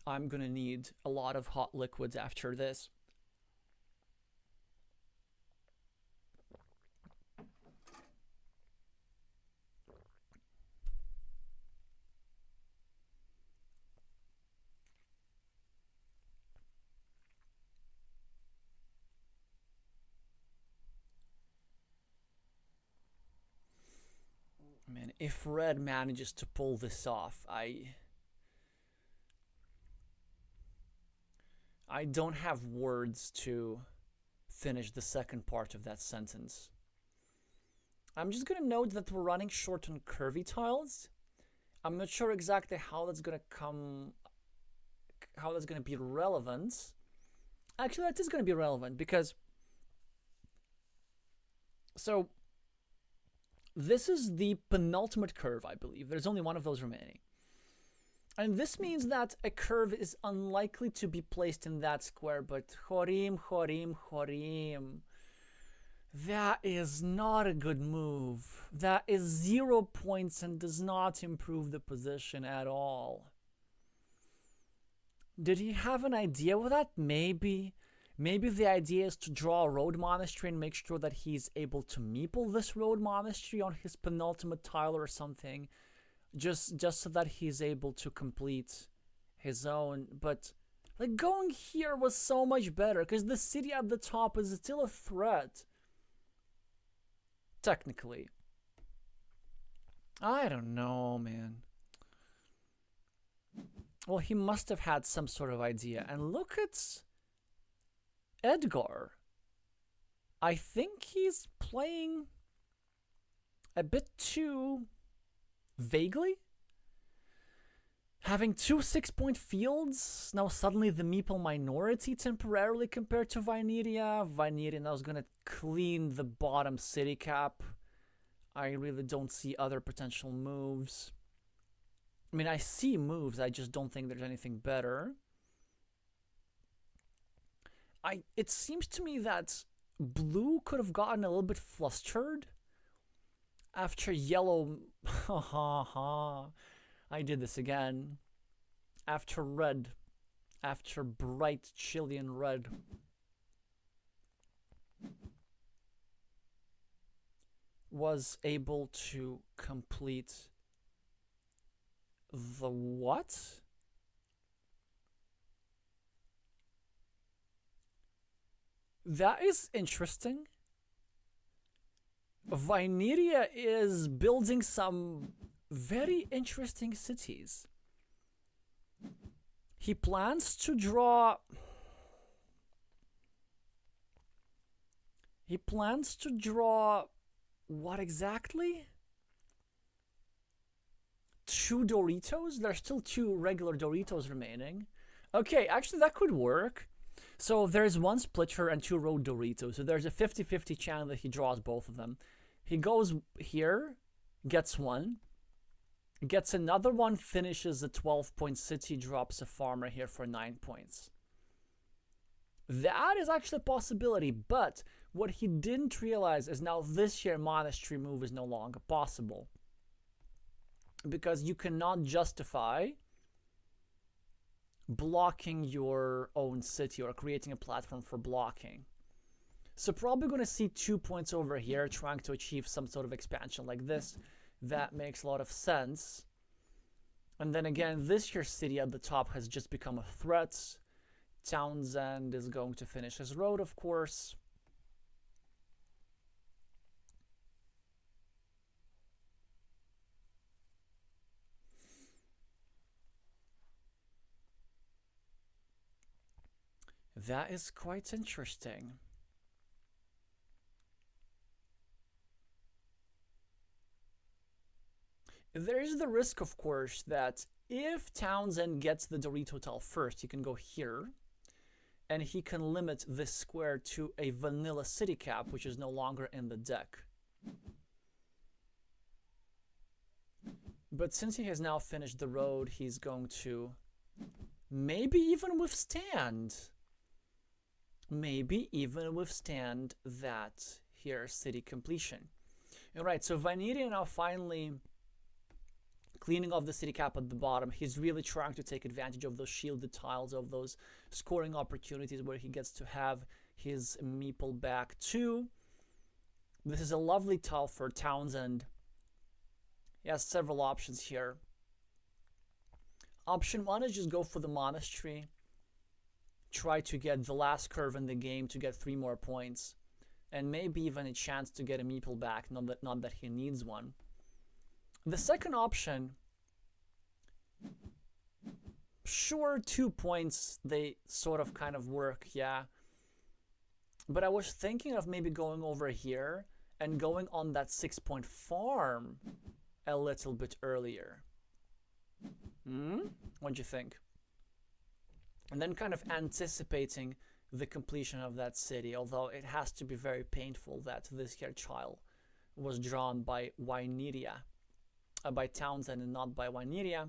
I'm gonna need a lot of hot liquids after this. Man, if red manages to pull this off, I don't have words to finish the second part of that sentence. I'm just gonna note that we're running short on curvy tiles. I'm not sure exactly how that's gonna be relevant. Actually, that is gonna be relevant because so this is the penultimate curve, I believe. There's only one of those remaining. And this means that a curve is unlikely to be placed in that square, but Jorim. That is not a good move. That is 0 points and does not improve the position at all. Did he have an idea with that? Maybe. Maybe the idea is to draw a road monastery and make sure that he's able to meeple this road monastery on his penultimate tile or something. Just so that he's able to complete his own. But Like, going here was so much better, because the city at the top is still a threat. Technically. I don't know, man. Well, he must have had some sort of idea. And look at Edgar. I think he's playing a bit too vaguely. Having two 6-point fields, now suddenly the meeple minority temporarily compared to Vainiria. Vainiria now is going to clean the bottom city cap. I really don't see other potential moves. I mean, I see moves, I just don't think there's anything better. It seems to me that blue could have gotten a little bit flustered after yellow. I did this again. After red, after bright Chilean red, was able to complete the what? That is interesting. Vainiria is building some very interesting cities. He plans to draw... He plans to draw... What exactly? 2 Doritos? There's still 2 regular Doritos remaining. Okay, actually that could work. So there's 1 splitter and 2 road Doritos. So there's a 50-50 chance that he draws both of them. He goes here, gets 1. Gets another 1, finishes a 12-point city, drops a farmer here for 9 points. That is actually a possibility, but what he didn't realize is now this here monastery move is no longer possible. Because you cannot justify blocking your own city or creating a platform for blocking. So probably going to see 2 points over here trying to achieve some sort of expansion like this. That makes a lot of sense. And then again, this here city at the top has just become a threat. Townsend is going to finish his road, of course. That is quite interesting. There is the risk, of course, that if Townsend gets the Dorito tile first, he can go here, and he can limit this square to a vanilla city cap, which is no longer in the deck. But since he has now finished the road, he's going to maybe even withstand. Maybe even withstand that here city completion. Alright, so Vainiria now finally cleaning off the city cap at the bottom. He's really trying to take advantage of those shielded tiles, of those scoring opportunities where he gets to have his meeple back too. This is a lovely tile for Townsend. He has several options here. Option 1 is just go for the monastery. Try to get the last curve in the game to get 3 more points. And maybe even a chance to get a meeple back, not that he needs one. The second option, sure, 2 points, they sort of kind of work, yeah. But I was thinking of maybe going over here and going on that 6-point farm a little bit earlier. What do you think? And then kind of anticipating the completion of that city, although it has to be very painful that this here child was drawn by Vainiria. By Townsend and not by Vainiria.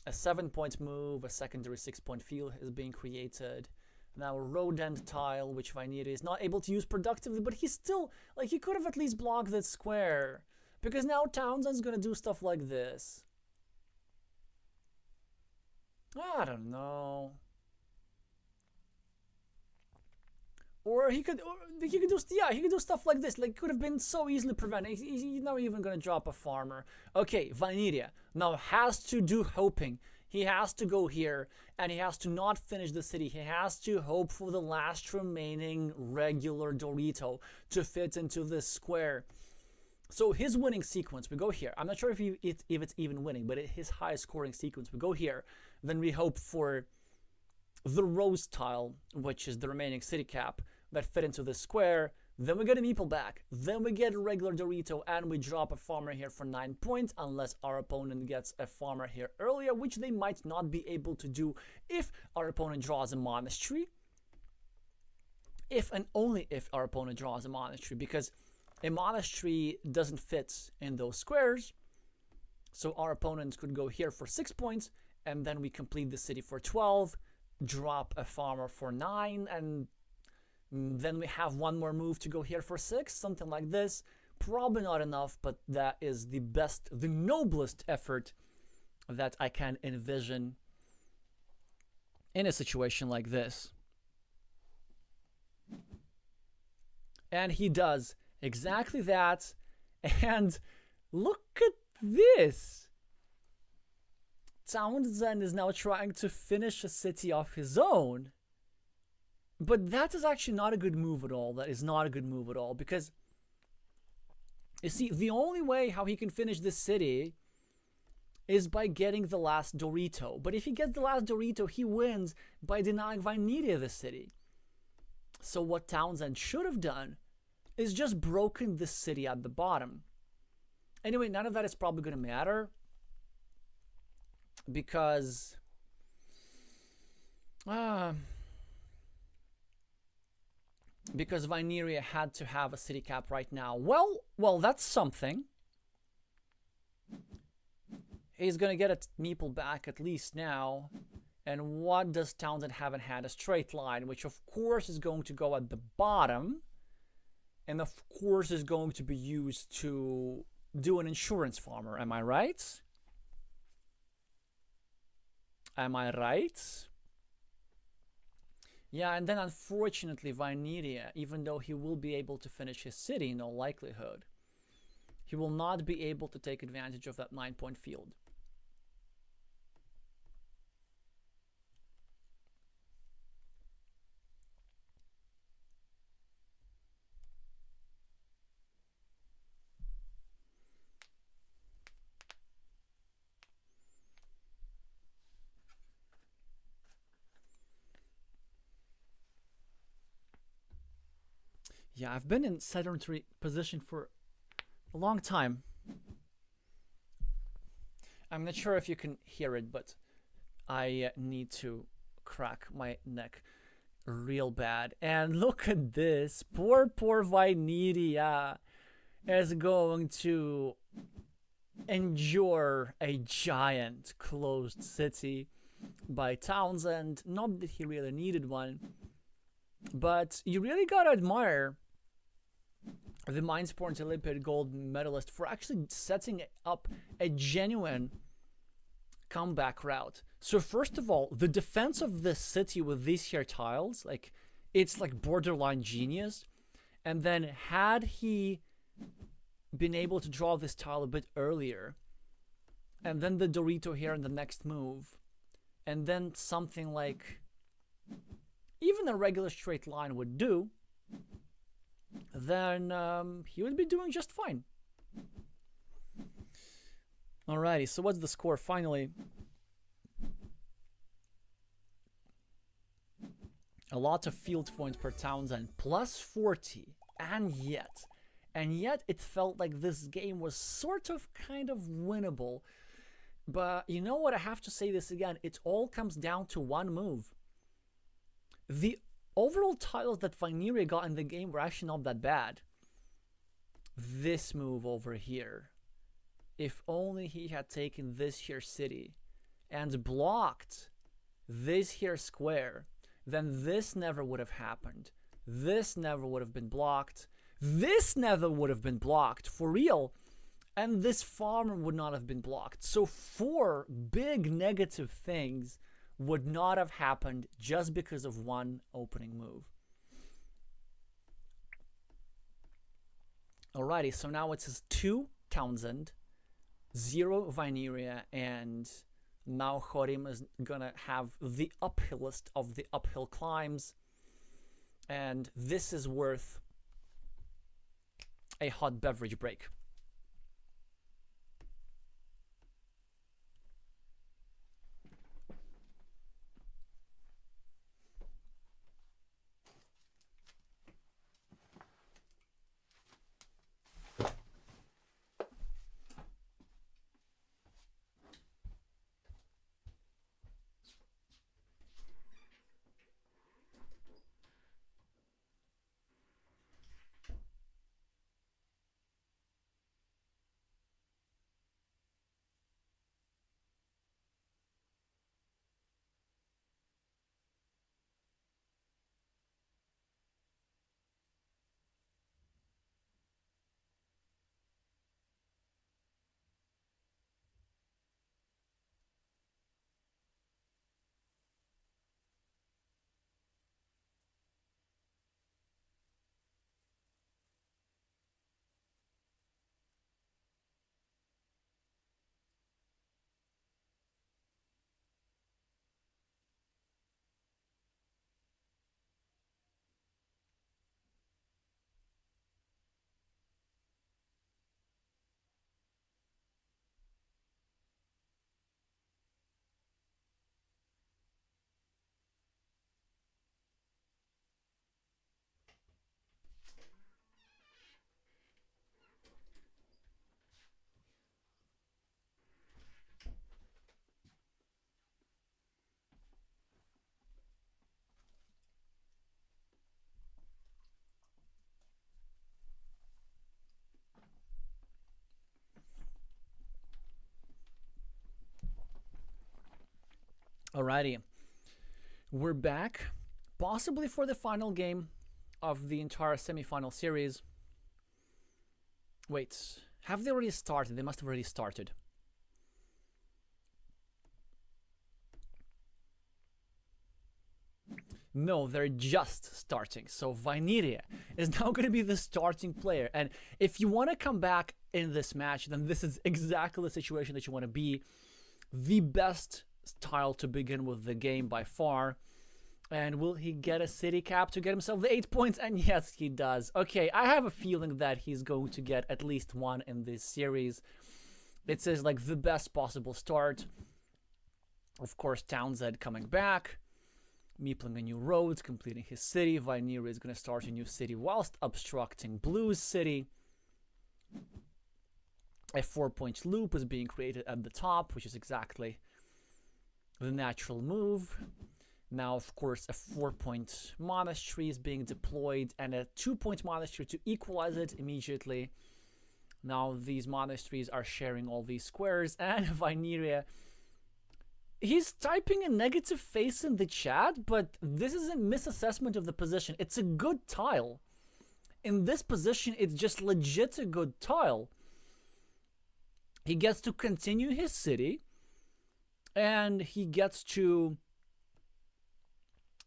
A 7-point move, a secondary 6-point field is being created. Now a rodent tile, which Vainiria is not able to use productively, but he's still, like, he could have at least blocked that square. Because now Townsend's gonna do stuff like this. I don't know. Or he could do stuff like this. Like, it could have been so easily prevented. He's not even gonna drop a farmer. Okay, Vainiria now has to do hoping. He has to go here, and he has to not finish the city. He has to hope for the last remaining regular Dorito to fit into this square. So his winning sequence, we go here. I'm not sure if it's even winning, but his highest scoring sequence, we go here. Then we hope for the rose tile, which is the remaining city cap that fit into this square. Then we get a meeple back. Then we get a regular Dorito, and we drop a farmer here for 9 points, unless our opponent gets a farmer here earlier, which they might not be able to do if our opponent draws a monastery. If and only if our opponent draws a monastery, because a monastery doesn't fit in those squares. So our opponent could go here for 6 points, and then we complete the city for 12, drop a farmer for 9, and then we have one more move to go here for 6, something like this. Probably not enough, but that is the best, the noblest effort that I can envision in a situation like this. And he does exactly that. And look at this. Townsend is now trying to finish a city of his own. But that is actually not a good move at all. That is not a good move at all. Because, you see, the only way how he can finish this city is by getting the last Dorito. But if he gets the last Dorito, he wins by denying Vainiria the city. So what Townsend should have done is just broken this city at the bottom. Anyway, none of that is probably going to matter. Because Vainiria had to have a city cap right now. Well, that's something. He's gonna get a meeple back at least now. And what does Townsend haven't had? A straight line, which of course is going to go at the bottom. And of course is going to be used to do an insurance farmer. Am I right? Am I right? Yeah, and then unfortunately Vainiria, even though he will be able to finish his city in all likelihood, he will not be able to take advantage of that 9-point field. Yeah, I've been in sedentary position for a long time. I'm not sure if you can hear it, but I need to crack my neck real bad. And look at this. Poor Vainiria is going to endure a giant closed city by Townsend. Not that he really needed one, but you really gotta admire the Mindsports Olympiad gold medalist for actually setting up a genuine comeback route. So first of all, the defense of this city with these here tiles, like, it's like borderline genius. And then had he been able to draw this tile a bit earlier, and then the Dorito here in the next move, and then something like even a regular straight line would do, then he would be doing just fine. Alrighty, so what's the score finally? A lot of field points per Townsend, plus 40, and yet it felt like this game was sort of kind of winnable. But you know what, I have to say this again, it all comes down to one move. The overall tiles that Vainiria got in the game were actually not that bad. This move over here, if only he had taken this here city and blocked this here square, then this never would have happened. This never would have been blocked. This never would have been blocked, for real. And this farmer would not have been blocked. So 4 big negative things would not have happened just because of one opening move. Alrighty, so now it says 2 Townsend, 0 Vainiria, and Now Jorim is gonna have the uphillest of the uphill climbs, and this is worth a hot beverage break. Alrighty, we're back, possibly for the final game of the entire semi-final series. Wait, have they already started? They must have already started. No, they're just starting. So Vainiria is now going to be the starting player. And if you want to come back in this match, then this is exactly the situation that you want to be. The best tile to begin with the game by far. And will he get a city cap to get himself the 8 points? And yes, he does. Okay, I have a feeling that he's going to get at least one in this series. It says like the best possible start. Of course, Townsend coming back. Meepling a new road, completing his city. Vainiria is going to start a new city whilst obstructing Blue's city. A 4-point loop is being created at the top, which is exactly the natural move. Now, of course, a 4-point monastery is being deployed and a 2-point monastery to equalize it immediately. Now, these monasteries are sharing all these squares, and Vainiria, he's typing a negative face in the chat, but this is a misassessment of the position. It's a good tile. In this position, it's just legit a good tile. He gets to continue his city, and he gets to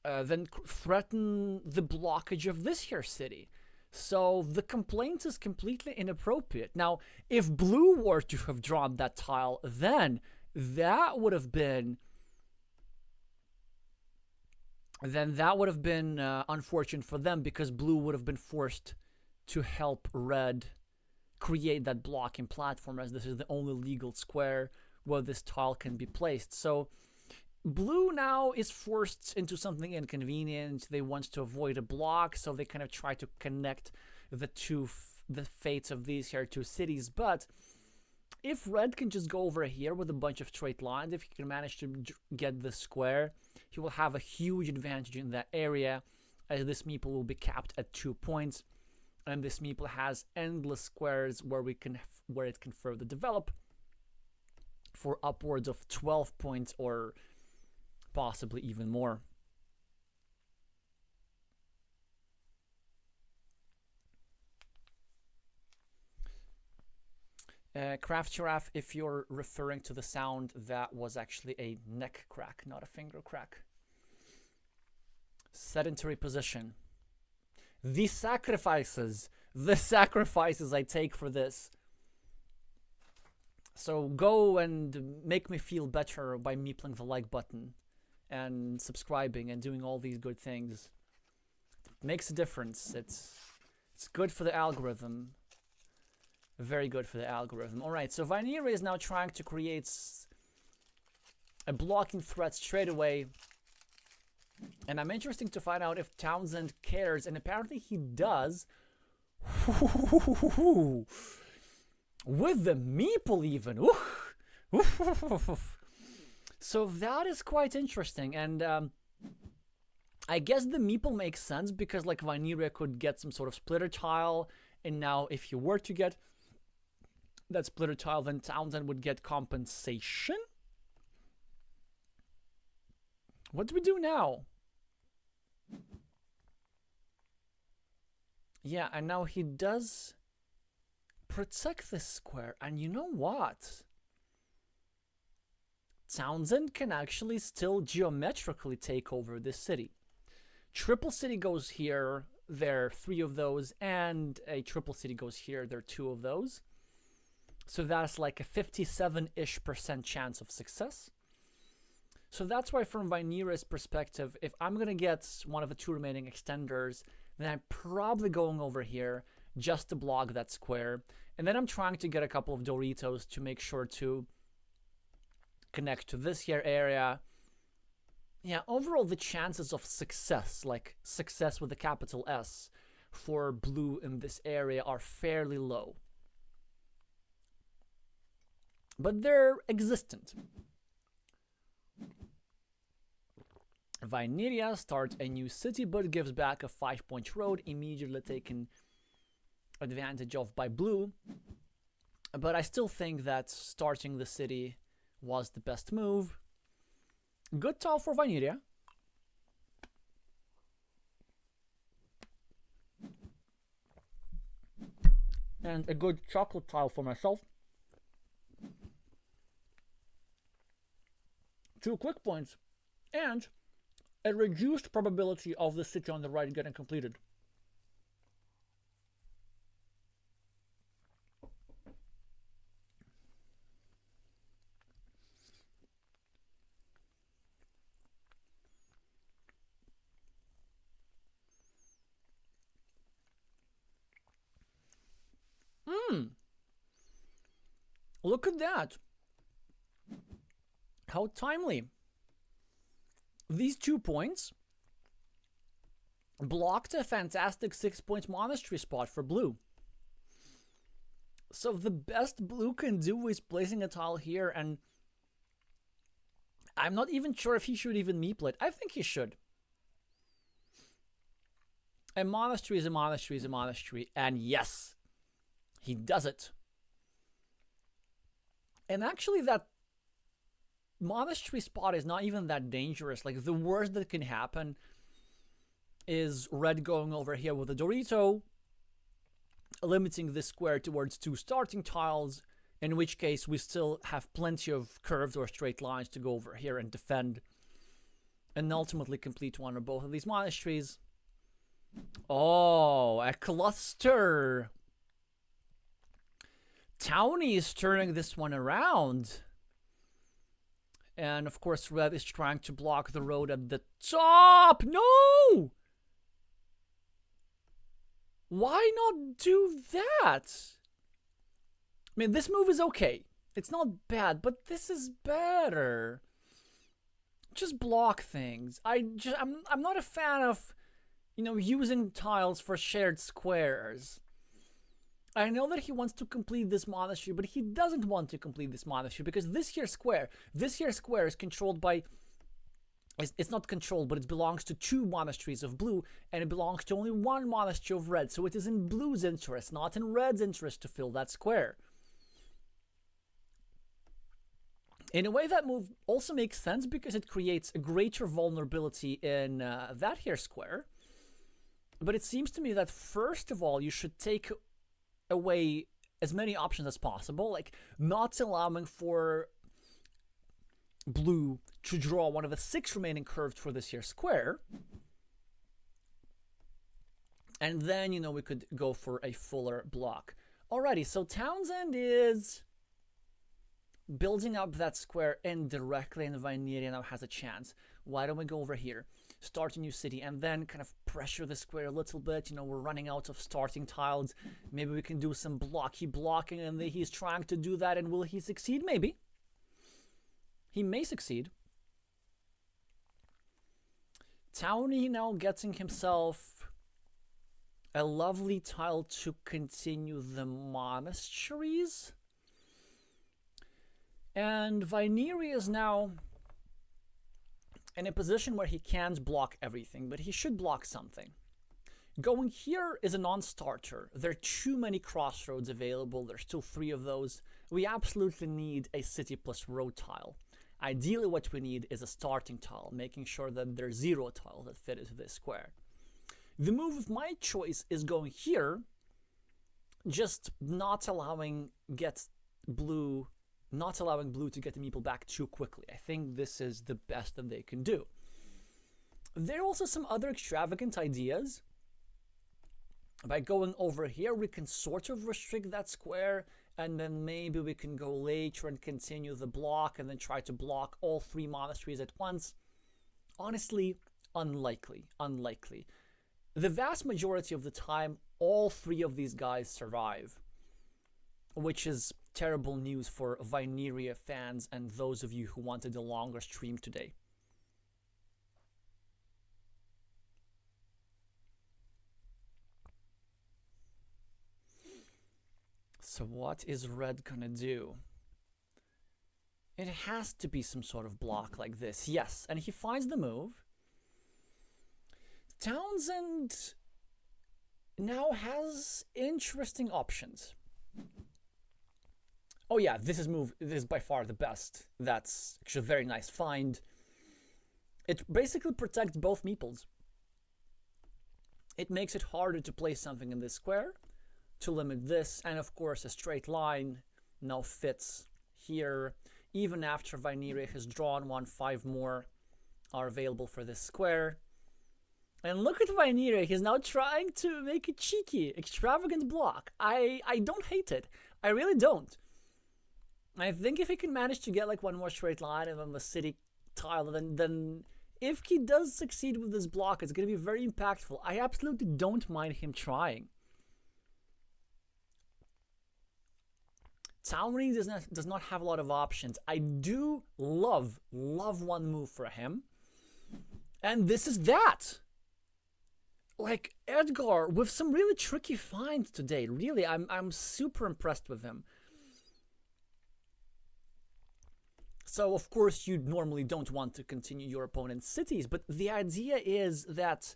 then threaten the blockage of this here city. So the complaint is completely inappropriate. Now, if Blue were to have drawn that tile, then that would have been unfortunate for them, because Blue would have been forced to help Red create that blocking platform, as this is the only legal square where this tile can be placed. So Blue now is forced into something inconvenient. They want to avoid a block, so they kind of try to connect the fates of these here two cities. But if Red can just go over here with a bunch of straight lines, if he can manage to get the square, he will have a huge advantage in that area, as this meeple will be capped at 2 points, and this meeple has endless squares where it can further develop for upwards of 12 points or possibly even more. Craft Giraffe, if you're referring to the sound, that was actually a neck crack, not a finger crack. Sedentary position. The sacrifices I take for this. So go and make me feel better by meepling the like button and subscribing and doing all these good things. It makes a difference. It's good for the algorithm. Very good for the algorithm. Alright, so Vainiria is now trying to create a blocking threat straight away. And I'm interested to find out if Townsend cares, and apparently he does. With the meeple even. So that is quite interesting, and I guess the meeple makes sense because like Vainiria could get some sort of splitter tile, and now if you were to get that splitter tile, then Townsend would get compensation. What do we do now? Yeah, and now he does protect this square, and you know what? Townsend can actually still geometrically take over this city. Triple city goes here, there are 3 of those, and a triple city goes here, there are 2 of those. So that's like a 57-ish% chance of success. So that's why from Vainiria's perspective, if I'm going to get one of the 2 remaining extenders, then I'm probably going over here just to block that square. And then I'm trying to get a couple of Doritos to make sure to connect to this here area. Yeah, overall the chances of success, like success with a capital S, for blue in this area are fairly low. But they're existent. Vainiria starts a new city, but gives back a 5-point road, immediately taken advantage of by blue. But I still think that starting the city was the best move. Good tile for Vainiria. And a good chocolate tile for myself. 2 quick points. And a reduced probability of the city on the right getting completed. Look at that. How timely. These 2 points blocked a fantastic 6-point monastery spot for blue. So the best blue can do is placing a tile here, and I'm not even sure if he should even meeple it. I think he should. A monastery is a monastery is a monastery, and yes, he does it. And actually that monastery spot is not even that dangerous. Like, the worst that can happen is red going over here with a Dorito, limiting this square towards 2 starting tiles, in which case we still have plenty of curved or straight lines to go over here and defend, and ultimately complete one or both of these monasteries. Oh, a cluster! Townie is turning this one around. And of course, red is trying to block the road at the top. No! Why not do that? I mean, this move is okay. It's not bad, but this is better. Just block things. I'm not a fan of, you know, using tiles for shared squares. I know that he wants to complete this monastery, but he doesn't want to complete this monastery because this here square is controlled by, it's not controlled, but it belongs to 2 monasteries of blue, and it belongs to only 1 monastery of red. So it is in blue's interest, not in red's interest, to fill that square. In a way, that move also makes sense because it creates a greater vulnerability in that here square. But it seems to me that first of all, you should take away as many options as possible, like not allowing for blue to draw one of the 6 remaining curves for this here square. And then, you know, we could go for a fuller block. Alrighty, so Townsend is building up that square indirectly, and Vainiria now has a chance. Why don't we go over here, start a new city, and then kind of pressure the square a little bit? You know, we're running out of starting tiles. Maybe we can do some blocking, and he's trying to do that, and will he succeed? Maybe. He may succeed. Townie now getting himself a lovely tile to continue the monasteries. And Vainiria is now in a position where he can't block everything, but he should block something. Going here is a non-starter. There are too many crossroads available. There's still 3 of those. We absolutely need a city plus road tile. Ideally, what we need is a starting tile, making sure that there's 0 tiles that fit into this square. The move of my choice is going here, just not allowing blue to get the meeple back too quickly. I think this is the best that they can do. There are also some other extravagant ideas. By going over here, we can sort of restrict that square, and then maybe we can go later and continue the block and then try to block all 3 monasteries at once. Honestly, unlikely. The vast majority of the time, all 3 of these guys survive, which is terrible news for Vainiria fans and those of you who wanted a longer stream today. So what is red gonna do? It has to be some sort of block like this. Yes, and he finds the move. Townsend now has interesting options. Oh yeah, this is by far the best. That's actually a very nice find. It basically protects both meeples. It makes it harder to place something in this square, to limit this, and of course a straight line now fits here. Even after Vainiria has drawn 1, 5 more are available for this square. And look at Vainiria, he's now trying to make a cheeky, extravagant block. I don't hate it. I really don't. I think if he can manage to get like 1 more straight line and then the city tile, then if he does succeed with this block, it's going to be very impactful. I absolutely don't mind him trying. Townie does not have a lot of options. I do love one move for him. And this is that. Like Edgar with some really tricky finds today. Really, I'm super impressed with him. So of course you normally don't want to continue your opponent's cities, but the idea is that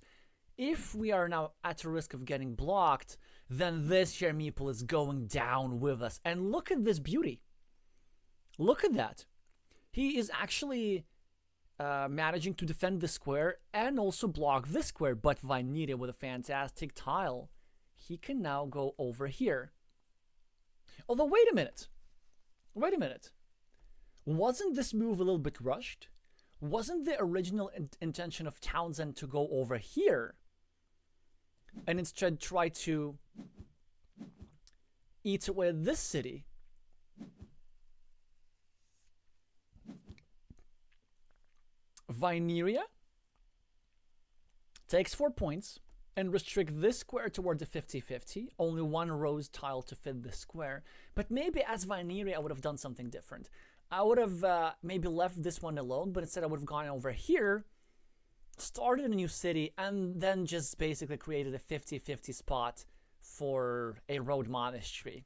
if we are now at a risk of getting blocked, then this here meeple is going down with us. And look at this beauty. Look at that. He is actually managing to defend the square and also block this square, but Vainiria with a fantastic tile. He can now go over here. Although, wait a minute. Wait a minute. Wasn't this move a little bit rushed? Wasn't the original intention of Townsend to go over here and instead try to eat away at this city? Vainiria takes 4 points and restrict this square toward the 50-50. Only 1 rose tile to fit this square. But maybe as Vainiria, I would have done something different. I would have maybe left this one alone, but instead I would have gone over here, started a new city, and then just basically created a 50-50 spot for a road monastery,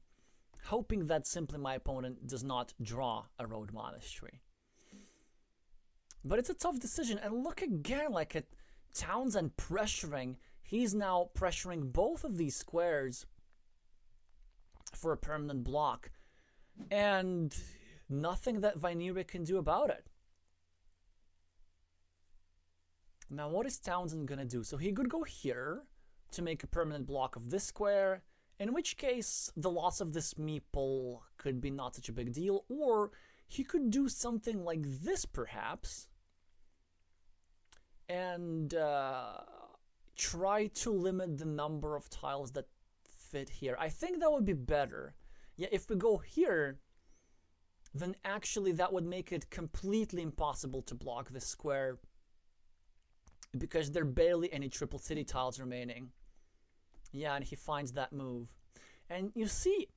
hoping that simply my opponent does not draw a road monastery. But it's a tough decision, and look again like at Townsend pressuring. He's now pressuring both of these squares for a permanent block, and nothing that Vainiria can do about it. Now what is Townsend gonna do? So he could go here to make a permanent block of this square, in which case the loss of this meeple could be not such a big deal, or he could do something like this perhaps, and try to limit the number of tiles that fit here. I think that would be better. Yeah, if we go here, then actually that would make it completely impossible to block this square, because there are barely any triple city tiles remaining. Yeah, and he finds that move. And you see,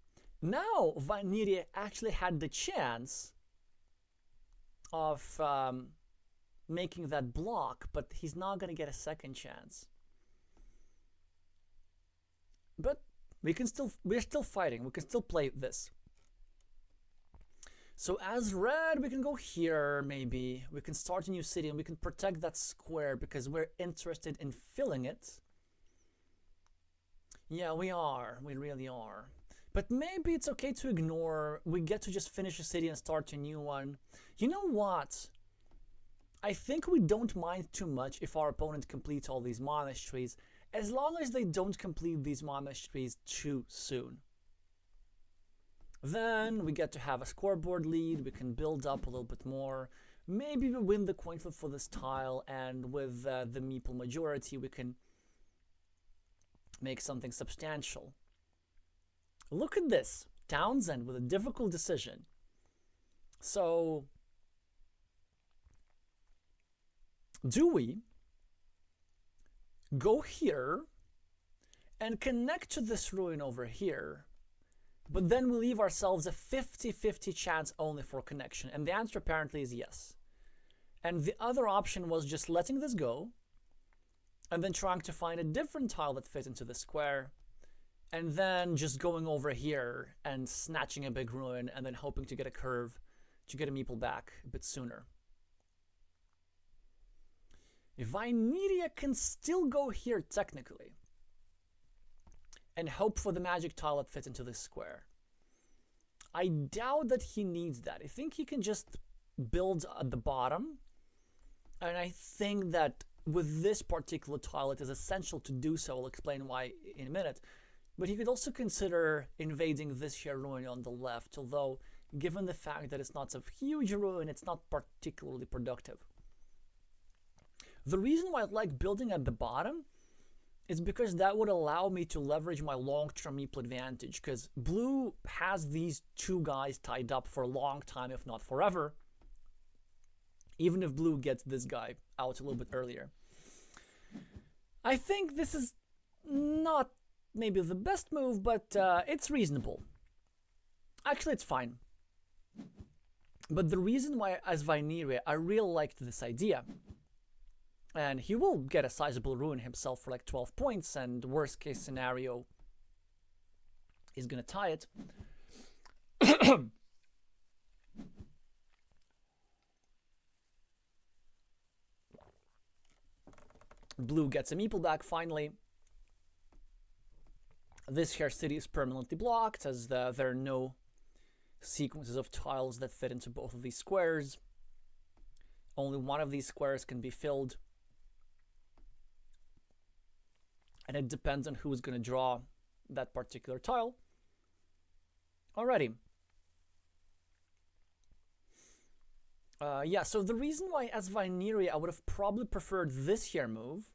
now Vainiria actually had the chance of making that block, but he's not going to get a second chance. But we're still fighting. We can still play this. So as red, we can go here, maybe. We can start a new city and we can protect that square because we're interested in filling it. Yeah, we are. We really are. But maybe it's okay to ignore. We get to just finish a city and start a new one. You know what? I think we don't mind too much if our opponent completes all these monasteries, as long as they don't complete these monasteries too soon. Then we get to have a scoreboard lead, we can build up a little bit more. Maybe we win the coin flip for this tile, and with the meeple majority we can make something substantial. Look at this, Townsend with a difficult decision. So, do we go here and connect to this ruin over here, but then we leave ourselves a 50-50 chance only for connection? And the answer apparently is yes. And the other option was just letting this go and then trying to find a different tile that fits into the square, and then just going over here and snatching a big ruin and then hoping to get a curve to get a meeple back a bit sooner. Vainiria can still go here technically and hope for the magic tile that fits into this square. I doubt that he needs that. I think he can just build at the bottom, and I think that with this particular tile it is essential to do so. I'll explain why in a minute. But he could also consider invading this here ruin on the left, although given the fact that it's not a huge ruin, it's not particularly productive. The reason why I like building at the bottom is because that would allow me to leverage my long-term meeple advantage, because blue has these two guys tied up for a long time, if not forever, even if blue gets this guy out a little bit earlier. I think this is not maybe the best move, but it's reasonable. Actually, it's fine. But the reason why, as Vainiria, I really liked this idea, and he will get a sizable ruin himself for like 12 points, and worst case scenario, he's gonna tie it. Blue gets a meeple back finally. This here city is permanently blocked, as there are no sequences of tiles that fit into both of these squares. Only one of these squares can be filled. And it depends on who's going to draw that particular tile. Alrighty. Yeah, so the reason why as Vainiria I would have probably preferred this here move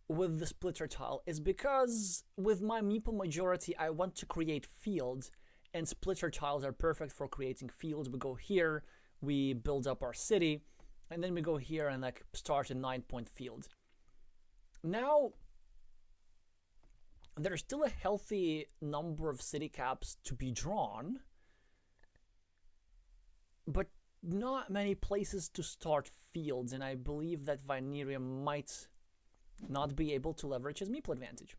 with the splitter tile is because with my meeple majority I want to create fields, and splitter tiles are perfect for creating fields. We go here, we build up our city, and then we go here and like start a 9-point field. Now, there's still a healthy number of city caps to be drawn, but not many places to start fields, and I believe that Vainiria might not be able to leverage his meeple advantage.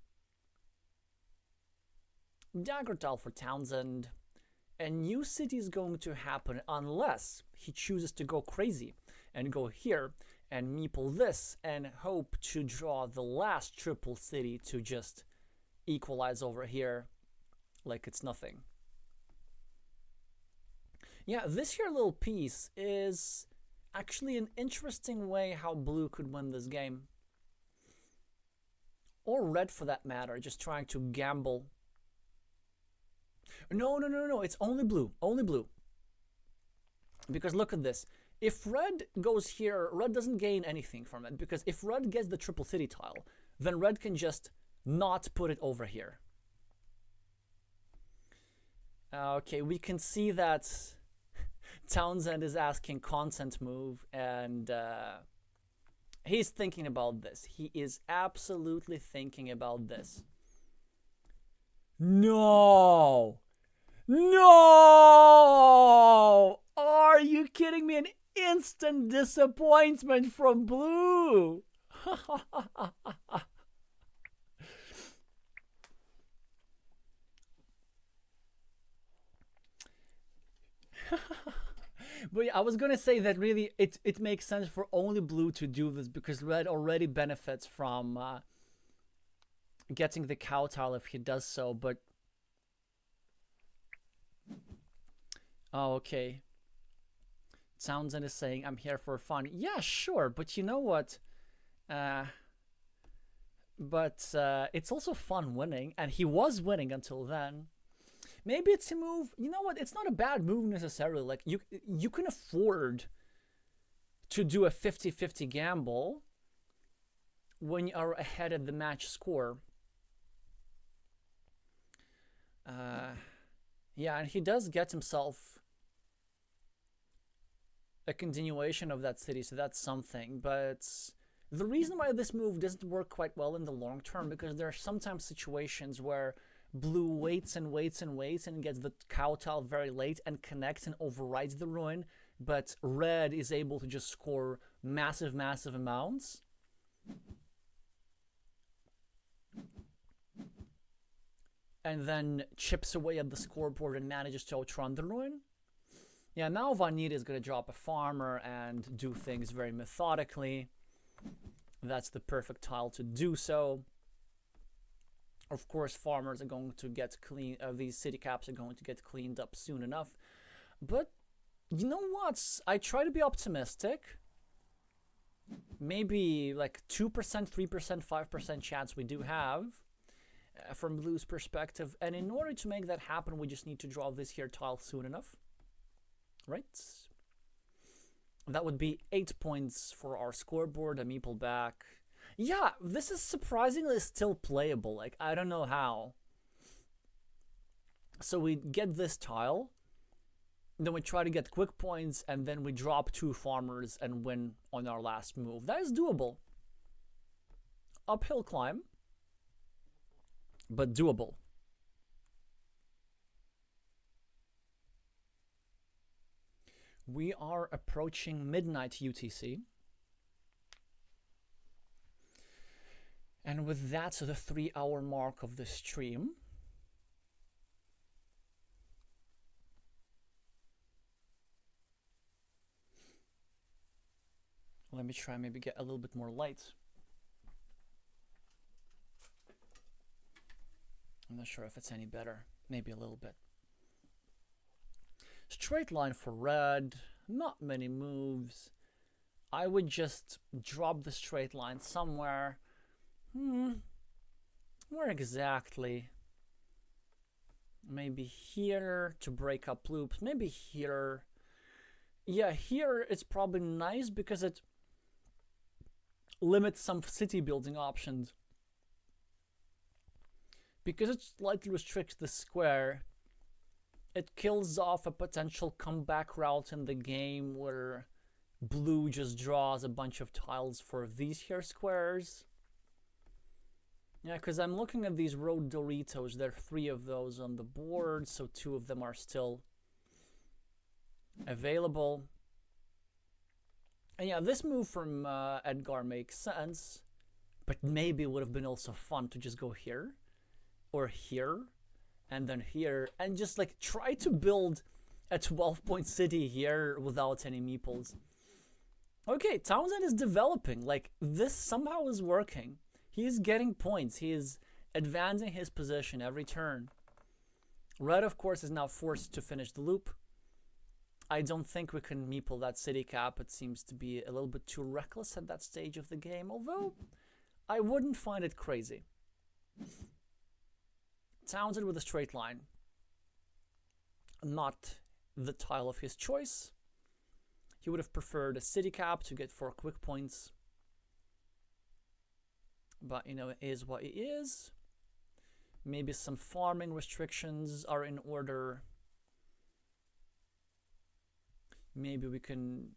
Dagger tile for Townsend. A new city is going to happen unless he chooses to go crazy and go here and meeple this and hope to draw the last triple city to just equalize over here like it's nothing. Yeah, this here little piece is actually an interesting way how blue could win this game. Or red for that matter, just trying to gamble. No, it's only blue, only blue. Because look at this. If red goes here, red doesn't gain anything from it, because if red gets the triple city tile, then red can just not put it over here. Okay, we can see that Townsend is asking content move, and he's thinking about this. He is absolutely thinking about this. No! No! Are you kidding me? An instant disappointment from blue! But yeah, I was gonna say that really it makes sense for only blue to do this because red already benefits from getting the cow tile if he does so, but oh, okay. Townsend is saying I'm here for fun. Yeah, sure, but you know what? It's also fun winning, and he was winning until then. Maybe it's a move. You know what? It's not a bad move necessarily. Like you can afford to do a 50-50 gamble when you are ahead of the match score. Yeah, and he does get himself a continuation of that city, so that's something. But the reason why this move doesn't work quite well in the long term, because there are sometimes situations where blue waits and waits and waits and gets the cow tile very late and connects and overrides the ruin, but red is able to just score massive amounts. And then chips away at the scoreboard and manages to outrun the ruin. Yeah, now Vainiria is going to drop a farmer and do things very methodically. That's the perfect tile to do so. Of course, farmers are going to get clean. These city caps are going to get cleaned up soon enough. But you know what? I try to be optimistic. Maybe like 2%, 3%, 5% chance we do have from blue's perspective. And in order to make that happen, we just need to draw this here tile soon enough. Right? That would be 8 points for our scoreboard. A meeple back. Yeah, this is surprisingly still playable. Like, I don't know how. So we get this tile, then we try to get quick points, and then we drop 2 farmers and win on our last move. That is doable. Uphill climb, but doable. We are approaching midnight UTC. And with that, so the 3-hour mark of the stream. Let me try maybe get a little bit more light. I'm not sure if it's any better. Maybe a little bit. Straight line for red. Not many moves. I would just drop the straight line somewhere. Where exactly? Maybe here to break up loops. Maybe here. Yeah, here it's probably nice because it limits some city building options. Because it slightly restricts the square, it kills off a potential comeback route in the game where blue just draws a bunch of tiles for these here squares. Yeah, because I'm looking at these road Doritos. There are 3 of those on the board, so 2 of them are still available. And yeah, this move from Edgar makes sense, but maybe it would have been also fun to just go here, or here, and then here, and just like try to build a 12-point city here without any meeples. Okay, Townsend is developing. Like, this somehow is working. He is getting points. He is advancing his position every turn. Red, of course, is now forced to finish the loop. I don't think we can meeple that city cap. It seems to be a little bit too reckless at that stage of the game, although I wouldn't find it crazy. Townsend with a straight line. Not the tile of his choice. He would have preferred a city cap to get 4 quick points. But, you know, it is what it is. Maybe some farming restrictions are in order. Maybe we can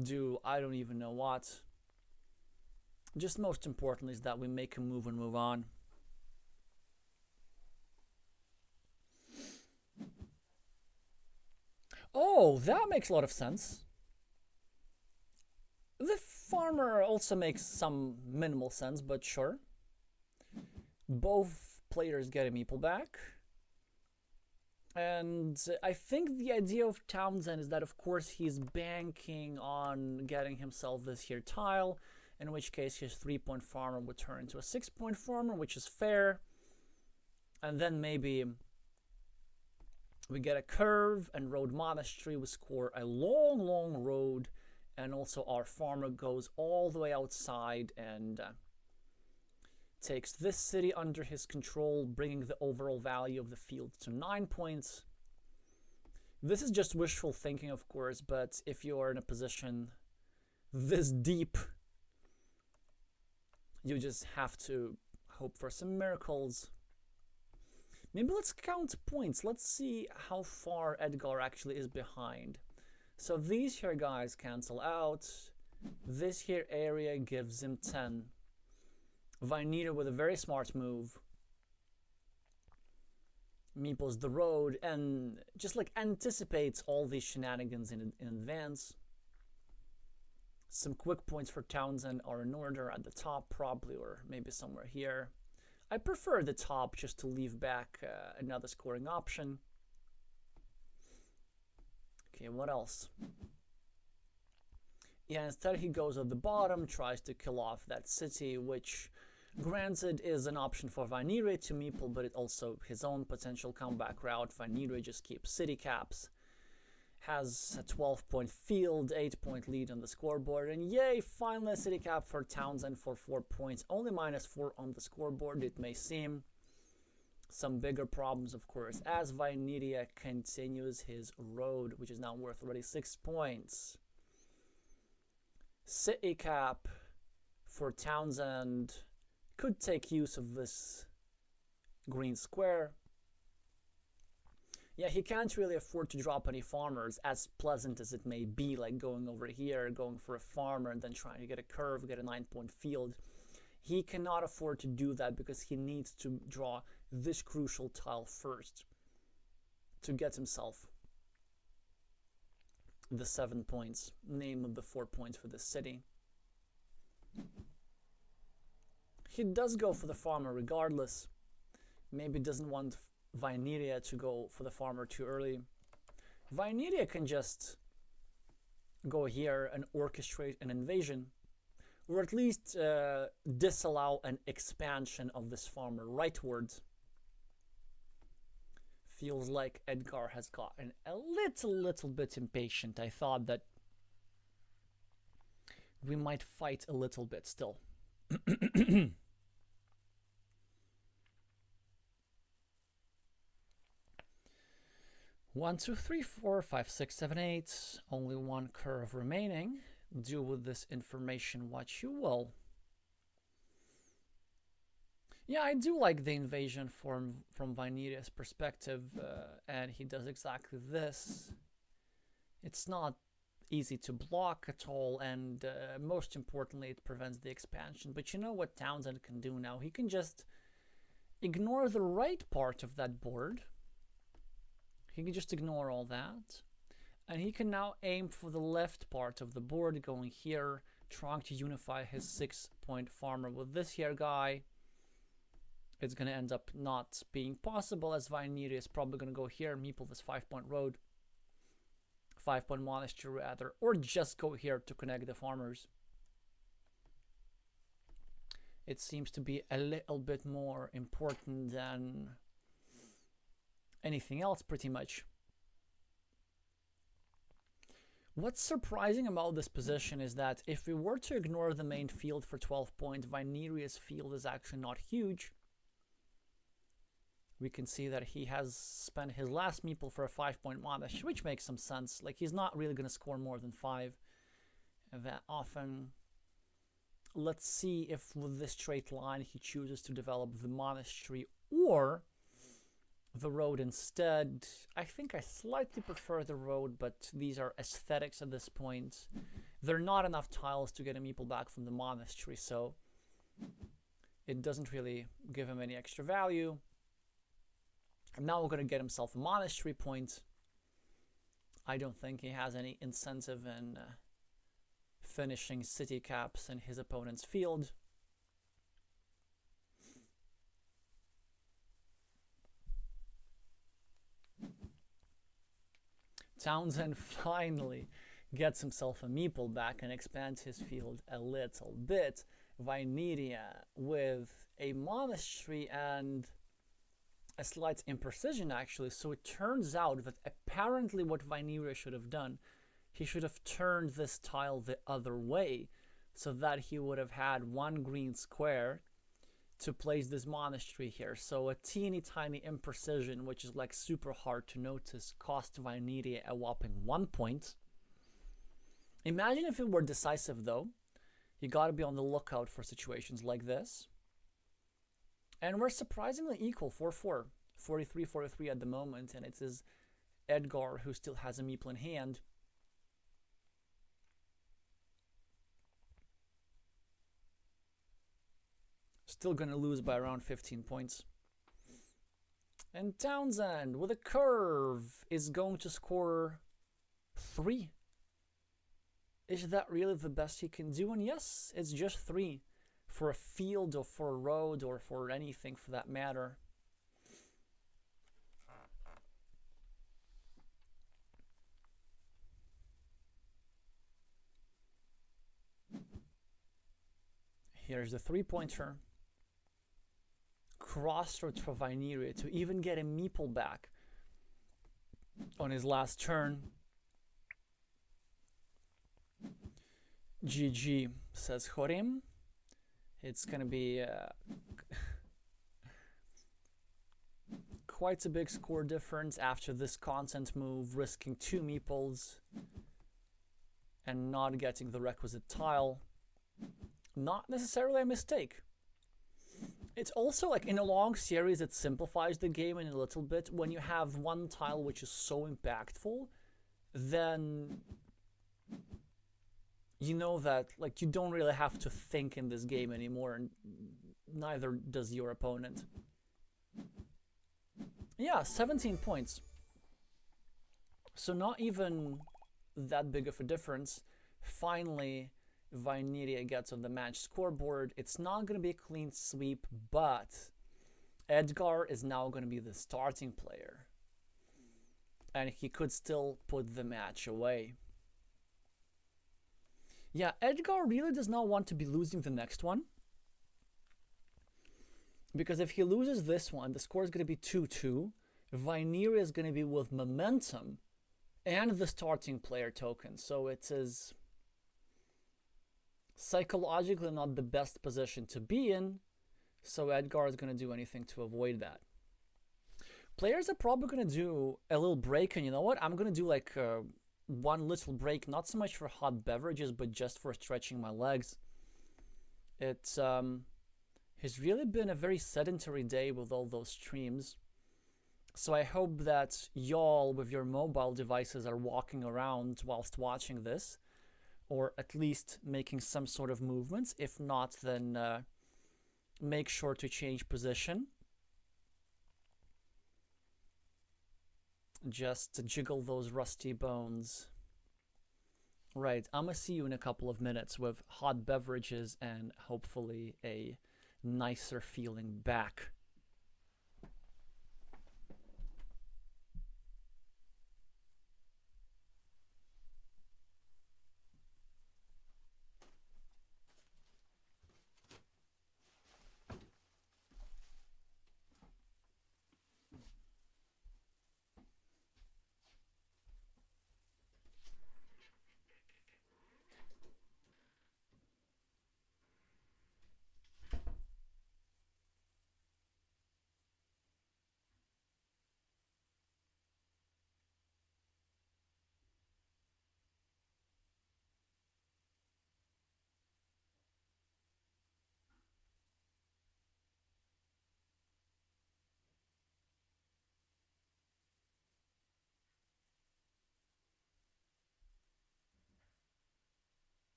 do, I don't even know what. Just most importantly is that we make a move and move on. Oh, that makes a lot of sense. The farmer also makes some minimal sense, but sure. Both players get a meeple back. And I think the idea of Townsend is that, of course, he's banking on getting himself this here tile, in which case his 3-point farmer would turn into a 6-point farmer, which is fair. And then maybe we get a curve, and Road Monastery will score a long, long road, and also our farmer goes all the way outside and takes this city under his control, bringing the overall value of the field to 9 points. This is just wishful thinking, of course, but if you are in a position this deep, you just have to hope for some miracles. Maybe let's count points. Let's see how far Edgar actually is behind. So these here guys cancel out. This here area gives him 10. Vainiria with a very smart move meeples the road and just like anticipates all these shenanigans in advance. Some quick points for Townsend are in order at the top probably, or maybe somewhere here. I prefer the top just to leave back another scoring option. Okay, what else? Yeah, instead he goes at the bottom, tries to kill off that city, which granted is an option for Vainiria to meeple, but it also his own potential comeback route. Vainiria just keeps city caps, has a 12-point field, 8-point lead on the scoreboard, and yay, finally a city cap for Townsend for 4 points, only -4 on the scoreboard, it may seem. Some bigger problems, of course, as Vainiria continues his road, which is now worth already 6 points. City cap for Townsend could take use of this green square. Yeah, he can't really afford to drop any farmers, as pleasant as it may be, like going over here, going for a farmer, and then trying to get a curve, get a 9-point field. He cannot afford to do that because he needs to draw this crucial tile first to get himself the 7 points, name of the 4 points for the city. He does go for the farmer regardless. Maybe doesn't want Vainiria to go for the farmer too early. Vainiria can just go here and orchestrate an invasion, or at least disallow an expansion of this farmer rightwards. Feels like Edgar has gotten a little bit impatient. I thought that we might fight a little bit still. 1, 2, 3, 4, 5, 6, 7, 8. Only one curve remaining. Do with this information what you will. Yeah, I do like the invasion from Vainiria's perspective, and he does exactly this. It's not easy to block at all, and most importantly, it prevents the expansion. But you know what Townsend can do now? He can just ignore the right part of that board. He can just ignore all that, and he can now aim for the left part of the board, going here, trying to unify his 6-point farmer with this here guy. It's going to end up not being possible, as Vainiria is probably going to go here, meeple this 5-point road, 5-point monastery rather, or just go here to connect the farmers. It seems to be a little bit more important than anything else, pretty much. What's surprising about this position is that if we were to ignore the main field for 12 points, Vainiria's field is actually not huge. We can see that he has spent his last meeple for a 5-point monastery, which makes some sense. Like, he's not really going to score more than 5 that often. Let's see if with this straight line he chooses to develop the monastery or the road instead. I think I slightly prefer the road, but these are aesthetics at this point. There are not enough tiles to get a meeple back from the monastery, so it doesn't really give him any extra value. And now we're going to get himself a monastery point. I don't think he has any incentive in finishing city caps in his opponent's field. Townsend finally gets himself a meeple back and expands his field a little bit. Vainiria with a monastery and a slight imprecision, actually. So it turns out that apparently what Vainiria should have done, he should have turned this tile the other way so that he would have had one green square to place this monastery here. So a teeny tiny imprecision, which is like super hard to notice, cost Vainiria a whopping 1 point. Imagine if it were decisive though. You gotta be on the lookout for situations like this. And we're surprisingly equal, 4-4. 43-43 at the moment, and it is Edgar who still has a meeple in hand. Still gonna lose by around 15 points. And Townsend, with a curve, is going to score 3. Is that really the best he can do? And yes, it's just 3 for a field or for a road or for anything for that matter. Here's the 3-pointer. Crossroads for Vainiria to even get a meeple back on his last turn. GG, says Jorim. It's gonna be quite a big score difference after this content move, risking 2 meeples and not getting the requisite tile. Not necessarily a mistake. It's also like in a long series it simplifies the game in a little bit. When you have one tile which is so impactful, then you know that like you don't really have to think in this game anymore, and neither does your opponent. Yeah, 17 points. So not even that big of a difference. Finally, Vainiria gets on the match scoreboard. It's not going to be a clean sweep, but Edgar is now going to be the starting player. And he could still put the match away. Yeah, Edgar really does not want to be losing the next one. Because if he loses this one, the score is going to be 2-2. Vainiria is going to be with momentum and the starting player token. So it is psychologically not the best position to be in. So Edgar is going to do anything to avoid that. Players are probably going to do a little break. And you know what? I'm going to do like one little break, not so much for hot beverages, but just for stretching my legs. It's has really been a very sedentary day with all those streams. So I hope that y'all with your mobile devices are walking around whilst watching this, or at least making some sort of movements. If not, then make sure to change position. Just to jiggle those rusty bones. Right, I'm gonna see you in a couple of minutes with hot beverages and hopefully a nicer feeling back.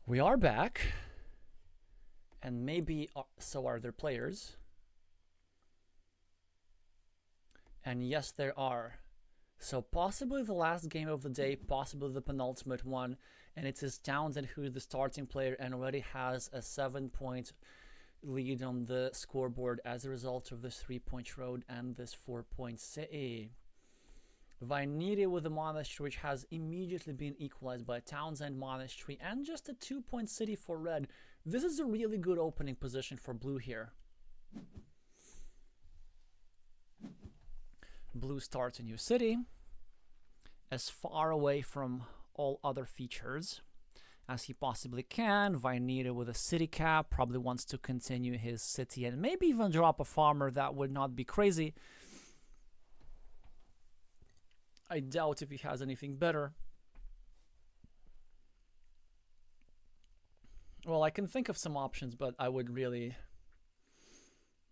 We are back, and maybe so are their players. And yes, there are. So possibly the last game of the day, possibly the penultimate one, and it is Townsend who is the starting player and already has a 7-point lead on the scoreboard as a result of this 3-point road and this 4-point city. Vainiria with the monastery, which has immediately been equalized by Townsend monastery, and just a 2-point city for red. This is a really good opening position for blue here. Blue starts a new city, as far away from all other features as he possibly can. Vainiria with a city cap probably wants to continue his city and maybe even drop a farmer. That would not be crazy. I doubt if he has anything better. Well, I can think of some options, but I would really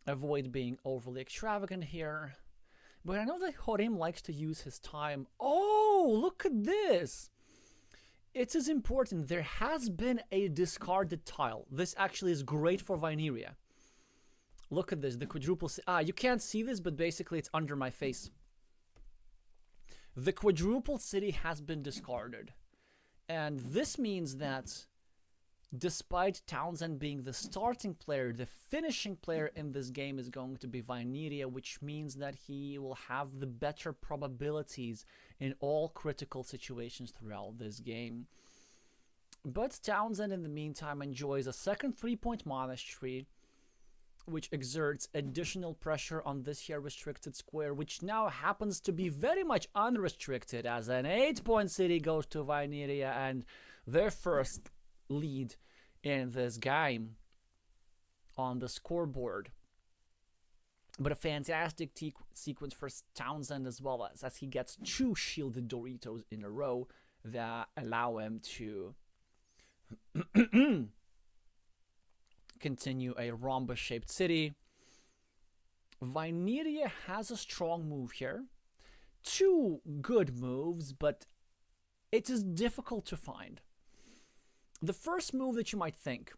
avoid being overly extravagant here. But I know that Jorim likes to use his time. Oh, look at this! It is important. There has been a discarded tile. This actually is great for Vainiria. Look at this, the quadruple... you can't see this, but basically it's under my face. The quadruple city has been discarded. And this means that despite Townsend being the starting player, the finishing player in this game is going to be Vainiria, which means that he will have the better probabilities in all critical situations throughout this game. But Townsend, in the meantime, enjoys a second 3-point monastery, which exerts additional pressure on this here restricted square, which now happens to be very much unrestricted, as an 8-point city goes to Vainiria and their first lead in this game on the scoreboard. But a fantastic sequence for Townsend as well, as he gets 2 shielded Doritos in a row that allow him to continue a rhombus-shaped city. Vainiria has a strong move here. 2 good moves, but it is difficult to find. The first move that you might think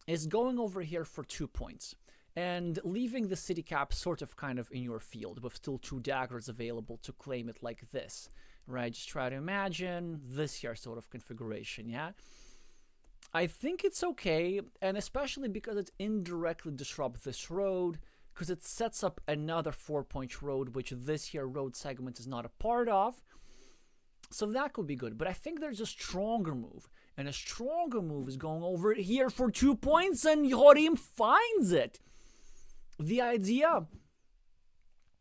is going over here for 2 points and leaving the city cap sort of kind of in your field with still 2 daggers available to claim it like this, right? Just try to imagine this here sort of configuration, yeah? I think it's okay, and especially because it indirectly disrupts this road, because it sets up another 4-point road, which this here road segment is not a part of. So that could be good, but I think there's a stronger move, and a stronger move is going over here for 2 points, and Jorim finds it. The idea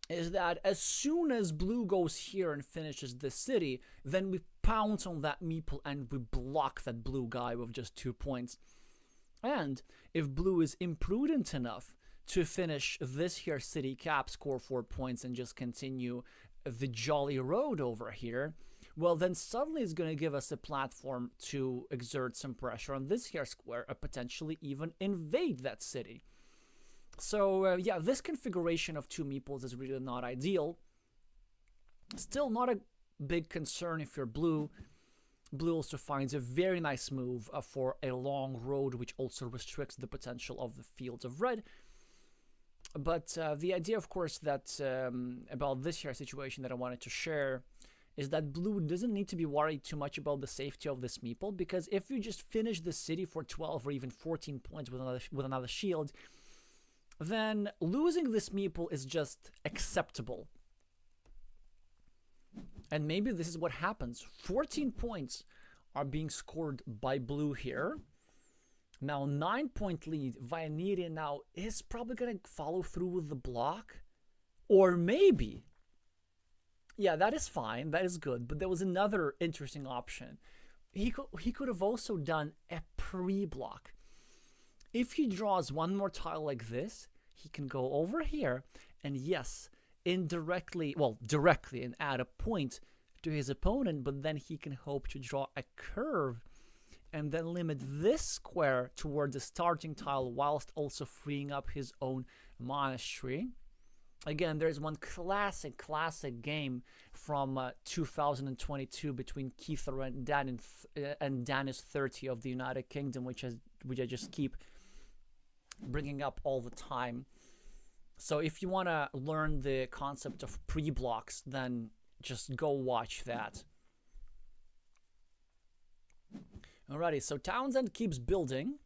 is that as soon as blue goes here and finishes this city, then we pounce on that meeple and we block that blue guy with just 2 points. And if blue is imprudent enough to finish this here city cap, score 4 points, and just continue the jolly road over here, well, then suddenly it's going to give us a platform to exert some pressure on this here square and potentially even invade that city. So, yeah, this configuration of 2 meeples is really not ideal. Still not a big concern if you're blue. Blue also finds a very nice move for a long road, which also restricts the potential of the fields of red. But the idea, of course, that about this here situation that I wanted to share is that blue doesn't need to be worried too much about the safety of this meeple, because if you just finish the city for 12 or even 14 points with another shield, then losing this meeple is just acceptable. And maybe this is what happens. 14 points are being scored by blue here. Now 9-point lead. Vainiria now is probably going to follow through with the block. Or maybe. Yeah, that is fine. That is good. But there was another interesting option. He could have also done a pre-block. If he draws one more tile like this, he can go over here and, yes, indirectly, well, directly, and add a point to his opponent, but then he can hope to draw a curve and then limit this square toward the starting tile whilst also freeing up his own monastery. Again, there's one classic game from 2022 between Kiefer and Danis 30 of the United Kingdom, which I just keep bringing up all the time. So if you want to learn the concept of pre-blocks, then just go watch that. Alrighty, so Townsend keeps building.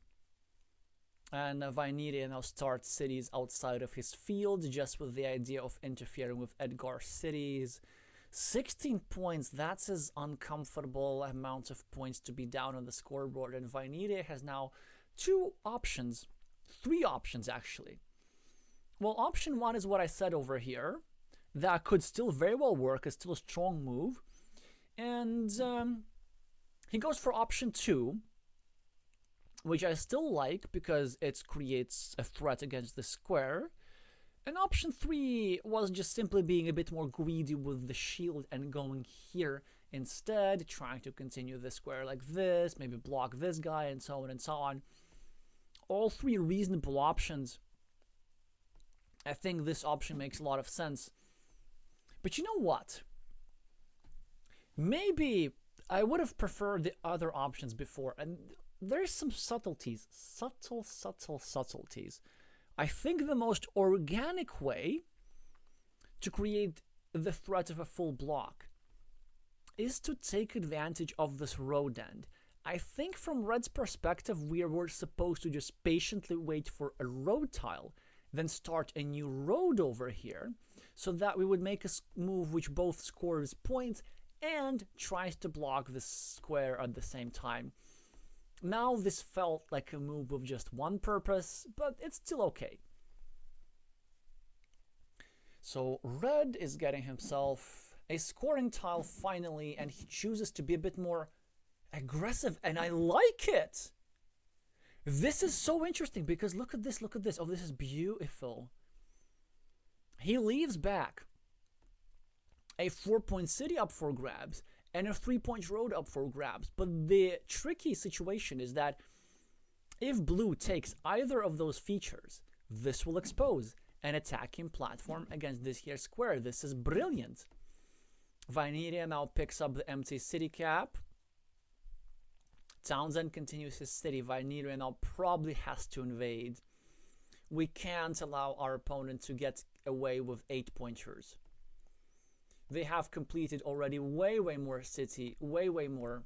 And Vainiria now starts cities outside of his field, just with the idea of interfering with Edgar's cities. 16 points, that's his uncomfortable amount of points to be down on the scoreboard. And Vainiria has now three options actually. Well, option one is what I said over here. That could still very well work, it's still a strong move. And he goes for option two, which I still like because it creates a threat against the square. And option 3 was just simply being a bit more greedy with the shield and going here instead, trying to continue the square like this, maybe block this guy, and so on and so on. All three reasonable options. I think this option makes a lot of sense. But you know what? Maybe I would have preferred the other options before, and there's some subtleties, subtleties. I think the most organic way to create the threat of a full block is to take advantage of this road end. I think from Red's perspective, we were supposed to just patiently wait for a road tile, then start a new road over here, so that we would make a move which both scores points and tries to block the square at the same time. Now this felt like a move with just one purpose, but it's still okay. So Red is getting himself a scoring tile finally, and he chooses to be a bit more aggressive, and I like it! This is so interesting because look at this, Oh, this is beautiful. He leaves back a 4-point city up for grabs and a 3-point road up for grabs. But the tricky situation is that if blue takes either of those features, this will expose an attacking platform against this here square. This is brilliant. Vainiria now picks up the empty city cap. Townsend continues his city. Vainiria now probably has to invade. We can't allow our opponent to get away with 8-pointers. They have completed already way more city, way more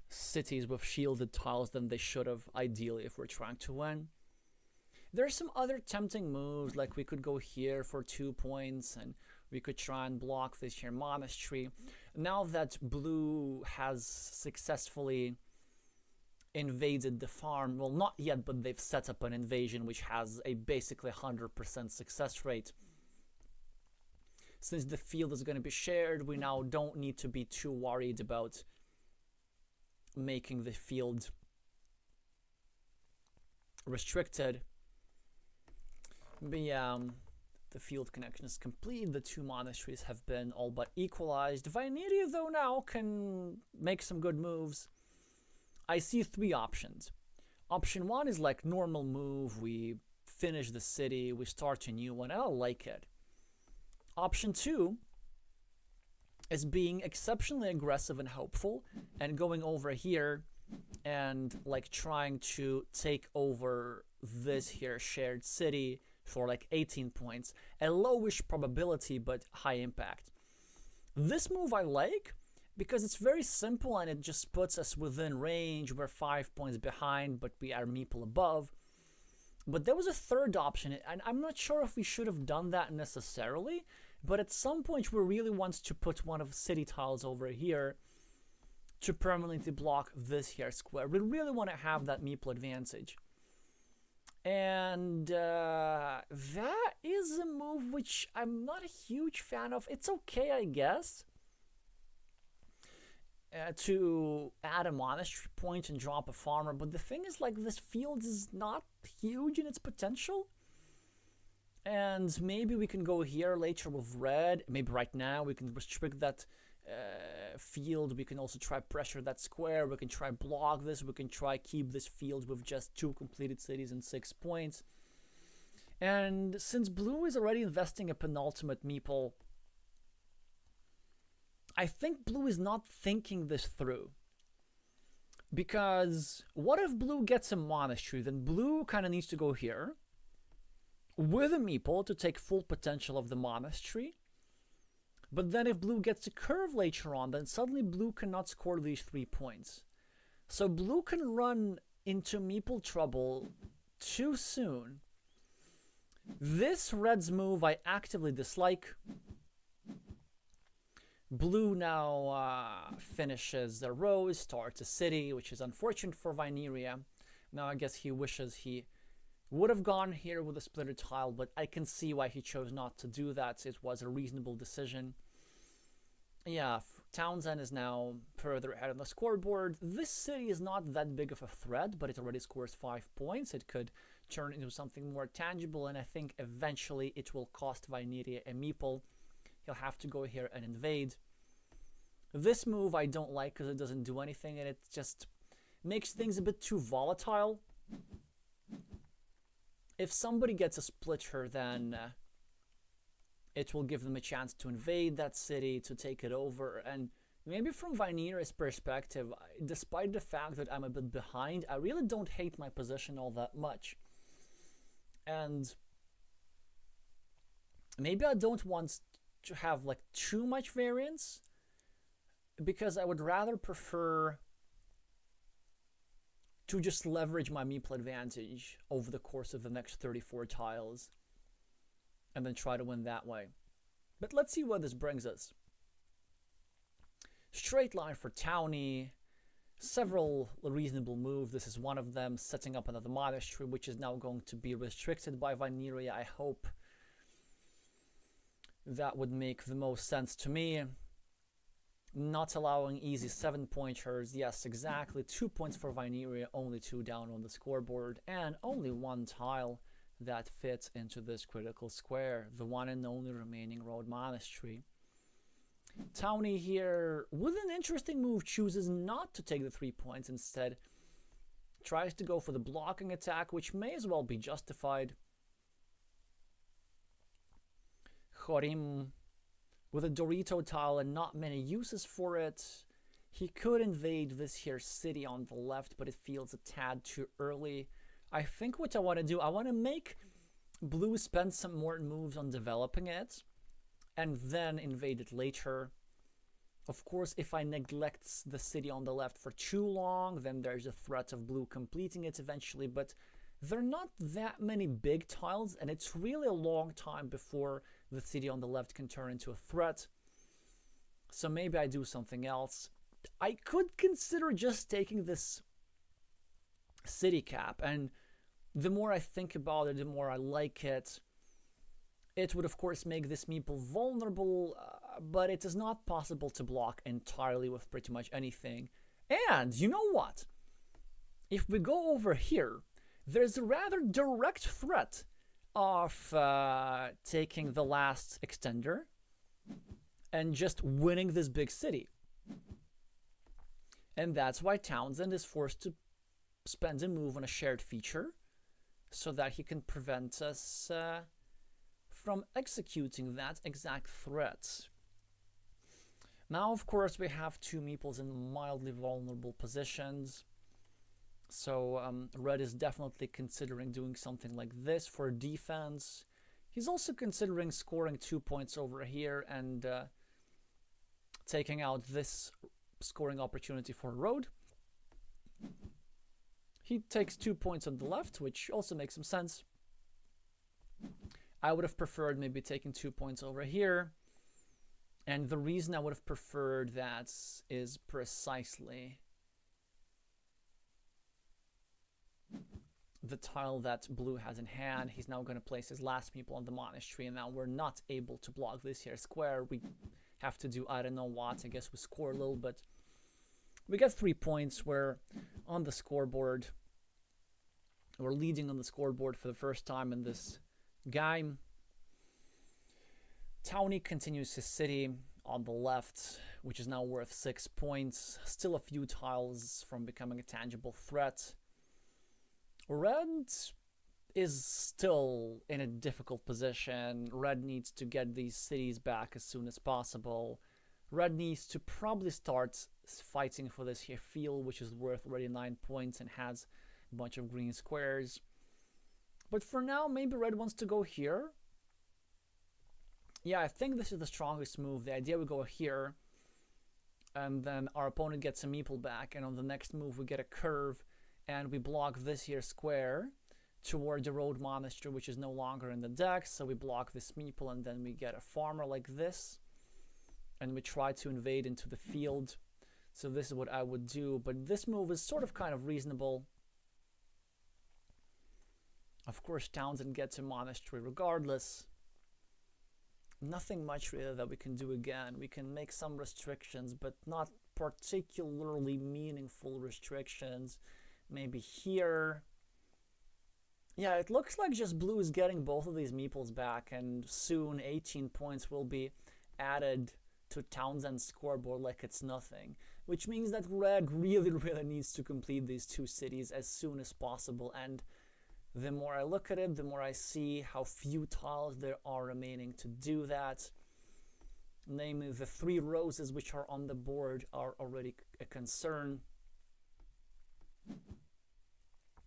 cities with shielded tiles than they should have, ideally, if we're trying to win. There's some other tempting moves, like we could go here for 2 points, and we could try and block this here monastery. Now that blue has successfully invaded the farm, well, not yet, but they've set up an invasion which has a basically 100% success rate. Since the field is going to be shared, we now don't need to be too worried about making the field restricted. But yeah, the field connection is complete. The 2 monasteries have been all but equalized. Vainiria, though, now can make some good moves. I see 3 options. Option 1 is like normal move. We finish the city, we start a new one, and I like it. Option 2 is being exceptionally aggressive and hopeful and going over here and like trying to take over this here shared city for like 18 points. A lowish probability but high impact. This move I like because it's very simple and it just puts us within range. We're 5 points behind, but we are meeple above. But there was a third option, and I'm not sure if we should have done that necessarily, but at some point we really want to put one of the city tiles over here to permanently block this here square. We really want to have that meeple advantage. And that is a move which I'm not a huge fan of. It's okay, I guess, to add a monastery point and drop a farmer, but the thing is, like, this field is not huge in its potential. And maybe we can go here later with red. Maybe right now we can restrict that field. We can also try pressure that square. We can try block this. We can try keep this field with just 2 completed cities and 6 points. And since blue is already investing a penultimate meeple, I think blue is not thinking this through. Because what if blue gets a monastery? Then blue kind of needs to go here with a meeple to take full potential of the monastery. But then if blue gets a curve later on, then suddenly blue cannot score these 3 points. So blue can run into meeple trouble too soon. This red's move I actively dislike. Blue now finishes the rose, starts a city, which is unfortunate for Vainiria. Now I guess he wishes he would have gone here with a splitter tile, but I can see why he chose not to do that. It was a reasonable decision. Yeah, Townsend is now further ahead on the scoreboard. This city is not that big of a threat, but it already scores 5 points. It could turn into something more tangible, and I think eventually it will cost Vainiria a meeple. He'll have to go here and invade. This move I don't like because it doesn't do anything, and it just makes things a bit too volatile. If somebody gets a splitter, then it will give them a chance to invade that city, to take it over. And maybe from Vainiria's perspective, despite the fact that I'm a bit behind, I really don't hate my position all that much. And maybe I don't want to have like too much variance, because I would rather prefer to just leverage my meeple advantage over the course of the next 34 tiles and then try to win that way. But let's see what this brings us. Straight line for Townie, several reasonable moves. This is one of them, setting up another monastery, which is now going to be restricted by Vainiria. I hope that would make the most sense to me. Not allowing easy 7-pointers. Yes, exactly. 2 points for Vainiria, only 2 down on the scoreboard, and only 1 tile that fits into this critical square, the one and only remaining road monastery. Townie here, with an interesting move, chooses not to take the 3 points. Instead, tries to go for the blocking attack, which may as well be justified. Jorim with a Dorito tile and not many uses for it. He could invade this here city on the left, but it feels a tad too early. I think what I want to do, I want to make blue spend some more moves on developing it and then invade it later. Of course, if I neglect the city on the left for too long, then there's a threat of blue completing it eventually, but there are not that many big tiles, and it's really a long time before the city on the left can turn into a threat. So maybe I do something else. I could consider just taking this city cap, and the more I think about it, the more I like it. It would of course make this meeple vulnerable, but it is not possible to block entirely with pretty much anything. And you know what? If we go over here, there's a rather direct threat of taking the last extender and just winning this big city. And that's why Townsend is forced to spend a move on a shared feature so that he can prevent us from executing that exact threat. Now, of course, we have 2 meeples in mildly vulnerable positions. So Red is definitely considering doing something like this for defense. He's also considering scoring 2 points over here and taking out this scoring opportunity for road. He takes 2 points on the left, which also makes some sense. I would have preferred maybe taking 2 points over here. And the reason I would have preferred that is precisely the tile that blue has in hand. He's now going to place his last meeple on the monastery, and now we're not able to block this here square. We have to do I don't know what. I guess we score a little, but we get 3 points. We're on the scoreboard. We're leading on the scoreboard for the first time in this game. Townie continues his city on the left, which is now worth 6 points. Still a few tiles from becoming a tangible threat. Red is still in a difficult position. Red needs to get these cities back as soon as possible. Red needs to probably start fighting for this here field, which is worth already 9 points and has a bunch of green squares. But for now, maybe Red wants to go here. Yeah, I think this is the strongest move. The idea we go here, and then our opponent gets a meeple back, and on the next move we get a curve, and we block this here square toward the road monastery, which is no longer in the deck. So we block this meeple, and then we get a farmer like this, and we try to invade into the field. So this is what I would do, but this move is sort of kind of reasonable. Of course, Townsend gets a monastery regardless. Nothing much really that we can do again. We can make some restrictions, but not particularly meaningful restrictions. Maybe here. Yeah, it looks like just blue is getting both of these meeples back, and soon 18 points will be added to Townsend's scoreboard like it's nothing. Which means that red really needs to complete these two cities as soon as possible, and the more I look at it, the more I see how few tiles there are remaining to do that. Namely, the 3 roses which are on the board are already a concern.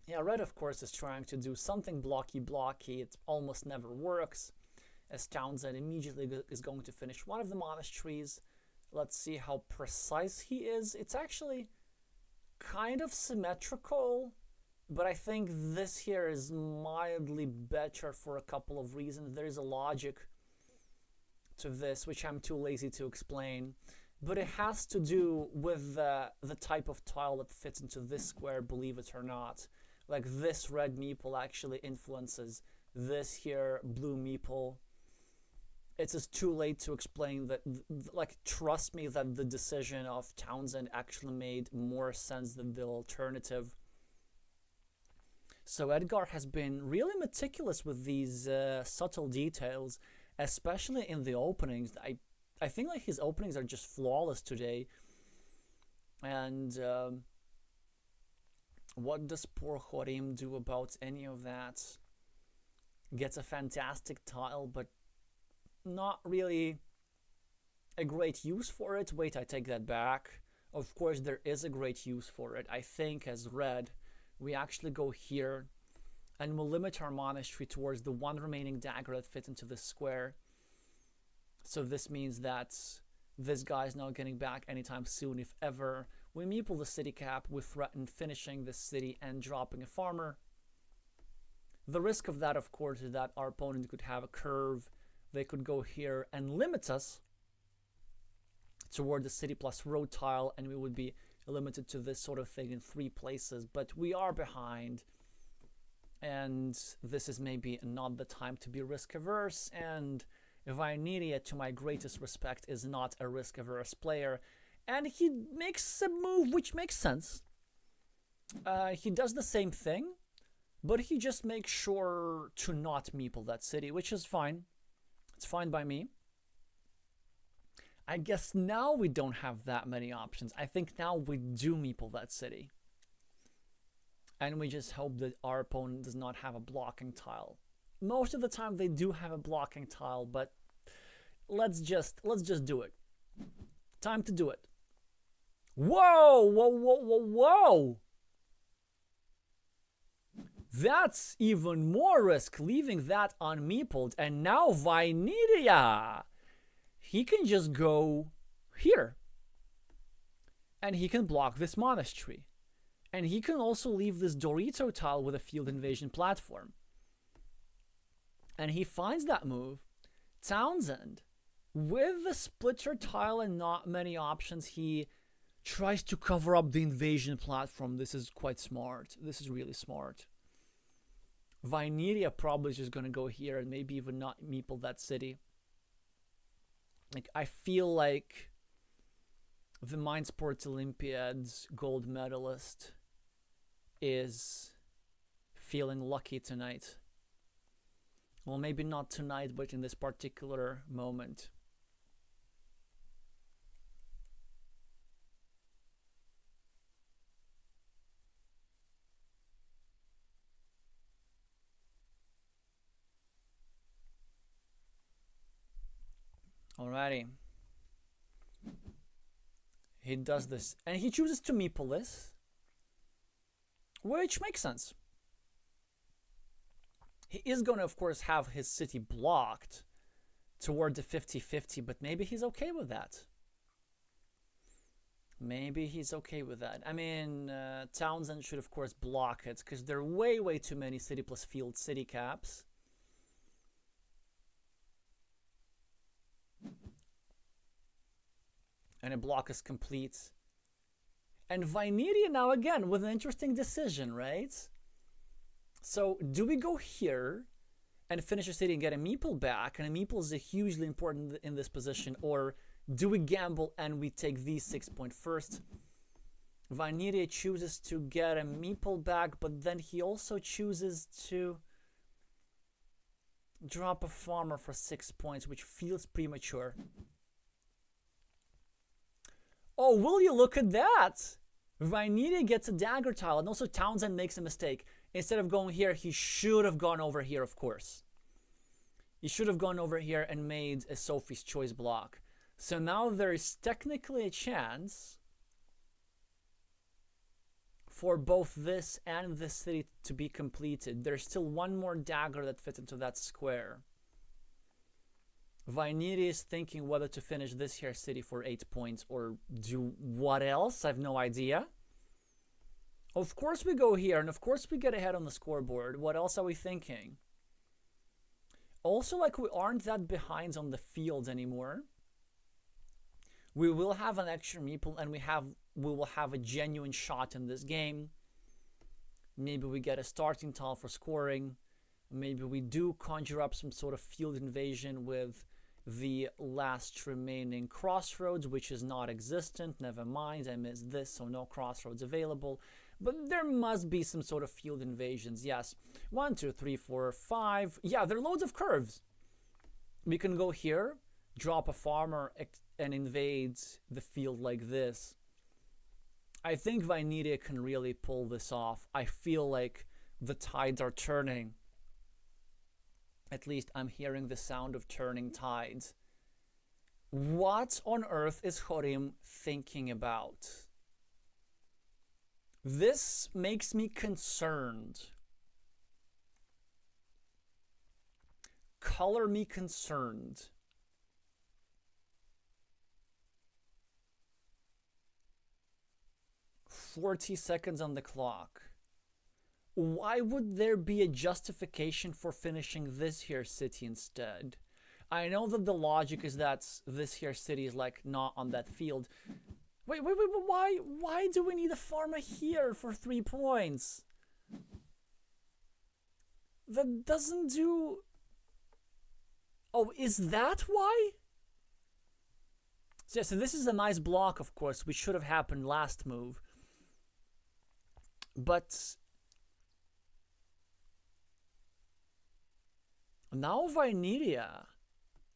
Yeah, red of course is trying to do something blocky. It almost never works, as Townsend immediately is going to finish one of the monasteries. Let's see how precise he is. It's actually kind of symmetrical, but I think this here is mildly better for a couple of reasons. There is a logic to this, which I'm too lazy to explain, but it has to do with the type of tile that fits into this square, believe it or not. Like this red meeple actually influences this here blue meeple. It's just too late to explain that. Like, trust me that the decision of Townsend actually made more sense than the alternative. So Edgard has been really meticulous with these subtle details, especially in the openings. I think like his openings are just flawless today. And what does poor Jorim do about any of that? Gets a fantastic tile, but not really a great use for it. Wait, I take that back. Of course, there is a great use for it. I think as red, we actually go here and we'll limit our monastery towards the one remaining dagger that fits into this square. So this means that this guy's not getting back anytime soon. If ever we meeple the city cap, we threaten finishing this city and dropping a farmer. The risk of that, of course, is that our opponent could have a curve. They could go here and limit us toward the city plus road tile, and we would be limited to this sort of thing in 3 places. But we are behind, and this is maybe not the time to be risk averse. And Vainiria, to my greatest respect, is not a risk averse player, and he makes a move which makes sense. He does the same thing, but he just makes sure to not meeple that city, which is fine. It's fine by me. I guess now we don't have that many options. I think now we do meeple that city. And we just hope that our opponent does not have a blocking tile. Most of the time they do have a blocking tile, but let's just do it. Time to do it. Whoa, whoa, whoa, whoa, whoa! That's even more risk, leaving that unmeepled. And now Vainiria, he can just go here. And he can block this monastery. And he can also leave this Dorito tile with a field invasion platform. And he finds that move. Townsend, with the splitter tile and not many options, he tries to cover up the invasion platform. This is quite smart. This is really smart. Vainiria probably is just going to go here and maybe even not meeple that city. Like, I feel like the Mind Sports Olympiad's gold medalist is feeling lucky tonight. Well, maybe not tonight, but in this particular moment. Alrighty. He does this, and he chooses to meeple this, which makes sense. He is going to, of course, have his city blocked toward the 50-50, but maybe he's okay with that. Maybe he's okay with that. I mean, Townsend should, of course, block it, because there are way, way too many city plus field city caps. And a block is complete. And Vainiria now again with an interesting decision, right? So do we go here and finish a city and get a meeple back? And a meeple is hugely important in this position. Or do we gamble and we take these 6 points first? Vainiria chooses to get a meeple back, but then he also chooses to drop a farmer for 6 points, which feels premature. Oh, will you look at that? Vainiria gets a dagger tile, and also Townsend makes a mistake. Instead of going here, he should have gone over here, of course. He should have gone over here and made a Sophie's Choice block. So now there is technically a chance for both this and this city to be completed. There's still one more dagger that fits into that square. Vainiria is thinking whether to finish this here city for 8 points or do what else. I have no idea. Of course we go here, and of course we get ahead on the scoreboard. What else are we thinking? Also, like, we aren't that behind on the fields anymore. We will have an extra meeple, and we will have a genuine shot in this game. Maybe we get a starting tile for scoring. Maybe we do conjure up some sort of field invasion with the last remaining crossroads, which is not existent. Never mind, I missed this, so no crossroads available. But there must be some sort of field invasions, yes. 1, 2, 3, 4, 5. Yeah, there are loads of curves. We can go here, drop a farmer, and invade the field like this. I think Vainiria can really pull this off. I feel like the tides are turning. At least I'm hearing the sound of turning tides. What on earth is Jorim thinking about? This makes me concerned. Color me concerned. "40 seconds on the clock. Why would there be a justification for finishing this here city instead? I know that the logic is that this here city is like not on that field. Wait, why do we need a farmer here for 3 points? That doesn't do... Oh, is that why? So, yeah, so this is a nice block, of course, which should have happened last move. But now Vainiria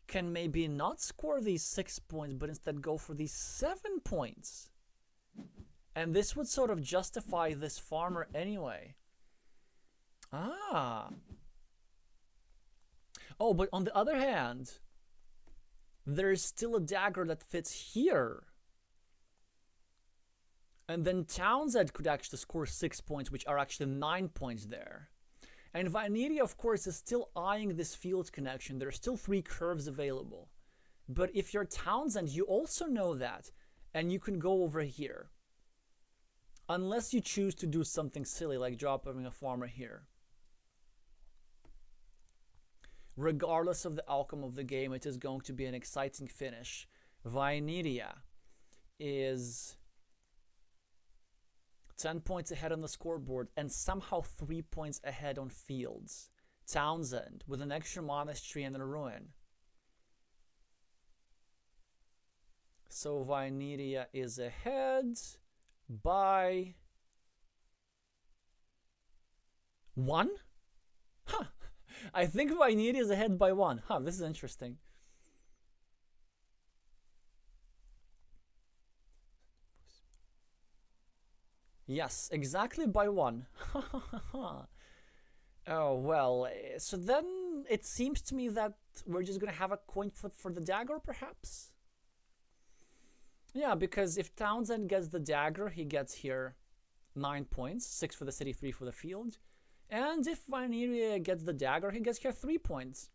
can maybe not score these 6 points, but instead go for these 7 points. And this would sort of justify this farmer anyway. Ah. Oh, but on the other hand, there is still a dagger that fits here. And then Townsend could actually score 6 points, which are actually 9 points there. And Vainiria, of course, is still eyeing this field connection. There are still 3 curves available. But if you're Townsend, you also know that. And you can go over here. Unless you choose to do something silly, like dropping a farmer here. Regardless of the outcome of the game, it is going to be an exciting finish. Vainiria is 10 points ahead on the scoreboard and somehow 3 points ahead on fields. Townsend with an extra monastery and a ruin. So Vainiria is ahead by 1? Huh. I think Vainiria is ahead by 1. Huh, this is interesting. Yes, exactly by 1. Oh, well, so then it seems to me that we're just gonna have a coin flip for the dagger, perhaps? Yeah, because if Townsend gets the dagger, he gets here 9 points, 6 for the city, 3 for the field. And if Vainiria gets the dagger, he gets here 3 points,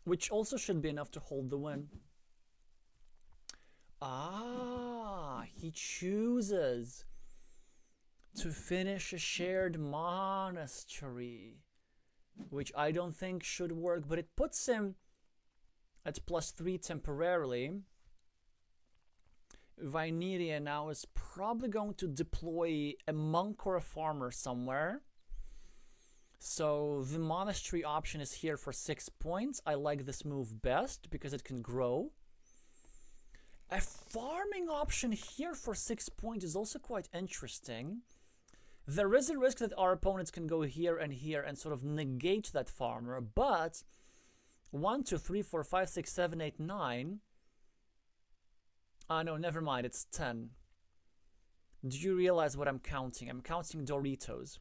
which also should be enough to hold the win. Ah, he chooses to finish a shared monastery, which I don't think should work, but it puts him at +3 temporarily. Vainiria now is probably going to deploy a monk or a farmer somewhere. So the monastery option is here for 6 points. I like this move best because it can grow. A farming option here for 6 points is also quite interesting. There is a risk that our opponents can go here and sort of negate that farmer, but 1, 2, 3, 4, 5, 6, 7, 8, 9. No, never mind, it's 10. Do you realize what I'm counting? I'm counting Doritos.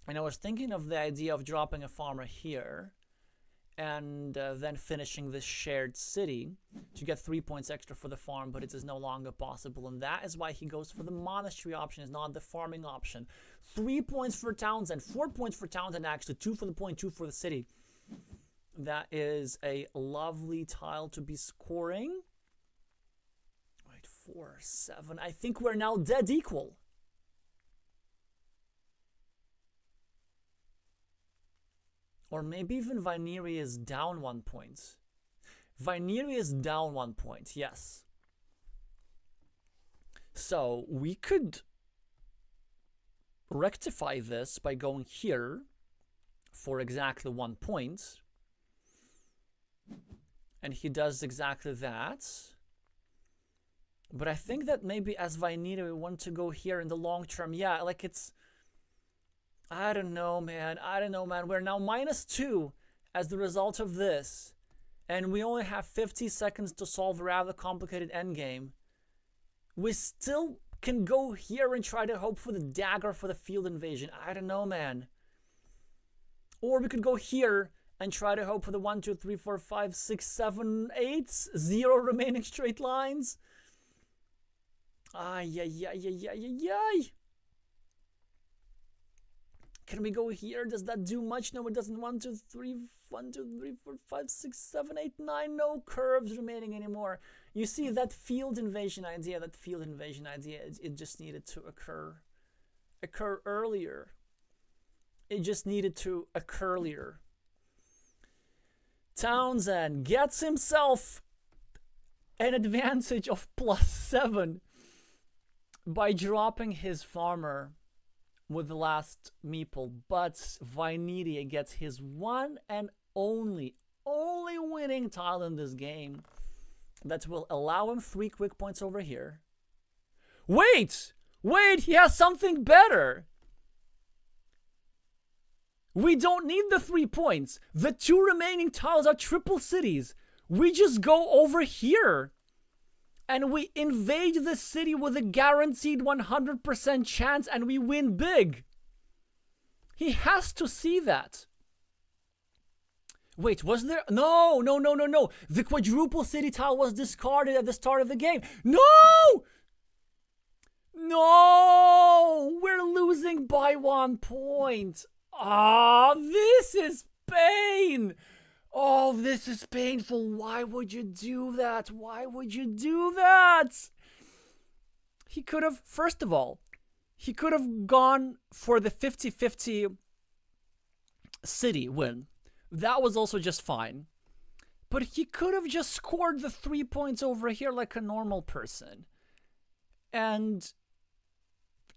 And I was thinking of the idea of dropping a farmer here and then finishing this shared city to get 3 points extra for the farm, but it is no longer possible. And that is why he goes for the monastery option, is not the farming option. 3 points for Townsend, 4 points for Townsend actually, 2 for the point, 2 for the city. That is a lovely tile to be scoring. 4, 7. I think we're now dead equal. Or maybe even Vainiria is down 1 point. Vainiria is down 1 point, yes. So we could rectify this by going here for exactly 1 point. And he does exactly that. But I think that maybe as Vainiria we want to go here in the long term. Yeah, like it's... I don't know, man. I don't know, man. We're now -2 as the result of this. And we only have 50 seconds to solve a rather complicated endgame. We still can go here and try to hope for the dagger for the field invasion. I don't know, man. Or we could go here and try to hope for the 1, 2, 3, 4, 5, 6, 7, 8. 0 remaining straight lines. Ay, ay, ay, ay, ay, ay. Can we go here? Does that do much? No, it doesn't. 1, 2, 3, 1, 2, 3, 4, 5, 6, 7, 8, 9. No curves remaining anymore. You see, that field invasion idea, it just needed to occur earlier. It just needed to occur earlier. Townsend gets himself an advantage of +7 by dropping his farmer with the last meeple, but Vainiria gets his one and only winning tile in this game that will allow him 3 quick points over here. Wait, he has something better. We don't need the 3 points. The 2 remaining tiles are triple cities. We just go over here and we invade the city with a guaranteed 100% chance and we win big. He has to see that. Wait, was there? No. The quadruple city tile was discarded at the start of the game. No! We're losing by 1 point. This is pain. Oh, this is painful. Why would you do that? He could have, first of all, he could have gone for the 50-50 city win. That was also just fine. But he could have just scored the 3 points over here like a normal person. And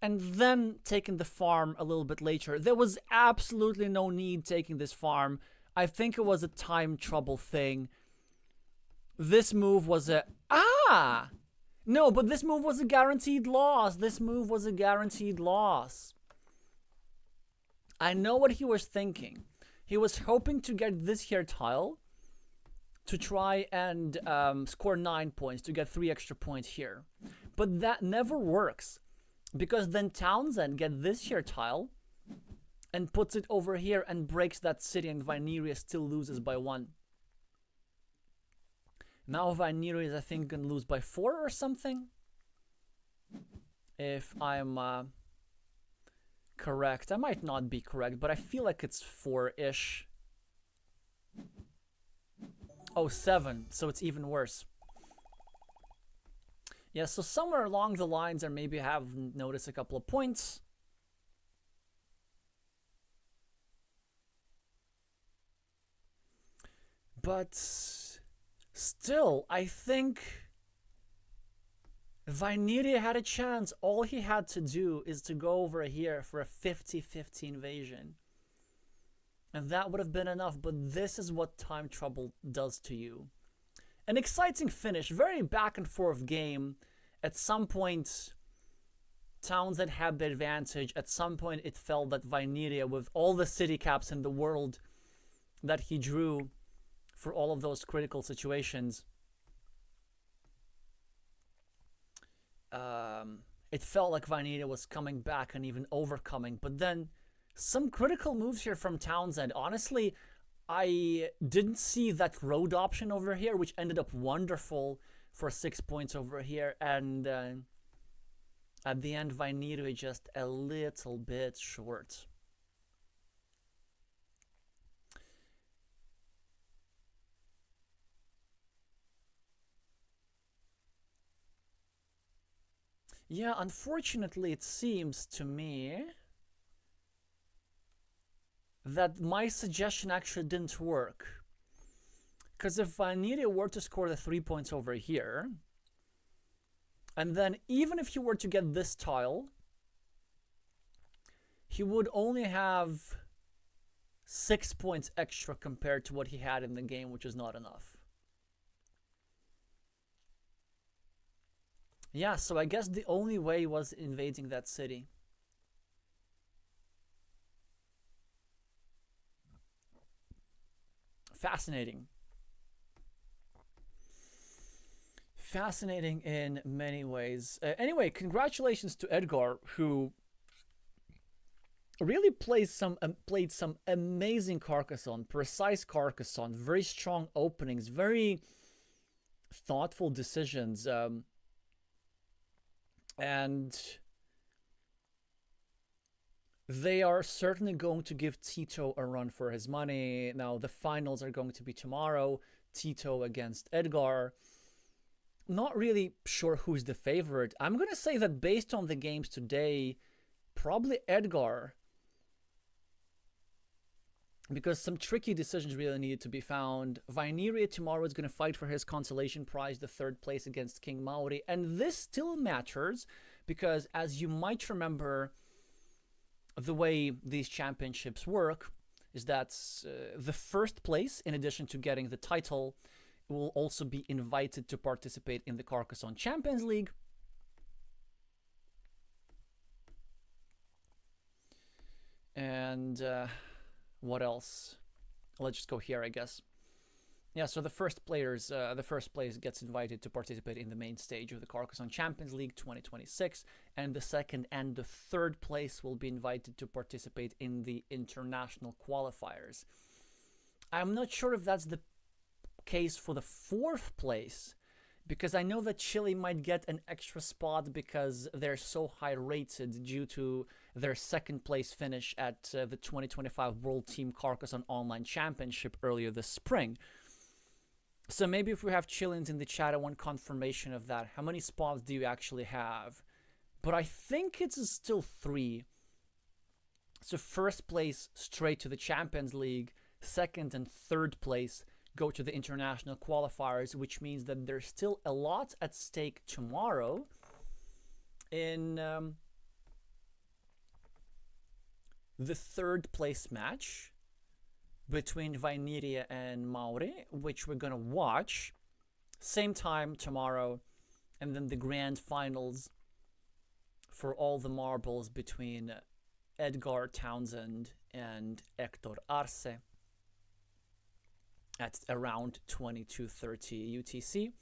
then taken the farm a little bit later. There was absolutely no need taking this farm. I think it was a time trouble thing. This move was a... No, but this move was a guaranteed loss. I know what he was thinking. He was hoping to get this here tile to try and score 9 points to get 3 extra points here. But that never works. Because then Townsend get this here tile and puts it over here and breaks that city, and Vainiria still loses by 1. Now Vainiria is, I think, gonna lose by 4 or something, if I'm correct. I might not be correct, but I feel like it's 4-ish. Oh, 7, so it's even worse. Yeah, so somewhere along the lines I maybe have noticed a couple of points. But still, I think Vainiria had a chance. All he had to do is to go over here for a 50-50 invasion. And that would have been enough, but this is what time trouble does to you. An exciting finish, very back and forth game. At some point, Townsend had the advantage. At some point, it felt that Vainiria, with all the city caps in the world that he drew for all of those critical situations, it felt like Vainiria was coming back and even overcoming. But then some critical moves here from Townsend. Honestly, I didn't see that road option over here, which ended up wonderful for 6 points over here. And at the end, Vainiria just a little bit short. Yeah, unfortunately, it seems to me that my suggestion actually didn't work. Because if Vainiria were to score the 3 points over here, and then even if he were to get this tile, he would only have 6 points extra compared to what he had in the game, which is not enough. Yeah, so I guess the only way was invading that city. Fascinating. Fascinating in many ways. Anyway, congratulations to Edgar, who really played some amazing Carcassonne, precise Carcassonne, very strong openings, very thoughtful decisions, and they are certainly going to give Tito a run for his money. Now, the finals are going to be tomorrow. Tito against Edgar. Not really sure who's the favorite. I'm going to say that based on the games today, probably Edgar. Because some tricky decisions really needed to be found. Vainiria tomorrow is going to fight for his consolation prize, the 3rd place against King Mauri. And this still matters because, as you might remember, the way these championships work is that the 1st place, in addition to getting the title, will also be invited to participate in the Carcassonne Champions League. And what else? Let's just go here, I guess. Yeah, so the first place gets invited to participate in the main stage of the Carcassonne Champions League 2026, and the 2nd and the 3rd place will be invited to participate in the international qualifiers. I'm not sure if that's the case for the 4th place, because I know that Chile might get an extra spot because they're so high rated due to their 2nd place finish at the 2025 World Team Carcassonne Online Championship earlier this spring. So maybe if we have Chileans in the chat, I want confirmation of that. How many spots do you actually have? But I think it's still 3. So 1st place straight to the Champions League, 2nd and 3rd place go to the international qualifiers, which means that there's still a lot at stake tomorrow in the 3rd place match between Vainiria and Mauri, which we're gonna watch same time tomorrow, and then the grand finals for all the marbles between Edgard Townsend and Edgard Arce at around 22:30 UTC.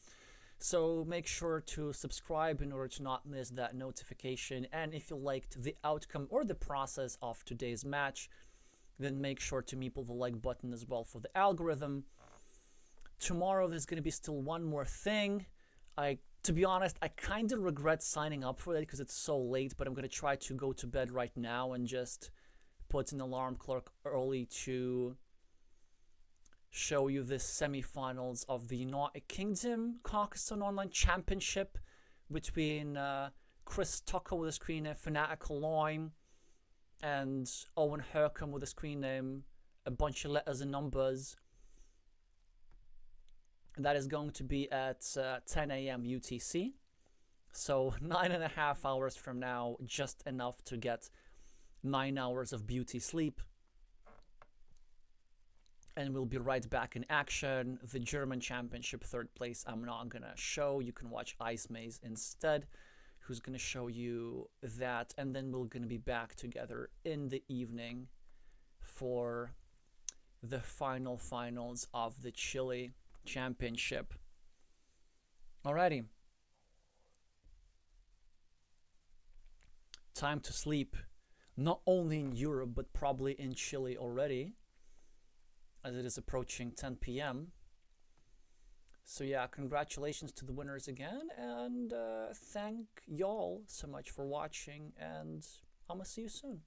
So make sure to subscribe in order to not miss that notification. And if you liked the outcome or the process of today's match, then make sure to meeple the like button as well for the algorithm. Tomorrow there's going to be still one more thing. To be honest, I kind of regret signing up for it because it's so late, but I'm going to try to go to bed right now and just put an alarm clock early to show you the semifinals of the United Kingdom Carcassonne Online Championship between Chris Tucker with a screen name Fanatical Line and Owen Hercombe with a screen name a bunch of letters and numbers. That is going to be at 10 a.m. UTC. So 9.5 hours from now, just enough to get 9 hours of beauty sleep. And we'll be right back in action. The German Championship third place I'm not going to show. You can watch Ice Maze instead, who's going to show you that. And then we're going to be back together in the evening for the finals of the Chile Championship. Alrighty. Time to sleep. Not only in Europe, but probably in Chile already, as it is approaching 10 p.m. So yeah, congratulations to the winners again, and thank y'all so much for watching, and I'm gonna see you soon.